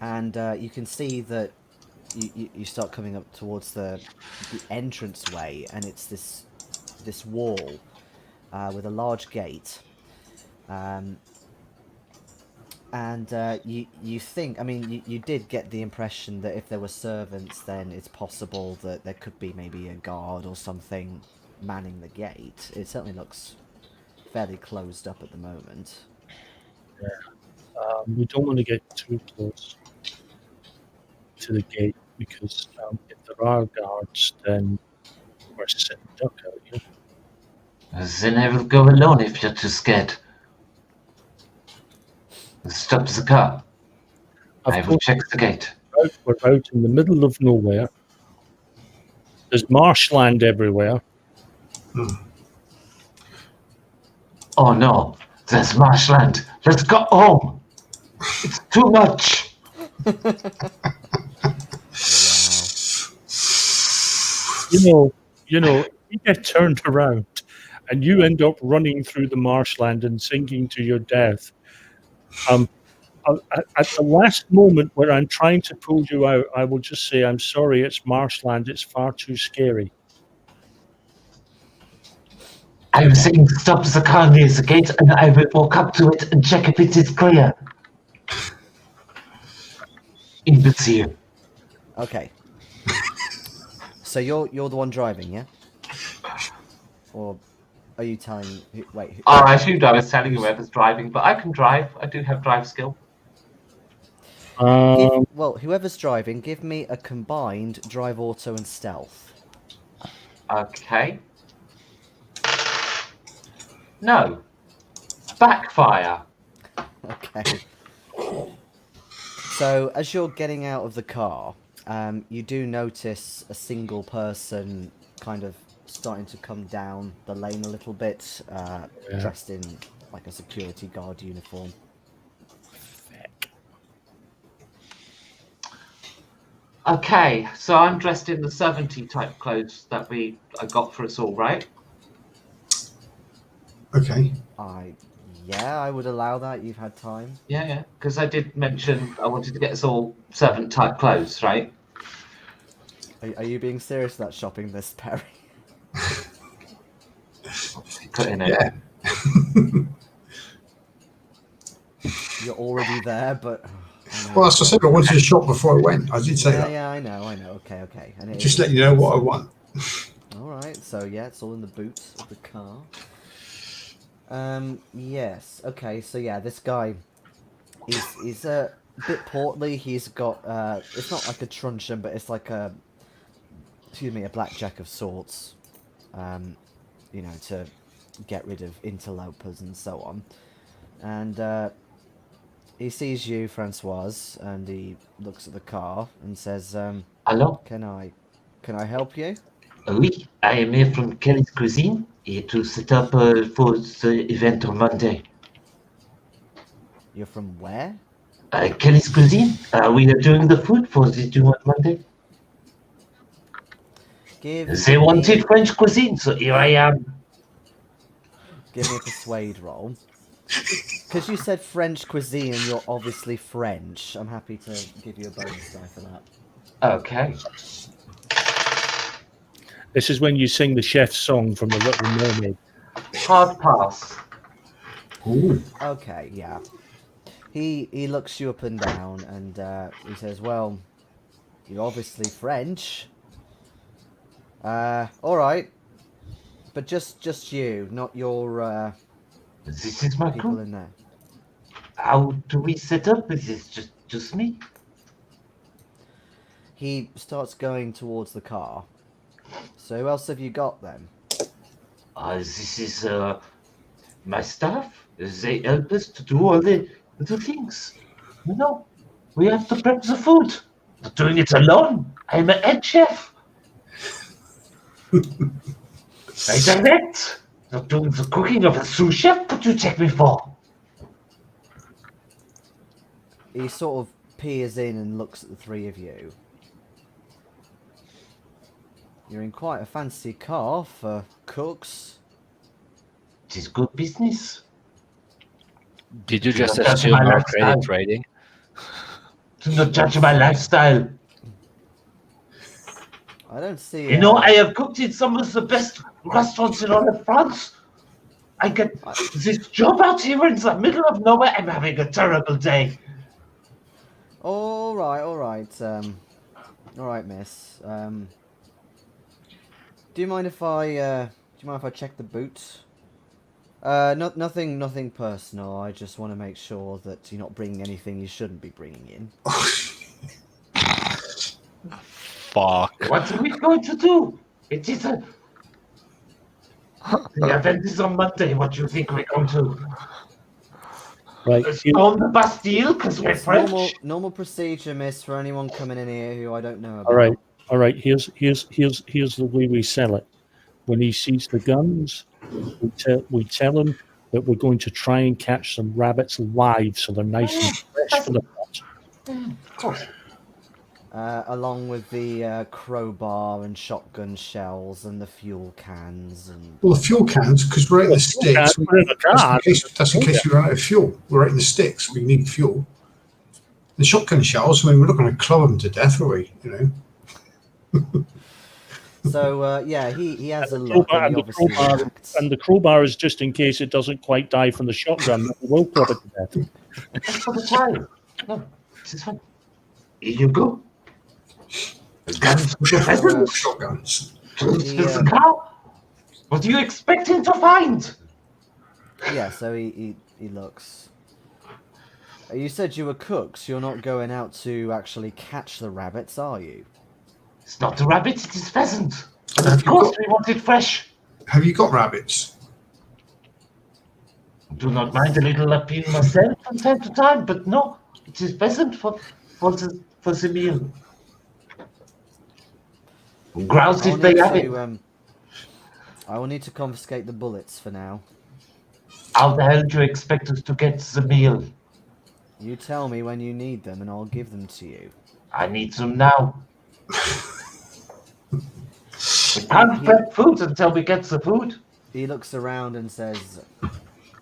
and you can see that you start coming up towards the entranceway, and it's this wall with a large gate. And you think, I mean, you did get the impression that if there were servants, then it's possible that there could be maybe a guard or something manning the gate. It certainly looks fairly closed up at the moment. Yeah. We don't want to get too close to the gate because if there are guards, then we're sitting duck out here. Then I will go alone if you're too scared. Stop the car. Of I will course, check the gate. we're out in the middle of nowhere. There's marshland everywhere. Oh no, there's marshland. Let's go home. It's too much. Wow. You get turned around and you end up running through the marshland and sinking to your death. At the last moment where I'm trying to pull you out, I will just say, I'm sorry, it's marshland. It's far too scary. I was saying stop the car near the gate and I will walk up to it and check if it is clear. Imbecile. Okay. So you're the one driving, yeah? Or are you telling? Wait. Oh, I assumed I was telling whoever's driving, but I can drive. I do have drive skill. Whoever's driving, give me a combined drive, auto, and stealth. Okay. No. Backfire. Okay. So as you're getting out of the car, you do notice a single person kind of starting to come down the lane a little bit, dressed in like a security guard uniform. Okay, so I'm dressed in the 70 type clothes that I got for us all, right? Okay. I would allow that. You've had time. Yeah, because I did mention I wanted to get us all 7 type clothes, right? Are you being serious about shopping this, Perry? Put in it. Yeah. You're already there, but... Well, as I said, I wanted to shop before I went. I did say that. Yeah, I know. Okay. And Just let you know what I want. Alright, so yeah, it's all in the boot of the car. Yes. Okay, so yeah, this guy, he's a bit portly. He's got, it's not like a truncheon, but it's like a blackjack of sorts. To get rid of interlopers and so on. And, he sees you, Françoise, and he looks at the car and says, Hello? Can I help you? Oui, I am here from Kelly's Cuisine to set up for the event on Monday. You're from where? Kelly's Cuisine? We are doing the food for the do on Monday. They wanted French cuisine, so here I am. Give me a persuade roll. Because you said French cuisine and you're obviously French, I'm happy to give you a bonus die for that. Okay. This is when you sing the chef's song from The Little Mermaid. Hard pass. Ooh. Okay, yeah. He looks you up and down and he says, well, you're obviously French. Alright. But just you, not your This is my people crew. in there. How do we set up? Is it just me? He starts going towards the car. So who else have you got then? This is my staff. They help us to do all the things. We have to prep the food. Not doing it alone. I'm a head chef. I direct. Not doing the cooking of a sous chef. What do you take me for? He sort of peers in and looks at the three of you. You're in quite a fancy car for cooks. It is good business. Did you just Don't judge assume my our lifestyle. credit rating? Do not judge my lifestyle. I don't see... I have cooked in some of the best restaurants in all of France. I get this job out here in the middle of nowhere. I'm having a terrible day. All right. All right, miss. Do you mind if I check the boot? Nothing personal. I just want to make sure that you're not bringing anything you shouldn't be bringing in. Fuck. What are we going to do? It is the event is on Monday. What do you think we're going to? Right. Storm the Bastille because we're It's French. normal procedure, miss, for anyone coming in here who I don't know about. All right. Here's the way we sell it. When he sees the guns, we tell him that we're going to try and catch some rabbits live, so they're nice and fresh for the pot. Of course. Along with the crowbar and shotgun shells and the fuel cans and Well, the fuel cans, because we're out in the sticks. That's in case we run out of fuel. We're out in the sticks. We need fuel. The shotgun shells. I mean, we're not going to club them to death, are we? You know. So yeah, he has a look and he obviously reacts. And the crowbar is just in case it doesn't quite die from the shotgun. We'll club it to death. That's for the child. No, this is fine. Here you go. The guns for the pheasant. Shotguns. The cow. What are you expecting to find? Yeah, so he looks. You said you were cooks. You're not going out to actually catch the rabbits, are you? It's not a rabbit, it is pheasant. And of course we want it fresh. Have you got rabbits? Do not mind a little appeal myself from time to time, but no, it is pheasant for the meal. Grouse if they have it. I will need to confiscate the bullets for now. How the hell do you expect us to get the meal? You tell me when you need them and I'll give them to you. I need some now. We can't prep food until we get the food. He looks around and says,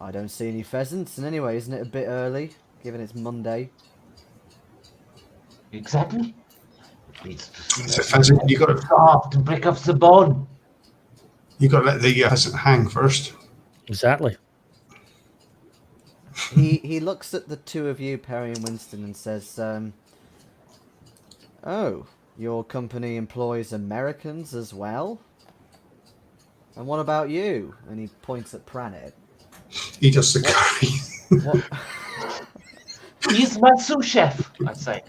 I don't see any pheasants, and anyway, isn't it a bit early, given it's Monday? Exactly. It's a pheasant. You got to soft and break off the bone. You got to let the pheasant hang first. Exactly. He looks at the two of you, Perry and Winston, and says, oh, your company employs Americans as well? And what about you? And he points at Pranit. He does the curry. What? He's my sous chef, I say.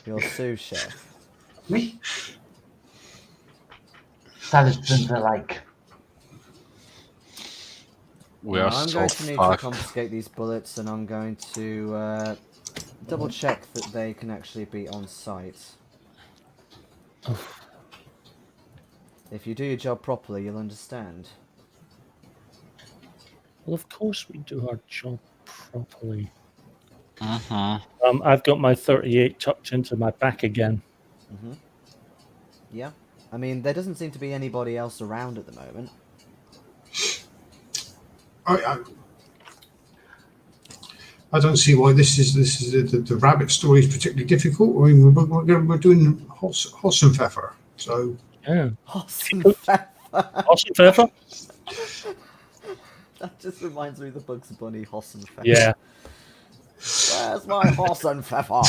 Your sous chef. Oui. Salads and the like. I'm going to need to confiscate these bullets, and I'm going to double check that they can actually be on site. If you do your job properly, you'll understand. Well, of course we do our job properly. Mm-hmm. I've got my 38 tucked into my back again. Mm-hmm. Yeah. I mean, there doesn't seem to be anybody else around at the moment. I don't see why this is the rabbit story is particularly difficult. I mean, we're doing Hossenpfeffer, so Yeah. Hossenpfeffer. Hossenpfeffer? That just reminds me of the Bugs Bunny Hossenpfeffer. Yeah. Where's my Hossenpfeffer?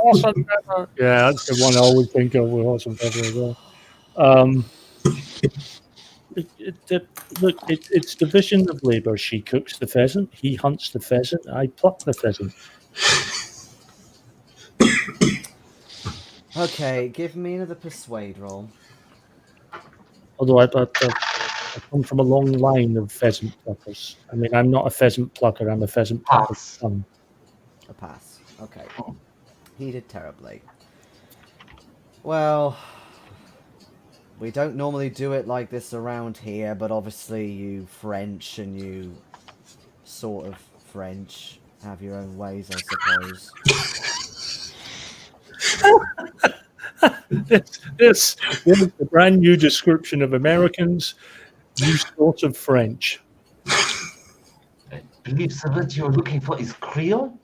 Hossenpfeffer. Yeah, that's the one I always think of with Hossenpfeffer as well. Look, it's division of labour. She cooks the pheasant, he hunts the pheasant, I pluck the pheasant. Okay, give me another persuade roll. Although I come from a long line of pheasant pluckers. I mean, I'm not a pheasant plucker, I'm a pheasant plucker's son. A pass. Okay. He did terribly. Well, we don't normally do it like this around here, but obviously you French and you sort of French have your own ways, I suppose. This is the brand new description of Americans. You sort of French. I believe the word you're looking for is Creole?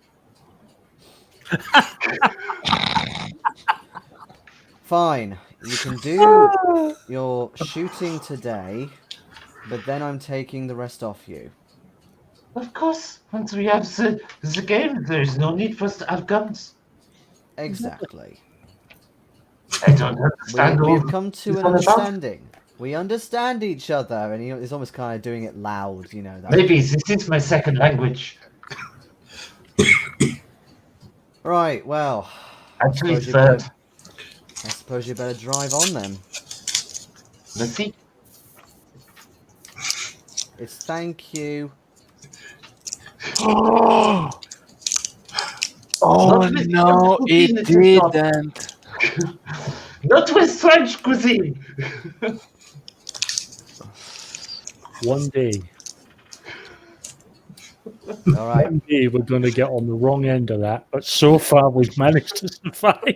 Fine. You can do your shooting today, but then I'm taking the rest off you. Of course. Once we have the game, there is no need for us to have guns. Exactly. I don't understand We've come to an understanding. We understand each other, and he's almost kind of doing it loud, you know. That Maybe this is my second language. Right, well. Actually, third. I suppose you better drive on then. Let's see. It's thank you. Oh Not with no, French it cuisine, it is not. didn't. Not with French cuisine. One day, All right. one day we're going to get on the wrong end of that. But so far, we've managed to survive.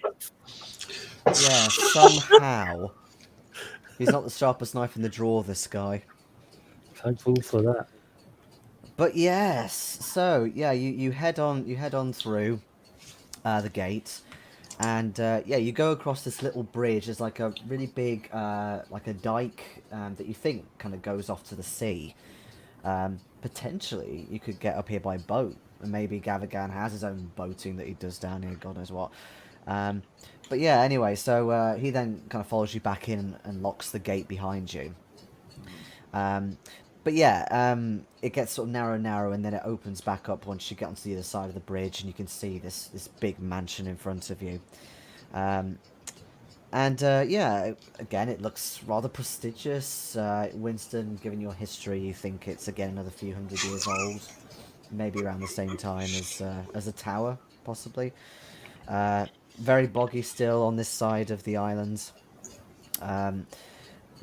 Yeah, somehow. He's not the sharpest knife in the drawer, this guy. Thankful for that. But yes, so yeah, you head on through the gate, and yeah, you go across this little bridge. There's like a really big like a dike that you think kind of goes off to the sea. Potentially, you could get up here by boat, and maybe Gavigan has his own boating that he does down here, God knows what. But yeah, anyway, so he then kind of follows you back in and locks the gate behind you. But yeah, it gets sort of narrow, and then it opens back up once you get onto the other side of the bridge, and you can see this big mansion in front of you. Yeah, again, it looks rather prestigious. Winston, given your history, you think it's again another few hundred years old, maybe around the same time as a tower, possibly. Very boggy still on this side of the island.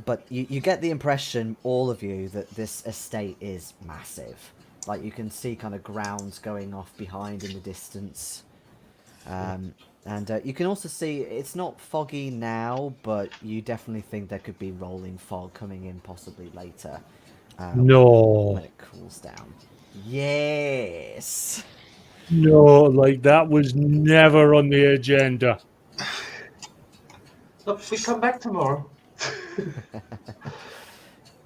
But you get the impression, all of you, that this estate is massive. Like, you can see kind of grounds going off behind in the distance. And you can also see, it's not foggy now, but you definitely think there could be rolling fog coming in possibly later. No. When it cools down. Yes! No, like that was never on the agenda. Look, we come back tomorrow.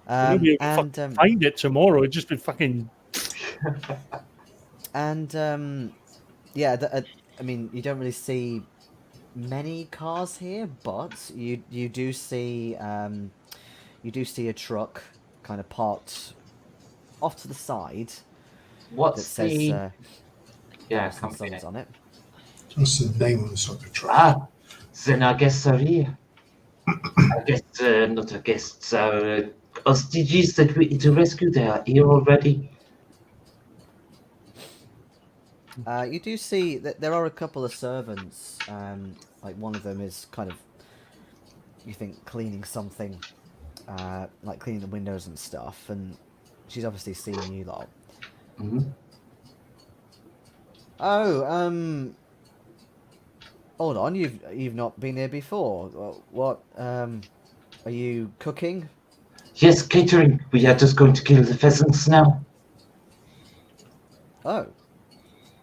Maybe find it tomorrow. It'd just be fucking. Yeah, I mean, you don't really see many cars here, but you do see a truck kind of parked off to the side. What's that says, the... yeah, something company. on it. What's the name on the side of the truck? Ah, then our guests are here. I guess, not our guests, our hostages that we need to rescue, they are here already. You do see that there are a couple of servants. Like one of them is kind of, you think, cleaning something, like cleaning the windows and stuff, and she's obviously seen you lot. Mm-hmm. Oh, hold on, you've not been here before. What, are you cooking? Yes, catering. We are just going to kill the pheasants now. Oh.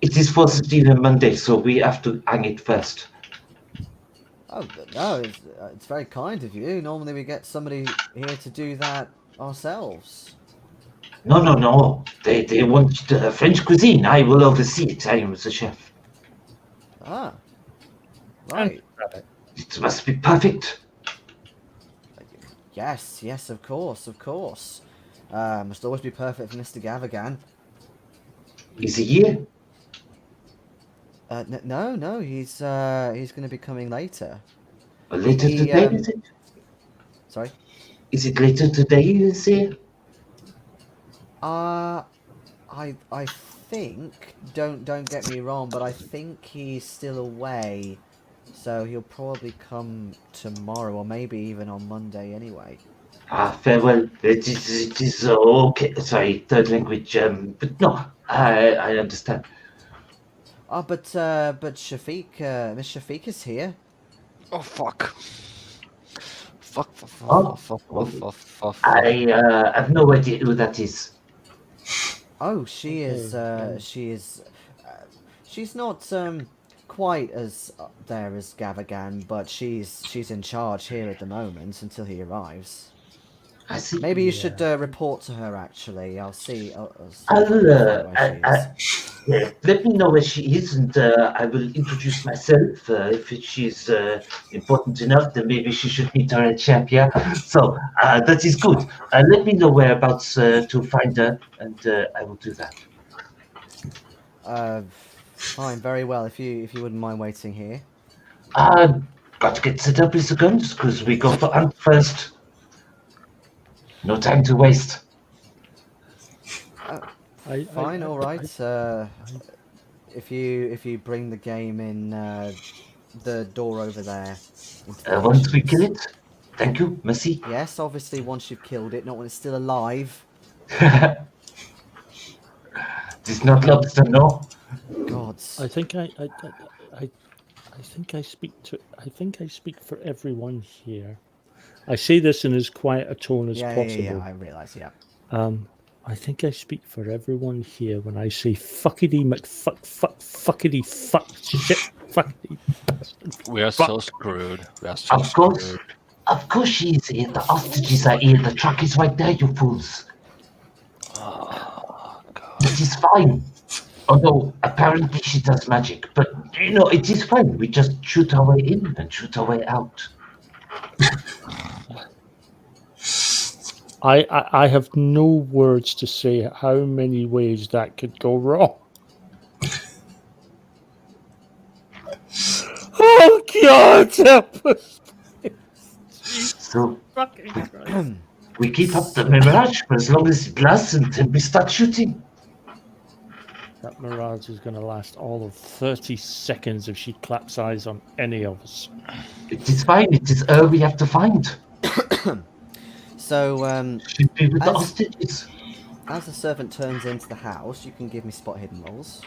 It is for Stephen Monday, so we have to hang it first. Oh, no, it's very kind of you. Normally we get somebody here to do that ourselves. No. They want French cuisine. I will oversee it. I am the chef. Ah. Right. It must be perfect. Yes, of course. Must always be perfect for Mr. Gavigan. Is he here? No, he's going to be coming later. Later today, is it? Sorry? Is it later today, you see? I think, don't get me wrong, but I think he's still away, so he'll probably come tomorrow, or maybe even on Monday anyway. Farewell. It is okay. Sorry, third language. But no, I understand. But Shafiq, Miss Shafiq is here. Oh fuck. Fuck. I have no idea who that is. Oh, she is. She's not quite as up there as Gavigan, but she's in charge here at the moment until he arrives. I see. Maybe you should report to her. Actually, I'll see. Yeah, let me know where she is, and I will introduce myself. If she's important enough, then maybe she should meet her at Champia. So that is good. Let me know whereabouts to find her, and I will do that. Fine, very well. If you wouldn't mind waiting here. Got to get set up with the guns, because we go for hunt first. No time to waste. Fine, all right. If you bring the game in the door over there. Into the Once we kill kitchens. it, thank you, merci. Yes, obviously once you've killed it, not when it's still alive. It's not lobster, no. Gods. I think I think I speak for everyone here. I say this in as quiet a tone as possible. Yeah, I realise, yeah. I think I speak for everyone here when I say fuckity fuckity fuck shit fuckity. We are so screwed. We are so Of course. screwed. Of course she is here. The hostages are here. The truck is right there, you fools. Oh, God. It is fine. Although, apparently she does magic. But, it is fine. We just shoot our way in and shoot our way out. I have no words to say how many ways that could go wrong. Oh God! Help us. So, Fucking Christ. we keep up the mirage for as long as it lasts until we start shooting. That mirage is going to last all of 30 seconds if she claps eyes on any of us. It is fine. It is her we have to find. So, She'd be with the As- hostages. as the servant turns into the house, you can give me spot hidden rolls.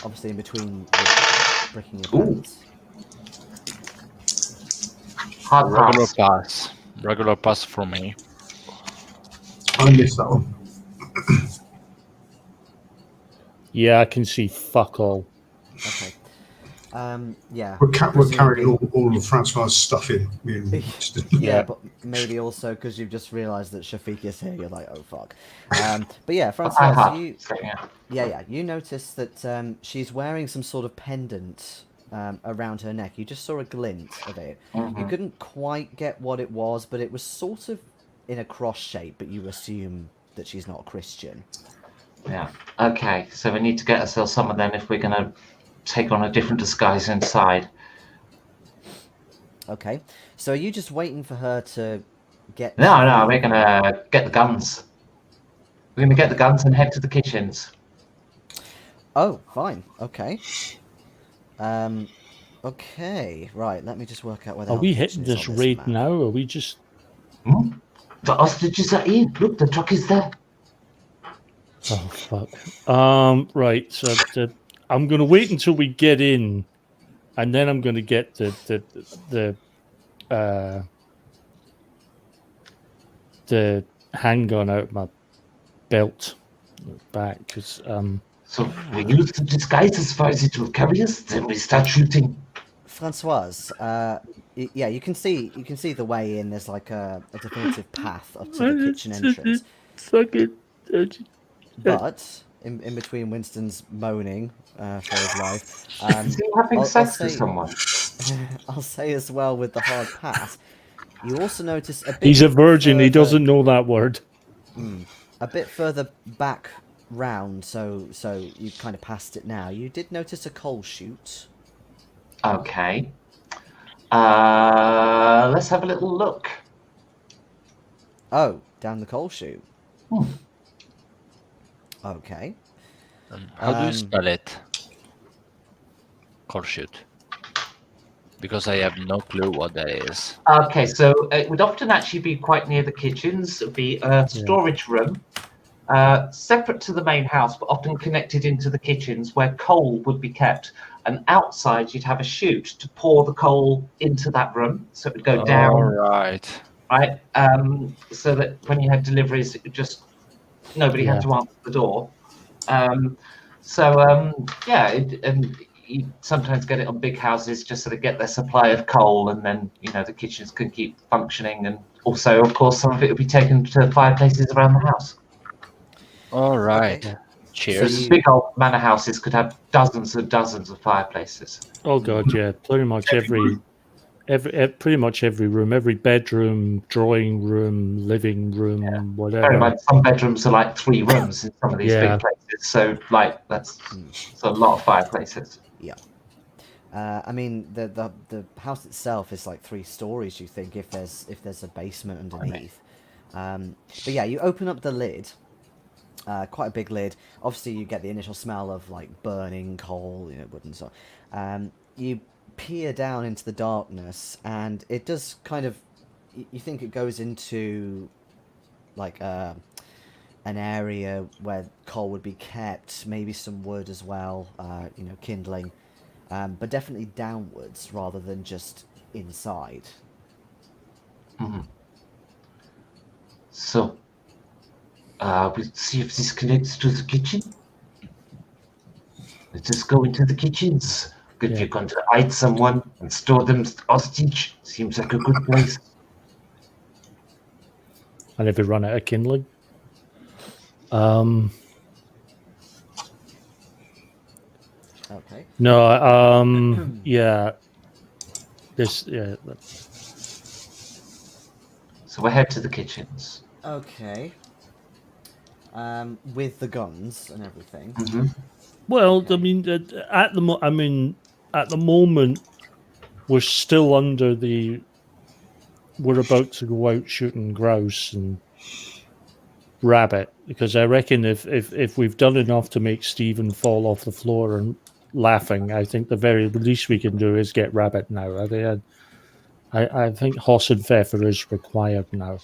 Obviously in between your bricking your Ooh. plans. Hard Regular pass. pass. Regular pass for me. I missed that one. Yeah, I can see fuck all. Okay. Yeah. We're carrying presumably- all of François' stuff in. Yeah, but maybe also because you've just realised that Shafiq is here, you're like, oh fuck. But yeah, Françoise, you notice that she's wearing some sort of pendant around her neck. You just saw a glint of it. You couldn't quite get what it was, but it was sort of in a cross shape, but you assume that she's not a Christian. Yeah. Okay, so we need to get ourselves someone then if we're going to take on a different disguise inside. Okay. So are you just waiting for her to get... No, we're going to get the guns. We're going to get the guns and head to the kitchens. Oh, fine. Okay. Okay. Right, let me just work out where the Are hell we the hitting kitchen is this on raid map. now? Or are we just... The hostages are in. Look, the truck is there. Oh, fuck. Right, so I'm going to wait until we get in, and then I'm going to get the handgun out of my belt back, because... So we use the disguise as far as it will carry us, then we start shooting. Françoise, yeah, you can see the way in. There's like a definitive path up to the kitchen entrance. But in between Winston's moaning for his life, Is he having I'll sex with say- someone? I'll say as well with the hard pass. You also notice a bit. He's a virgin, he further- doesn't know that word. A bit further back round, so you kind of passed it now. You did notice a coal chute. Okay. Let's have a little look. Oh, down the coal chute. Hmm. Okay. How do you spell it? Coal chute. Because I have no clue what that is. Okay, so it would often actually be quite near the kitchens. It would be a storage room, separate to the main house, but often connected into the kitchens where coal would be kept. And outside, you'd have a chute to pour the coal into that room, so it would go down. All right. Right? So that when you had deliveries, it would just nobody had to answer the door. And you sometimes get it on big houses just so they get their supply of coal, and then the kitchens can keep functioning. And also, of course, some of it would be taken to fireplaces around the house. All right. Okay. So Cheers. these big old manor houses could have dozens and dozens of fireplaces. Oh God, yeah, pretty much every room, every bedroom, drawing room, living room, whatever. Very much. Some bedrooms are like 3 rooms in some of these big places. So that's a lot of fireplaces. Yeah. I mean, the house itself is like 3 stories. You think if there's a basement underneath, but yeah, you open up the lid, quite a big lid. Obviously, you get the initial smell of like burning coal, wood and so on. You peer down into the darkness, and it does kind of. You think it goes into like an area where coal would be kept, maybe some wood as well, kindling, but definitely downwards rather than just inside. So, we'll see if this connects to the kitchen. Let us go into the kitchens. If Yeah. you're going to hide someone and store them hostage, seems like a good place. And if we run out of kindling. Okay. No, yeah. Yeah. So we'll head to the kitchens. Okay. With the guns and everything. Well, Okay. I mean, at the moment, we're still under the. We're about to go out shooting grouse and rabbit, because I reckon if we've done enough to make Stephen fall off the floor and laughing, I think the very least we can do is get rabbit now. I think horse and pfeffer is required now,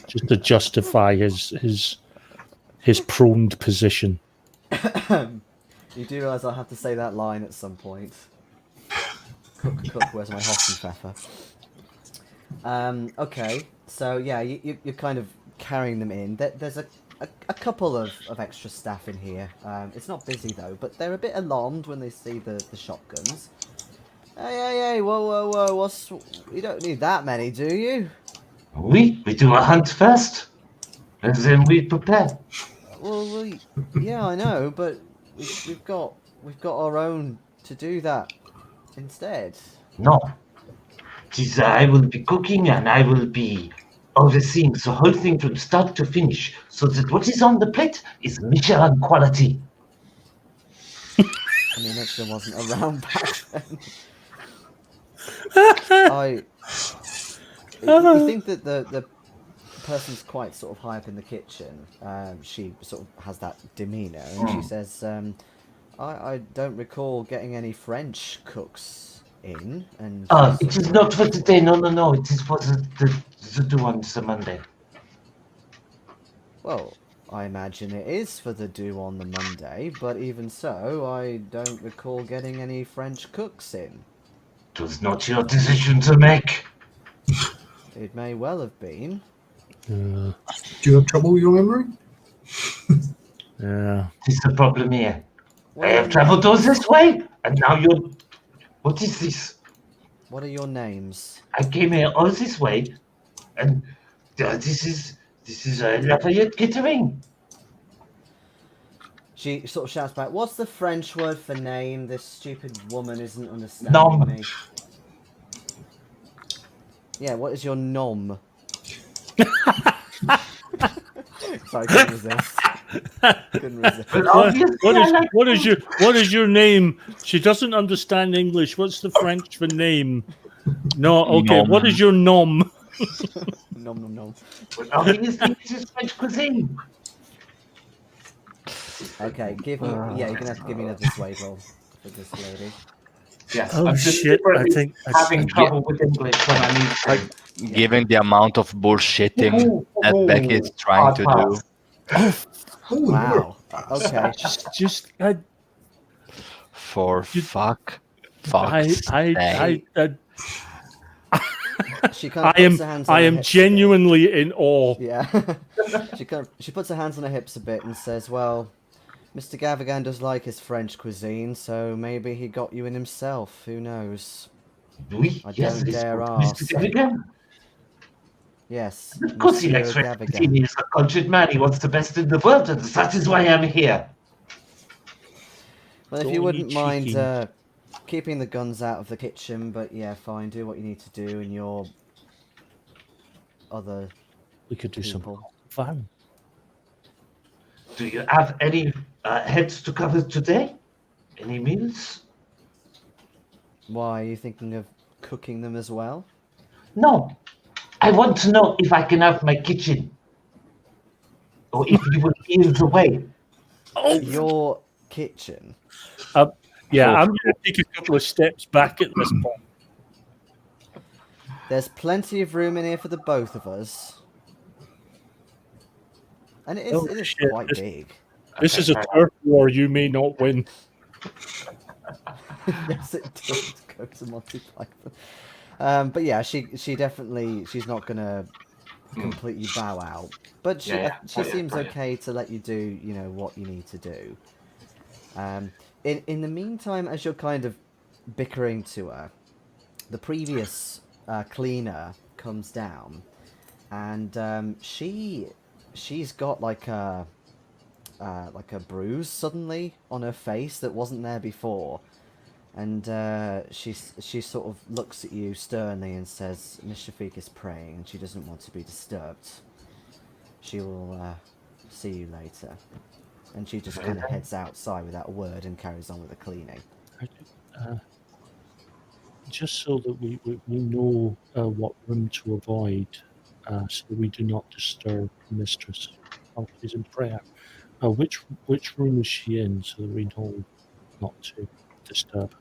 just to justify his prone position. You do realise I'll have to say that line at some point. Cook, where's my horse and pfeffer? Okay, so yeah, you're kind of carrying them in. There's a couple of extra staff in here. It's not busy though, but they're a bit alarmed when they see the shotguns. Hey, whoa, you don't need that many, do you? We do a hunt first, and then we prepare. Well, yeah, I know, but we've got our own to do that instead. No. I will be cooking and I will be overseeing the whole thing from start to finish, so that what is on the plate is Michelin quality. I mean, Michelin wasn't around back then. You think that the person's quite sort of high up in the kitchen. She sort of has that demeanour, and she says, I don't recall getting any French cooks in. And It is not for today. No. It is for the do on the Monday. Well, I imagine it is for the do on the Monday, but even so, I don't recall getting any French cooks in. It was not your decision to make. It may well have been. Do you have trouble with your memory? Yeah. This is the problem here. What I are have your traveled all names? this way, and now you're... What is this? What are your names? I came here all this way, and this is Lafayette Catering. She sort of shouts back, what's the French word for name? This stupid woman isn't understanding me. Yeah, what is your nom? Sorry, couldn't resist. What is your name? She doesn't understand English. What's the French for name? No, okay. Nom. What is your nom? Nom. Well, obviously, this is French cuisine. Okay, give me. Yeah, you're gonna have to give me another sway roll for this lady. Yes, Oh, I'm shit, I think I- having trouble with English when I need to. Given the amount of bullshitting that Becky is trying to do. Oh, Wow. Okay. just For fuck's I sake. She kind of puts her hands on I her am hips a genuinely in awe. bit. Yeah. She puts her hands on her hips a bit and says, "Well, Mr. Gavigan does like his French cuisine, so maybe he got you in himself. Who knows?" Oui, I yes, don't it's dare Mr. ask. Gavigan. Yes. Of course he likes Monsieur French Gavigan. cuisine. He's a cultured man. He wants the best in the world, and that is why I'm here. Well, if Don't you be wouldn't mind cheeky. keeping the guns out of the kitchen, but yeah, fine, do what you need to do in your other We could do people. some fun. Do you have any heads to cover today? Any meals? Why, are you thinking of cooking them as well? No. I want to know if I can have my kitchen. Or if you would yield the way. Your kitchen. Yeah, I'm going to take a couple of steps back at this point. There's plenty of room in here for the both of us. And it is shit, quite big. This is a turf war you may not win. Yes, it does go to Monty Python. But yeah, she's not gonna completely bow out. But she seems okay to let you do, what you need to do. In the meantime, as you're kind of bickering to her, the previous cleaner comes down, and she's got like a bruise suddenly on her face that wasn't there before, and she sort of looks at you sternly and says, "Miss Shafiq is praying, and she doesn't want to be disturbed. She will see you later." And she just kind of heads outside without a word and carries on with the cleaning. Just so that we know what room to avoid, so that we do not disturb the mistress while she's in prayer. Which room is she in, so that we know not to disturb her?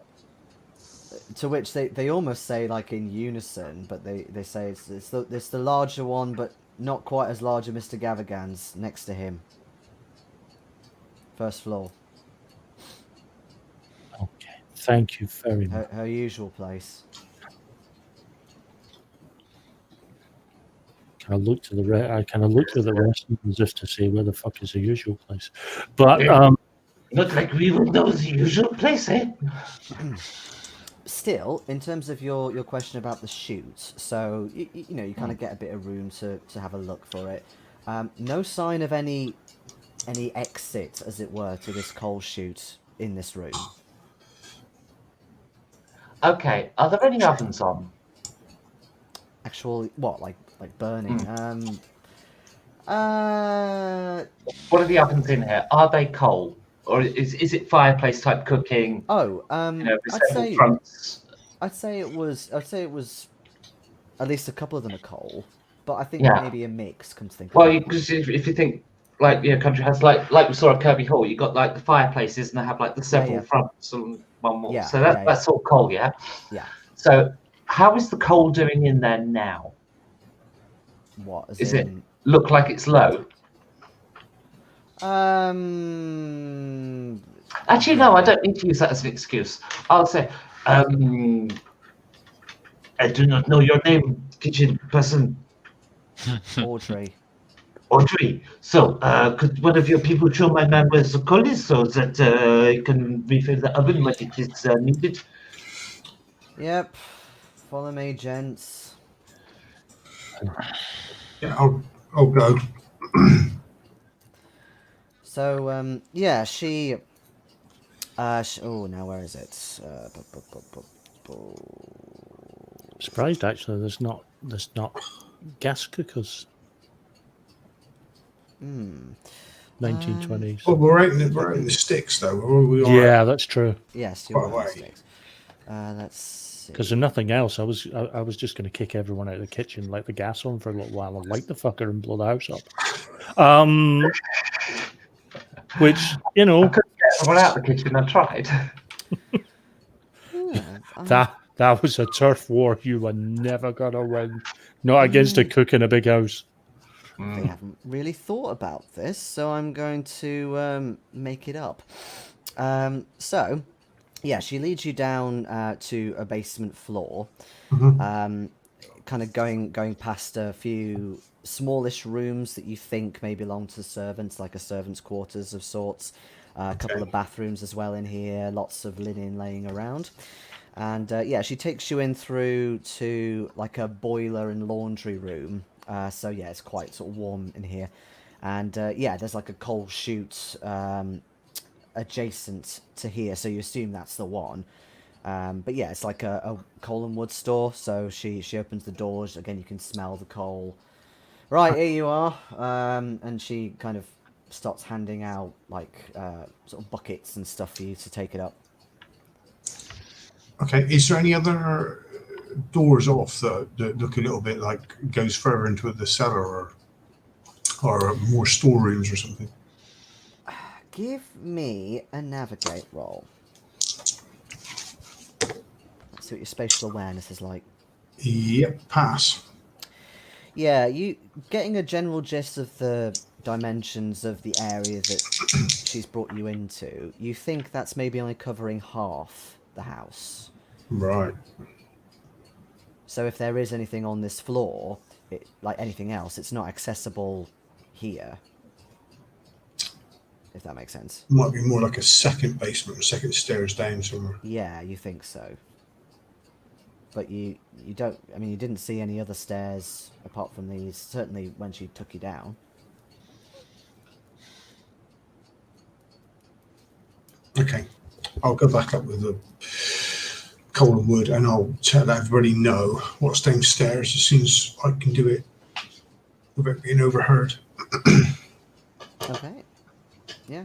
To which they almost say, like, in unison, but they say it's the larger one, but not quite as large as Mr. Gavigan's next to him. First floor. Okay, thank you very much. Her usual place. I looked to the rest of them as if to say, where the fuck is the usual place? But Not like we would know the usual place, eh? Still, in terms of your question about the chute, so you kind of get a bit of room to have a look for it. No sign of any exit, as it were, to this coal chute in this room. Okay, are there any ovens on? Actual what, like burning? What are the ovens in here? Are they coal, or is it fireplace type cooking? Oh, I'd say it was at least a couple of them are coal, but I think Yeah. maybe a mix. Come to think of Well, it. because if you think, like, country has like we saw at Kirby Hall, you got like the fireplaces and they have like the several fronts and one more. Yeah, So that's all coal, yeah. Yeah. So how is the coal doing in there now? What Is it look like it's low? Actually, no, I don't need to use that as an excuse. I'll say, I do not know your name, kitchen person. Audrey. Audrey. So, could one of your people show my man where the coal is so that he can refill the oven when it is needed? Yep. Follow me, gents. Yeah, I'll go. So, yeah, she. Oh, now where is it? surprised actually there's not gas cookers. 1920s. Well, we're out in the sticks though. We are Yeah, that's true. Yes, you're Quite right. right. Let's see. Because if nothing else, I was just going to kick everyone out of the kitchen, light the gas on for a little while, and light the fucker and blow the house up. Which I couldn't get everyone out of the kitchen. I tried. that was a turf war you were never gonna win. Not against a cook in a big house. They haven't really thought about this, so I'm going to make it up. So, yeah, she leads you down to a basement floor, kind of going past a few smallish rooms that you think may belong to servants, like a servant's quarters of sorts. A couple of bathrooms as well in here, lots of linen laying around. And yeah, she takes you in through to like a boiler and laundry room. So yeah, it's quite sort of warm in here. And yeah, there's like a coal chute adjacent to here, so you assume that's the one. But yeah, it's like a coal and wood store. So she opens the doors. Again, you can smell the coal. Right, here you are. And she kind of starts handing out like sort of buckets and stuff for you to take it up. Okay, is there any other doors off that look a little bit like goes further into the cellar? Or or more storerooms or something. Give me a navigate roll. Let's see what your spatial awareness is like. Yep, pass. Yeah, you getting a general gist of the dimensions of the area that she's brought you into. You think that's maybe only covering half the house. Right. So if there is anything on this floor, like anything else, it's not accessible here. If that makes sense. Might be more like a second basement or second stairs down somewhere. Yeah, you think so. But you don't, I mean, you didn't see any other stairs apart from these, certainly when she took you down. Okay. I'll go back up with the coal and wood and I'll let everybody know what's downstairs as soon as I can do it without being overheard. Okay. Yeah.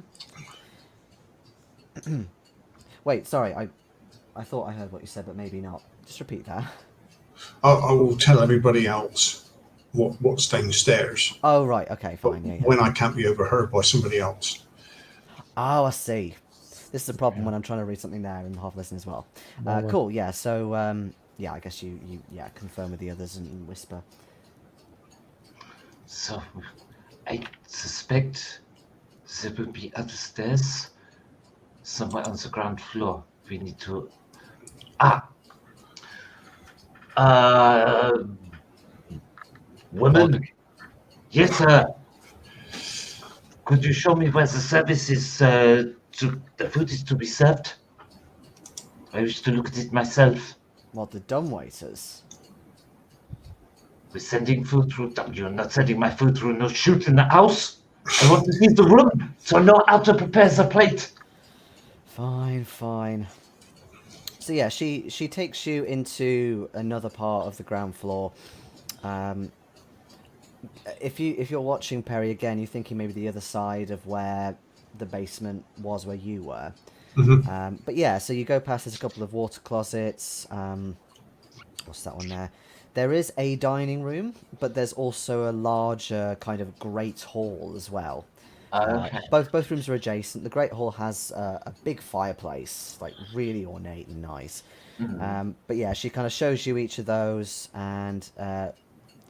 Wait, sorry, I thought I heard what you said, but maybe not. Just repeat that. I will tell everybody else what's downstairs Oh, right, okay, fine, yeah. when I can't be overheard by somebody else. Oh, I see. This is a problem when I'm trying to read something there and half listen as well. Cool, yeah, so, yeah, I guess you confirm with the others and whisper. So, I suspect there will be other stairs somewhere on the ground floor. We need to... Woman? Yes, sir. Could you show me where the service is, the food is to be served? I wish to look at it myself. What, the dumbwaiters? We're sending food through... You're not sending my food through no chute in the house. I want to see the room, so I know how to prepare the plate. Fine, fine. So yeah, she takes you into another part of the ground floor. If you're watching Perry again, you're thinking maybe the other side of where the basement was where you were. Mm-hmm. But yeah, so you go past there's a couple of water closets. What's that one there? There is a dining room, but there's also a larger kind of great hall as well. Okay. Both rooms are adjacent. The great hall has a big fireplace, like really ornate and nice. Mm-hmm. But yeah, she kind of shows you each of those, and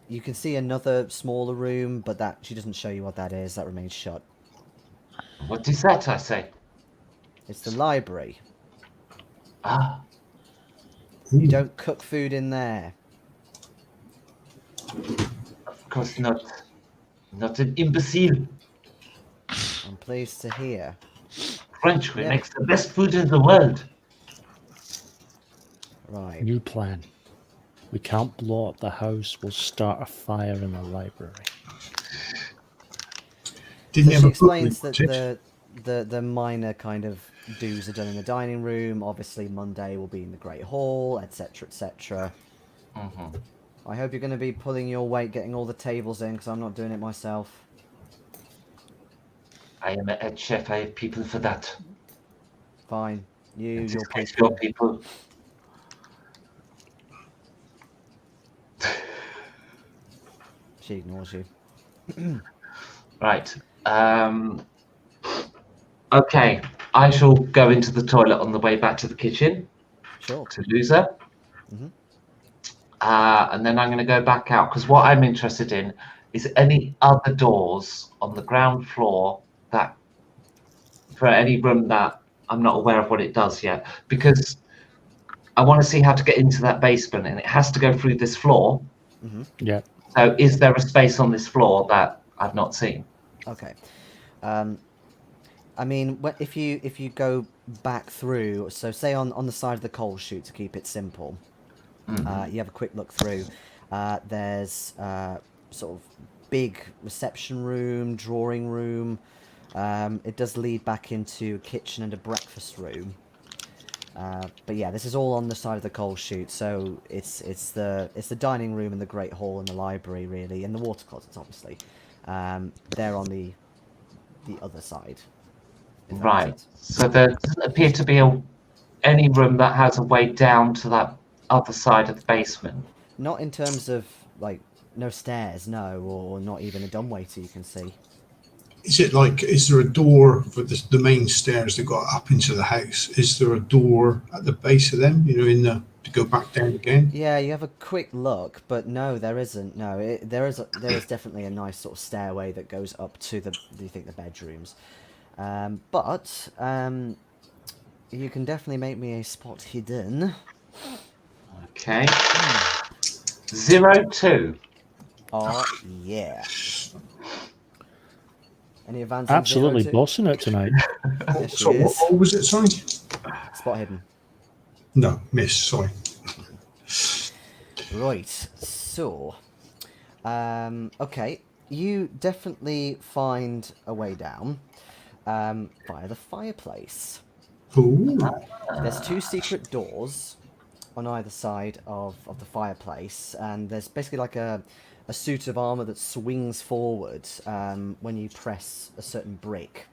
you can see another smaller room, but that she doesn't show you what that is. That remains shut. What is that, I say? It's the library. Ah, You don't cook food in there. of course not. Not an imbecile. I'm pleased to hear. French, we Yeah. make the best food in the world. Right. New plan. We can't blow up the house. We'll start a fire in the library. Didn't So you she have a book explains with that it? the minor kind of do's are done in the dining room. Obviously, Monday will be in the great hall, etc., etc. Mm-hmm. I hope you're going to be pulling your weight, getting all the tables in, because I'm not doing it myself. I am a head chef. I have people for that. Fine. You, It your is great people. your people. She ignores you. Right. Okay. I shall go into the toilet on the way back to the kitchen Sure. to lose her. Mhm. And then I'm going to go back out because what I'm interested in is any other doors on the ground floor that for any room that I'm not aware of what it does yet, because I want to see how to get into that basement and it has to go through this floor. Mhm. Yeah. So is there a space on this floor that I've not seen? Okay. I mean, if you go back through, so say on the side of the coal chute to keep it simple, you have a quick look through. There's sort of big reception room, drawing room. It does lead back into a kitchen and a breakfast room. But yeah, this is all on the side of the coal chute, so it's the dining room and the great hall and the library really, and the water closets obviously. They're on the other side. if that makes Right. sense. So there doesn't appear to be any room that has a way down to that other side of the basement. Not in terms of like No stairs, no, or not even a dumbwaiter you can see. Is it like, is there a door for the main stairs that got up into the house? Is there a door at the base of them, to go back down again? Yeah, you have a quick look, but no, there isn't. No, there is definitely a nice sort of stairway that goes up to the bedrooms. But you can definitely make me a spot hidden. Okay. 02. Oh yeah. Any advantage? Absolutely 02? bossing it tonight. Yes, she So what is. was it, sorry? Spot hidden. No, miss, sorry. Right, so, okay, you definitely find a way down via the fireplace. Ooh. There's 2 secret doors on either side of the fireplace, and there's basically like a suit of armor that swings forward when you press a certain brick.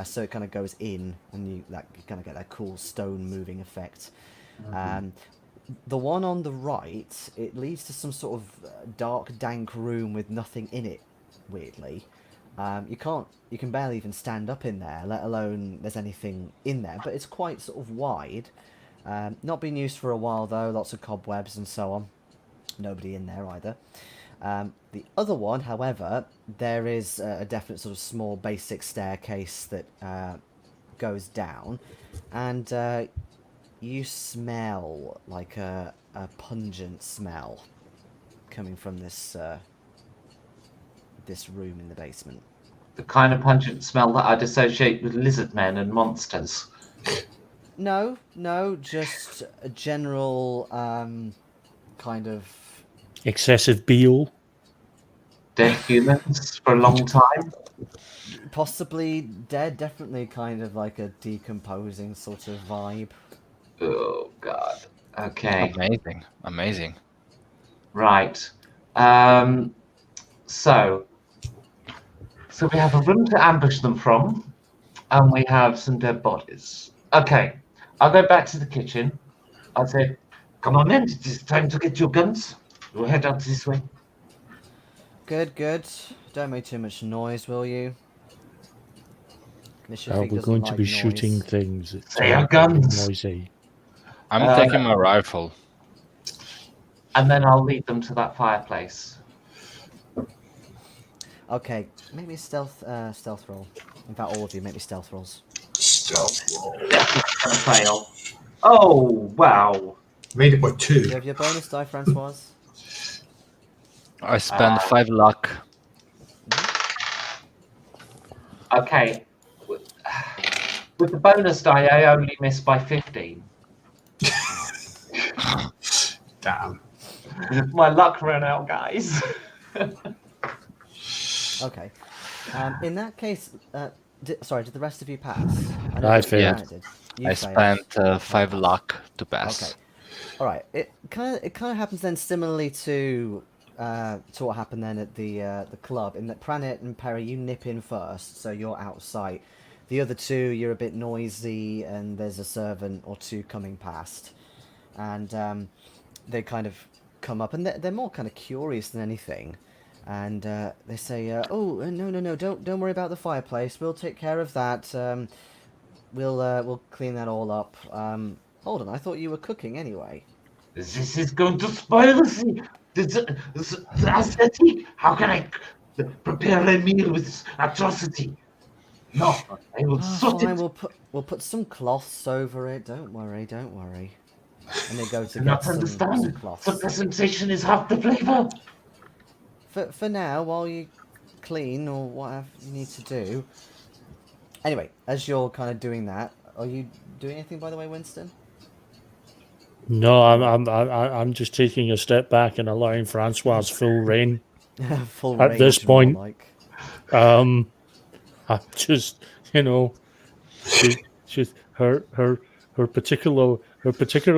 So it kind of goes in, and you kind of get that cool stone moving effect. The one on the right, it leads to some sort of dark, dank room with nothing in it. Weirdly, you can barely even stand up in there, let alone there's anything in there. But it's quite sort of wide. Not been used for a while though. Lots of cobwebs and so on. Nobody in there either. The other one, however, there is a definite sort of small basic staircase that goes down, and you smell like a pungent smell coming from this this room in the basement. The kind of pungent smell that I'd associate with lizard men and monsters. No, just a general kind of Excessive Beale. Dead humans for a long time. possibly dead, definitely kind of like a decomposing sort of vibe. Oh, God. Okay. Amazing. Right. So we have a room to ambush them from, and we have some dead bodies. Okay. I'll go back to the kitchen. I'll say, come on then, it's time to get your guns. We'll head out this way. Good. Don't make too much noise, will you? Mr. We're Fig doesn't going to like be noise. shooting things. It's Say our guns. noisy. I'm taking my rifle. And then I'll lead them to that fireplace. Okay, make me a stealth roll. In fact, all of you, make me stealth rolls. Stealth roll. Gonna fail. Oh, wow. Made it by Do you 2. have your bonus die, Françoise? I spend 5 luck. Okay. With the bonus die, I only missed by 15. Damn. My luck ran out, guys. Okay. In that case, did the rest of you pass? I failed. Pranit did. You I failed. spent 5 luck to pass. Okay. All right. It kind of happens then similarly to what happened then at the club, in that Pranit and Perry, you nip in first, so you're out of sight. The other two, you're a bit noisy, and there's a servant or two coming past, and they kind of come up, and they're more kind of curious than anything, and they say, "Oh, no, don't worry about the fireplace. We'll take care of that. We'll clean that all up. Hold on, I thought you were cooking anyway." This is going to spoil the aesthetic. How can I prepare a meal with this atrocity? No, I will sort Fine, it. we'll put some cloths over it. Don't worry. And they go to Do get not some understand. cloths. The presentation is half the flavor. For now, while you clean or whatever you need to do. Anyway, as you're kind of doing that, are you doing anything, by the way, Winston? No, I'm just taking a step back and allowing Françoise full reign. Full At range, this more point, like. I'm just, she's her particular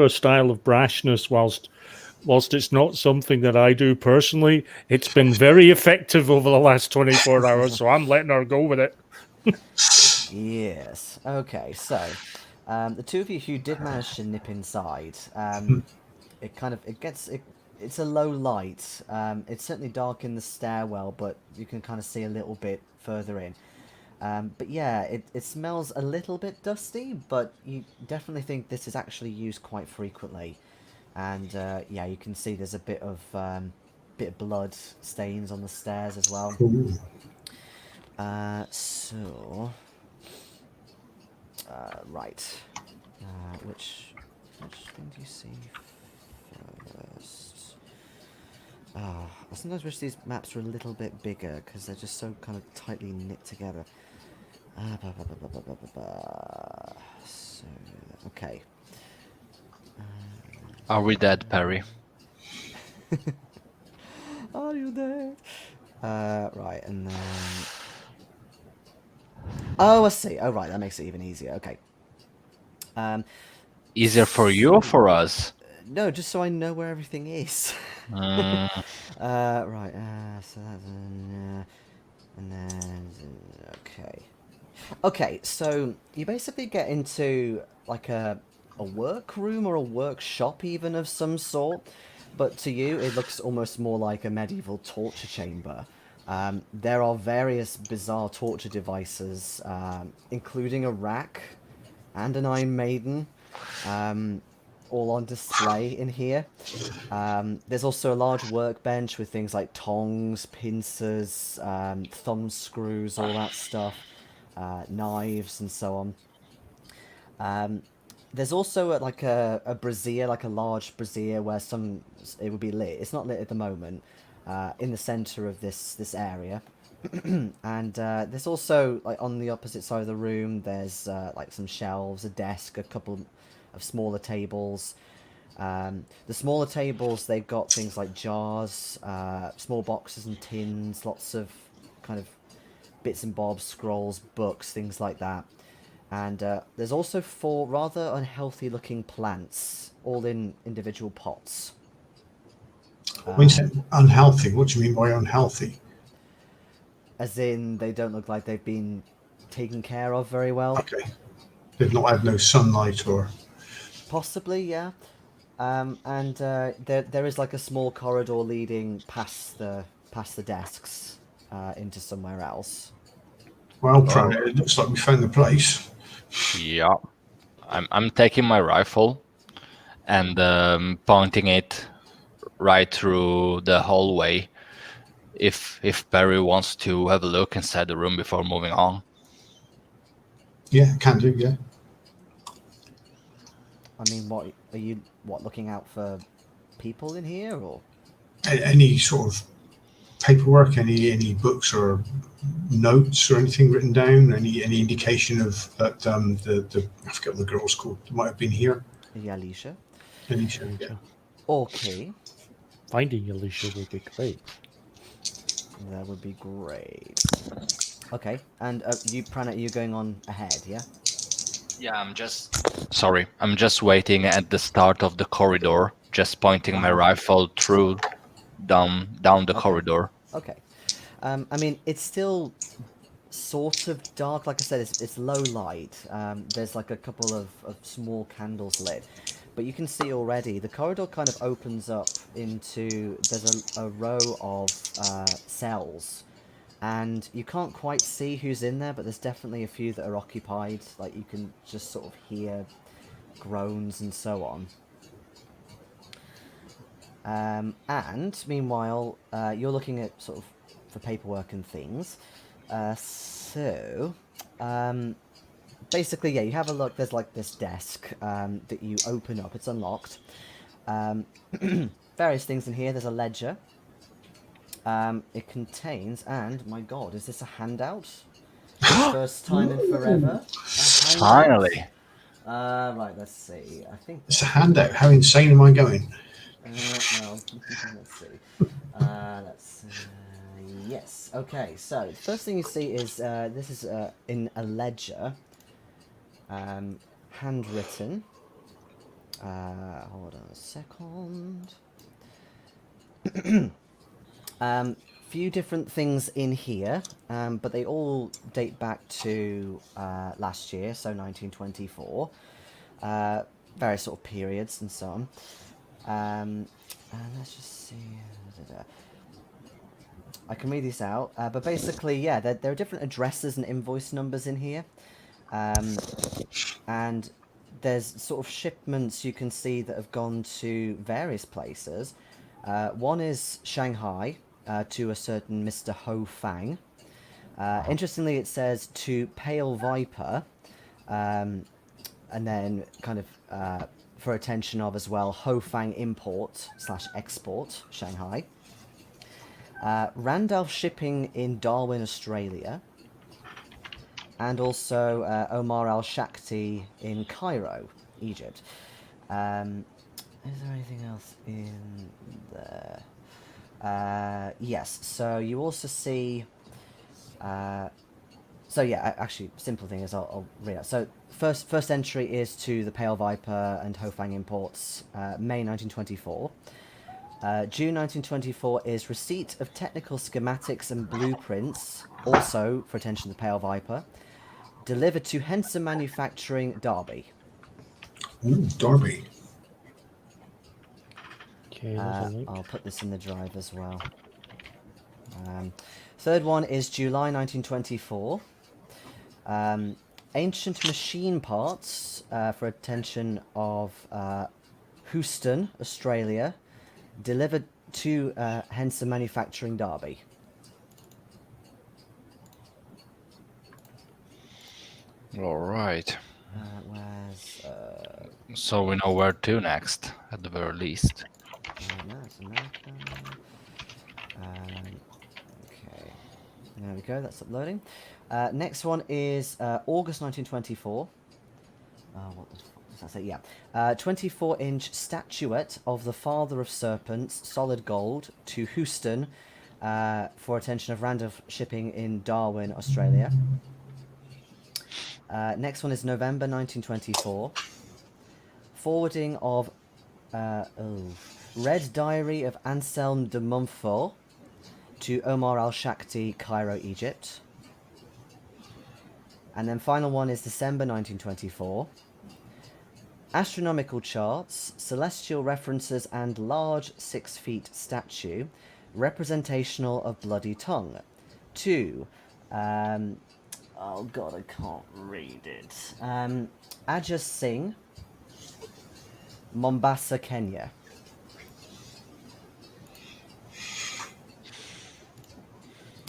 style of brashness, whilst it's not something that I do personally, it's been very effective over the last 24 hours, so I'm letting her go with it. Yes. Okay. So, the two of you who did manage to nip inside, it it's a low light. It's certainly dark in the stairwell, but you can kind of see a little bit further in. But yeah, it smells a little bit dusty, but you definitely think this is actually used quite frequently. And yeah, you can see there's a bit of blood stains on the stairs as well. Ooh. Right. Which thing do you see first? I sometimes wish these maps were a little bit bigger because they're just so kind of tightly knit together. So, okay. Are we dead, Perry? Are you there? Right, and then... Oh, I see. Oh, right, that makes it even easier. Okay. Easier for you or for us? No, just so I know where everything is. Mm, Right, so that's... and then... Okay. Okay, so you basically get into, like, a workroom or a workshop even of some sort. But to you, it looks almost more like a medieval torture chamber. There are various bizarre torture devices, including a rack and an Iron Maiden, all on display in here. There's also a large workbench with things like tongs, pincers, thumb screws, all that stuff, knives, and so on. There's also like a brazier, like a large brazier where it would be lit. It's not lit at the moment. In the center of this area, and there's also, like, on the opposite side of the room, there's like some shelves, a desk, a couple of smaller tables. The smaller tables, they've got things like jars, small boxes and tins, lots of kind of bits and bobs, scrolls, books, things like that. And there's also 4 rather unhealthy looking plants, all in individual pots. When you say unhealthy, what do you mean by unhealthy? As in, they don't look like they've been taken care of very well. Okay. They've not had no sunlight or... Possibly, yeah. And there is like a small corridor leading past the desks into somewhere else. Well, Pranit, it looks like we found the place. yeah. I'm taking my rifle and pointing it right through the hallway. If Perry wants to have a look inside the room before moving on. Yeah, can do, yeah. I mean, what are you looking out for people in here, or Any sort of paperwork, any books or notes or anything written down, any indication of that the I forget what the girl's called, might have been here. yeah, Alicia? Alicia, yeah. Okay, Finding Alicia would be great. that would be great. Okay, and you, Pranit, you going on ahead, yeah? Yeah, I'm just waiting at the start of the corridor, just pointing my rifle through down the corridor. Okay. I mean, it's still sort of dark. Like I said, it's low light. There's like a couple of small candles lit. But you can see already, the corridor kind of opens up into... There's a row of cells. And you can't quite see who's in there, but there's definitely a few that are occupied. Like, you can just sort of hear groans and so on. And meanwhile, you're looking at sort of for paperwork and things. Basically, yeah, you have a look. There's like this desk that you open up. It's unlocked. Various things in here. There's a ledger. It contains, and my God, is this a handout? First time in forever. Finally. Right. Let's see. I think It's a handout. How insane am I going? well, let's see. Yes. Okay. So first thing you see is this is in a ledger, handwritten. Hold on a second. Few different things in here, but they all date back to last year, so 1924. Various sort of periods and so on. And let's just see. I can read these out, but basically, yeah, there are different addresses and invoice numbers in here, and there's sort of shipments you can see that have gone to various places. One is Shanghai to a certain Mr. Ho Fang. Interestingly, it says to Pale Viper, and then kind of for attention of as well, Ho Fang Import / Export, Shanghai. Randolph Shipping in Darwin, Australia. And also Omar Al-Shakti in Cairo, Egypt. Is there anything else in there? Yes, so you also see... so yeah, actually, simple thing is I'll read out. So first entry is to the Pale Viper and Ho Fang Imports, May 1924. June 1924 is receipt of technical schematics and blueprints, also for attention to the Pale Viper, delivered to Henson Manufacturing, Derby. Ooh, Derby. Okay, there's a link. I'll put this in the drive as well. Third one is July 1924. Ancient machine parts for attention of Houston, Australia, delivered to Henson Manufacturing, Derby. All right. Where's... So we know where to next, at the very least. no, it's America. Okay. There we go, that's uploading. Next one is August 1924. What the fuck does that say? Yeah. 24-inch statuette of the Father of Serpents, solid gold, to Houston for attention of Randolph Shipping in Darwin, Australia. Next one is November 1924. Forwarding of Red Diary of Anselm de Montfort to Omar Al-Shakti, Cairo, Egypt. And then final one is December 1924. Astronomical charts, celestial references, and large 6-feet statue, representational of bloody tongue. To, oh god, I can't read it. Ajay Singh, Mombasa, Kenya.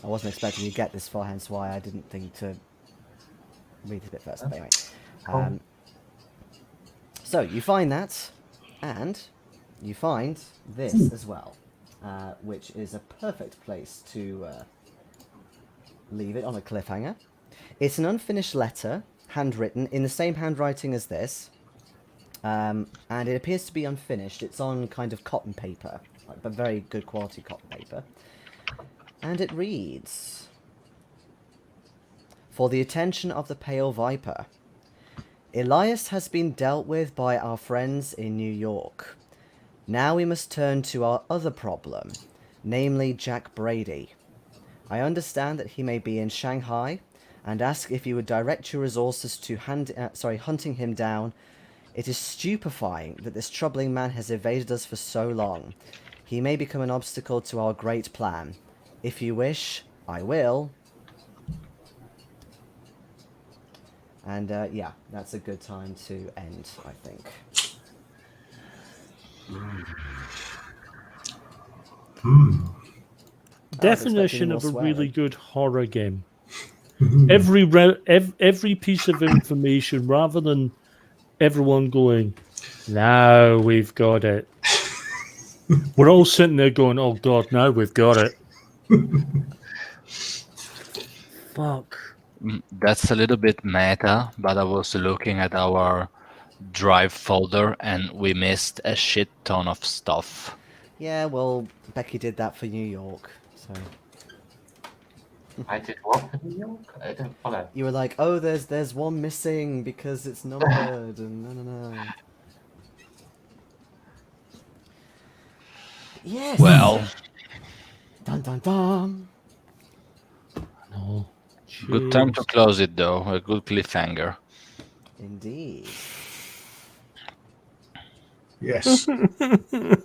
I wasn't expecting you to get this far, hence why I didn't think to read this bit first. But anyway, so you find that, and you find this as well, which is a perfect place to leave it on a cliffhanger. It's an unfinished letter, handwritten in the same handwriting as this, and it appears to be unfinished. It's on kind of cotton paper, but very good quality cotton paper. And it reads, "For the attention of the Pale Viper, Elias has been dealt with by our friends in New York. Now we must turn to our other problem, namely Jack Brady. I understand that he may be in Shanghai, and ask if you would direct your resources to hunting him down. It is stupefying that this troubling man has evaded us for so long. He may become an obstacle to our great plan. If you wish, I will." And yeah, that's a good time to end, I think. Definition of a really good horror game. Every piece of information, rather than everyone going, "Now we've got it," we're all sitting there going, "Oh God, now we've got it." Fuck. That's a little bit meta, but I was looking at our drive folder and we missed a shit ton of stuff. Yeah, well, Becky did that for New York, so... I did what for New York? I don't follow. You were like, oh, there's one missing because it's numbered, and no. Yes! Well, Dun dun dun! No. good time to close it though, a good cliffhanger. Indeed. Yes. It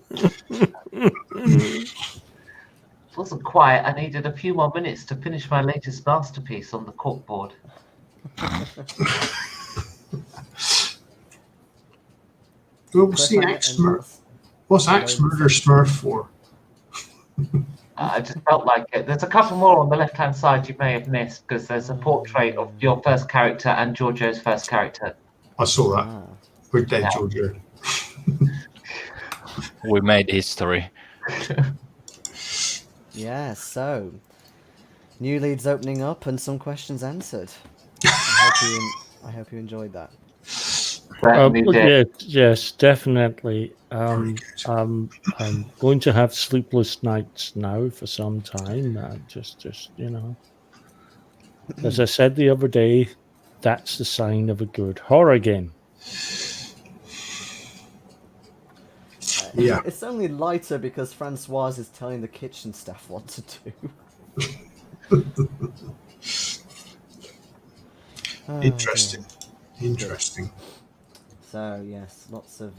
wasn't quiet. I needed a few more minutes to finish my latest masterpiece on the corkboard. Well, what's the Cliffhanger axe and murder? What's axe murder Smurf for? I just felt like it. There's a couple more on the left-hand side you may have missed because there's a portrait of your first character and Giorgio's first character. I saw that. Ah. We're dead, Yeah. Giorgio. We made history. Yeah, so new leads opening up and some questions answered. I hope you enjoyed that. Certainly did. Yes, definitely. Very good. I'm going to have sleepless nights now for some time. Just as I said the other day, that's the sign of a good horror game. Yeah. It's only lighter because Françoise is telling the kitchen staff what to do. Oh, Interesting. dear. Interesting. So yes, lots of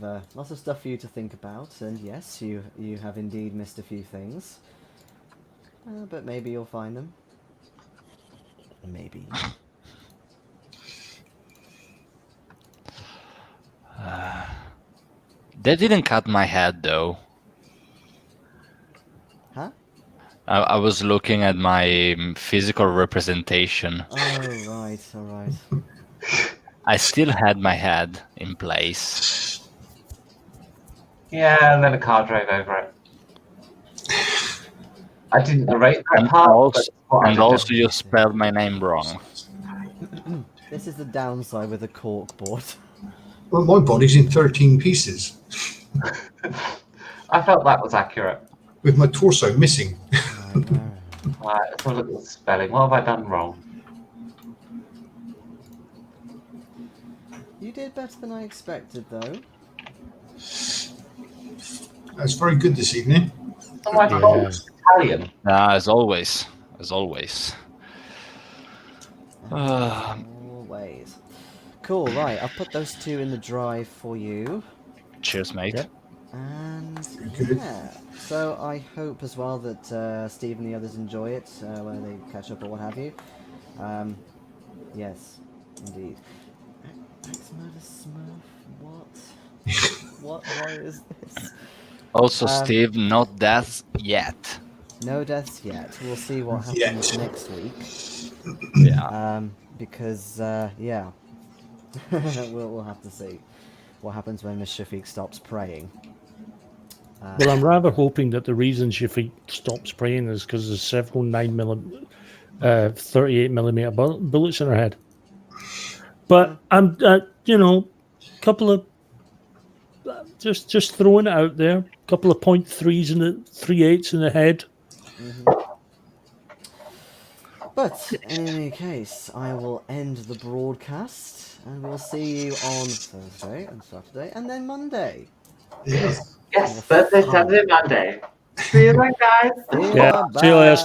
stuff for you to think about, and yes, you have indeed missed a few things, but maybe you'll find them. Maybe. They didn't cut my head though. Huh? I was looking at my physical representation. Oh right, all right. I still had my head in place. Yeah, and then a car drove over it. I didn't narrate that And part. also, but what I and did also you spelled my name wrong. This is the downside with a corkboard. Well, my body's in 13 pieces, I felt that was accurate. with my torso missing. Right, let's have a look at the spelling. What have I done wrong? You did better than I expected, though. That's very good this evening. Oh, my fault. It's Italian. As always. As always. Always. Cool, right, I've put those two in the drive for you. Cheers, mate. Yep. And Good. yeah, so I hope as well that Steve and the others enjoy it when they catch up or what have you. Yes, indeed. Axe Murder Smurf, what? What is this? Also, Steve, not death yet. No deaths yet. We'll see what happens next week. Yeah. Because yeah, we'll have to see what happens when Miss Shafiq stops praying. Well, I'm rather hoping that the reason Shafiq stops praying is because there's several 38mm bullets in her head. But I'm, couple of just throwing it out there. Couple of .3s and 3/8 in the head. But in any case, I will end the broadcast, and we'll see you on Thursday and Saturday, and then Monday. Yes. Yes, Thursday, Saturday, Monday. See you then, guys. See you, Yeah. See you later, bye. Steve.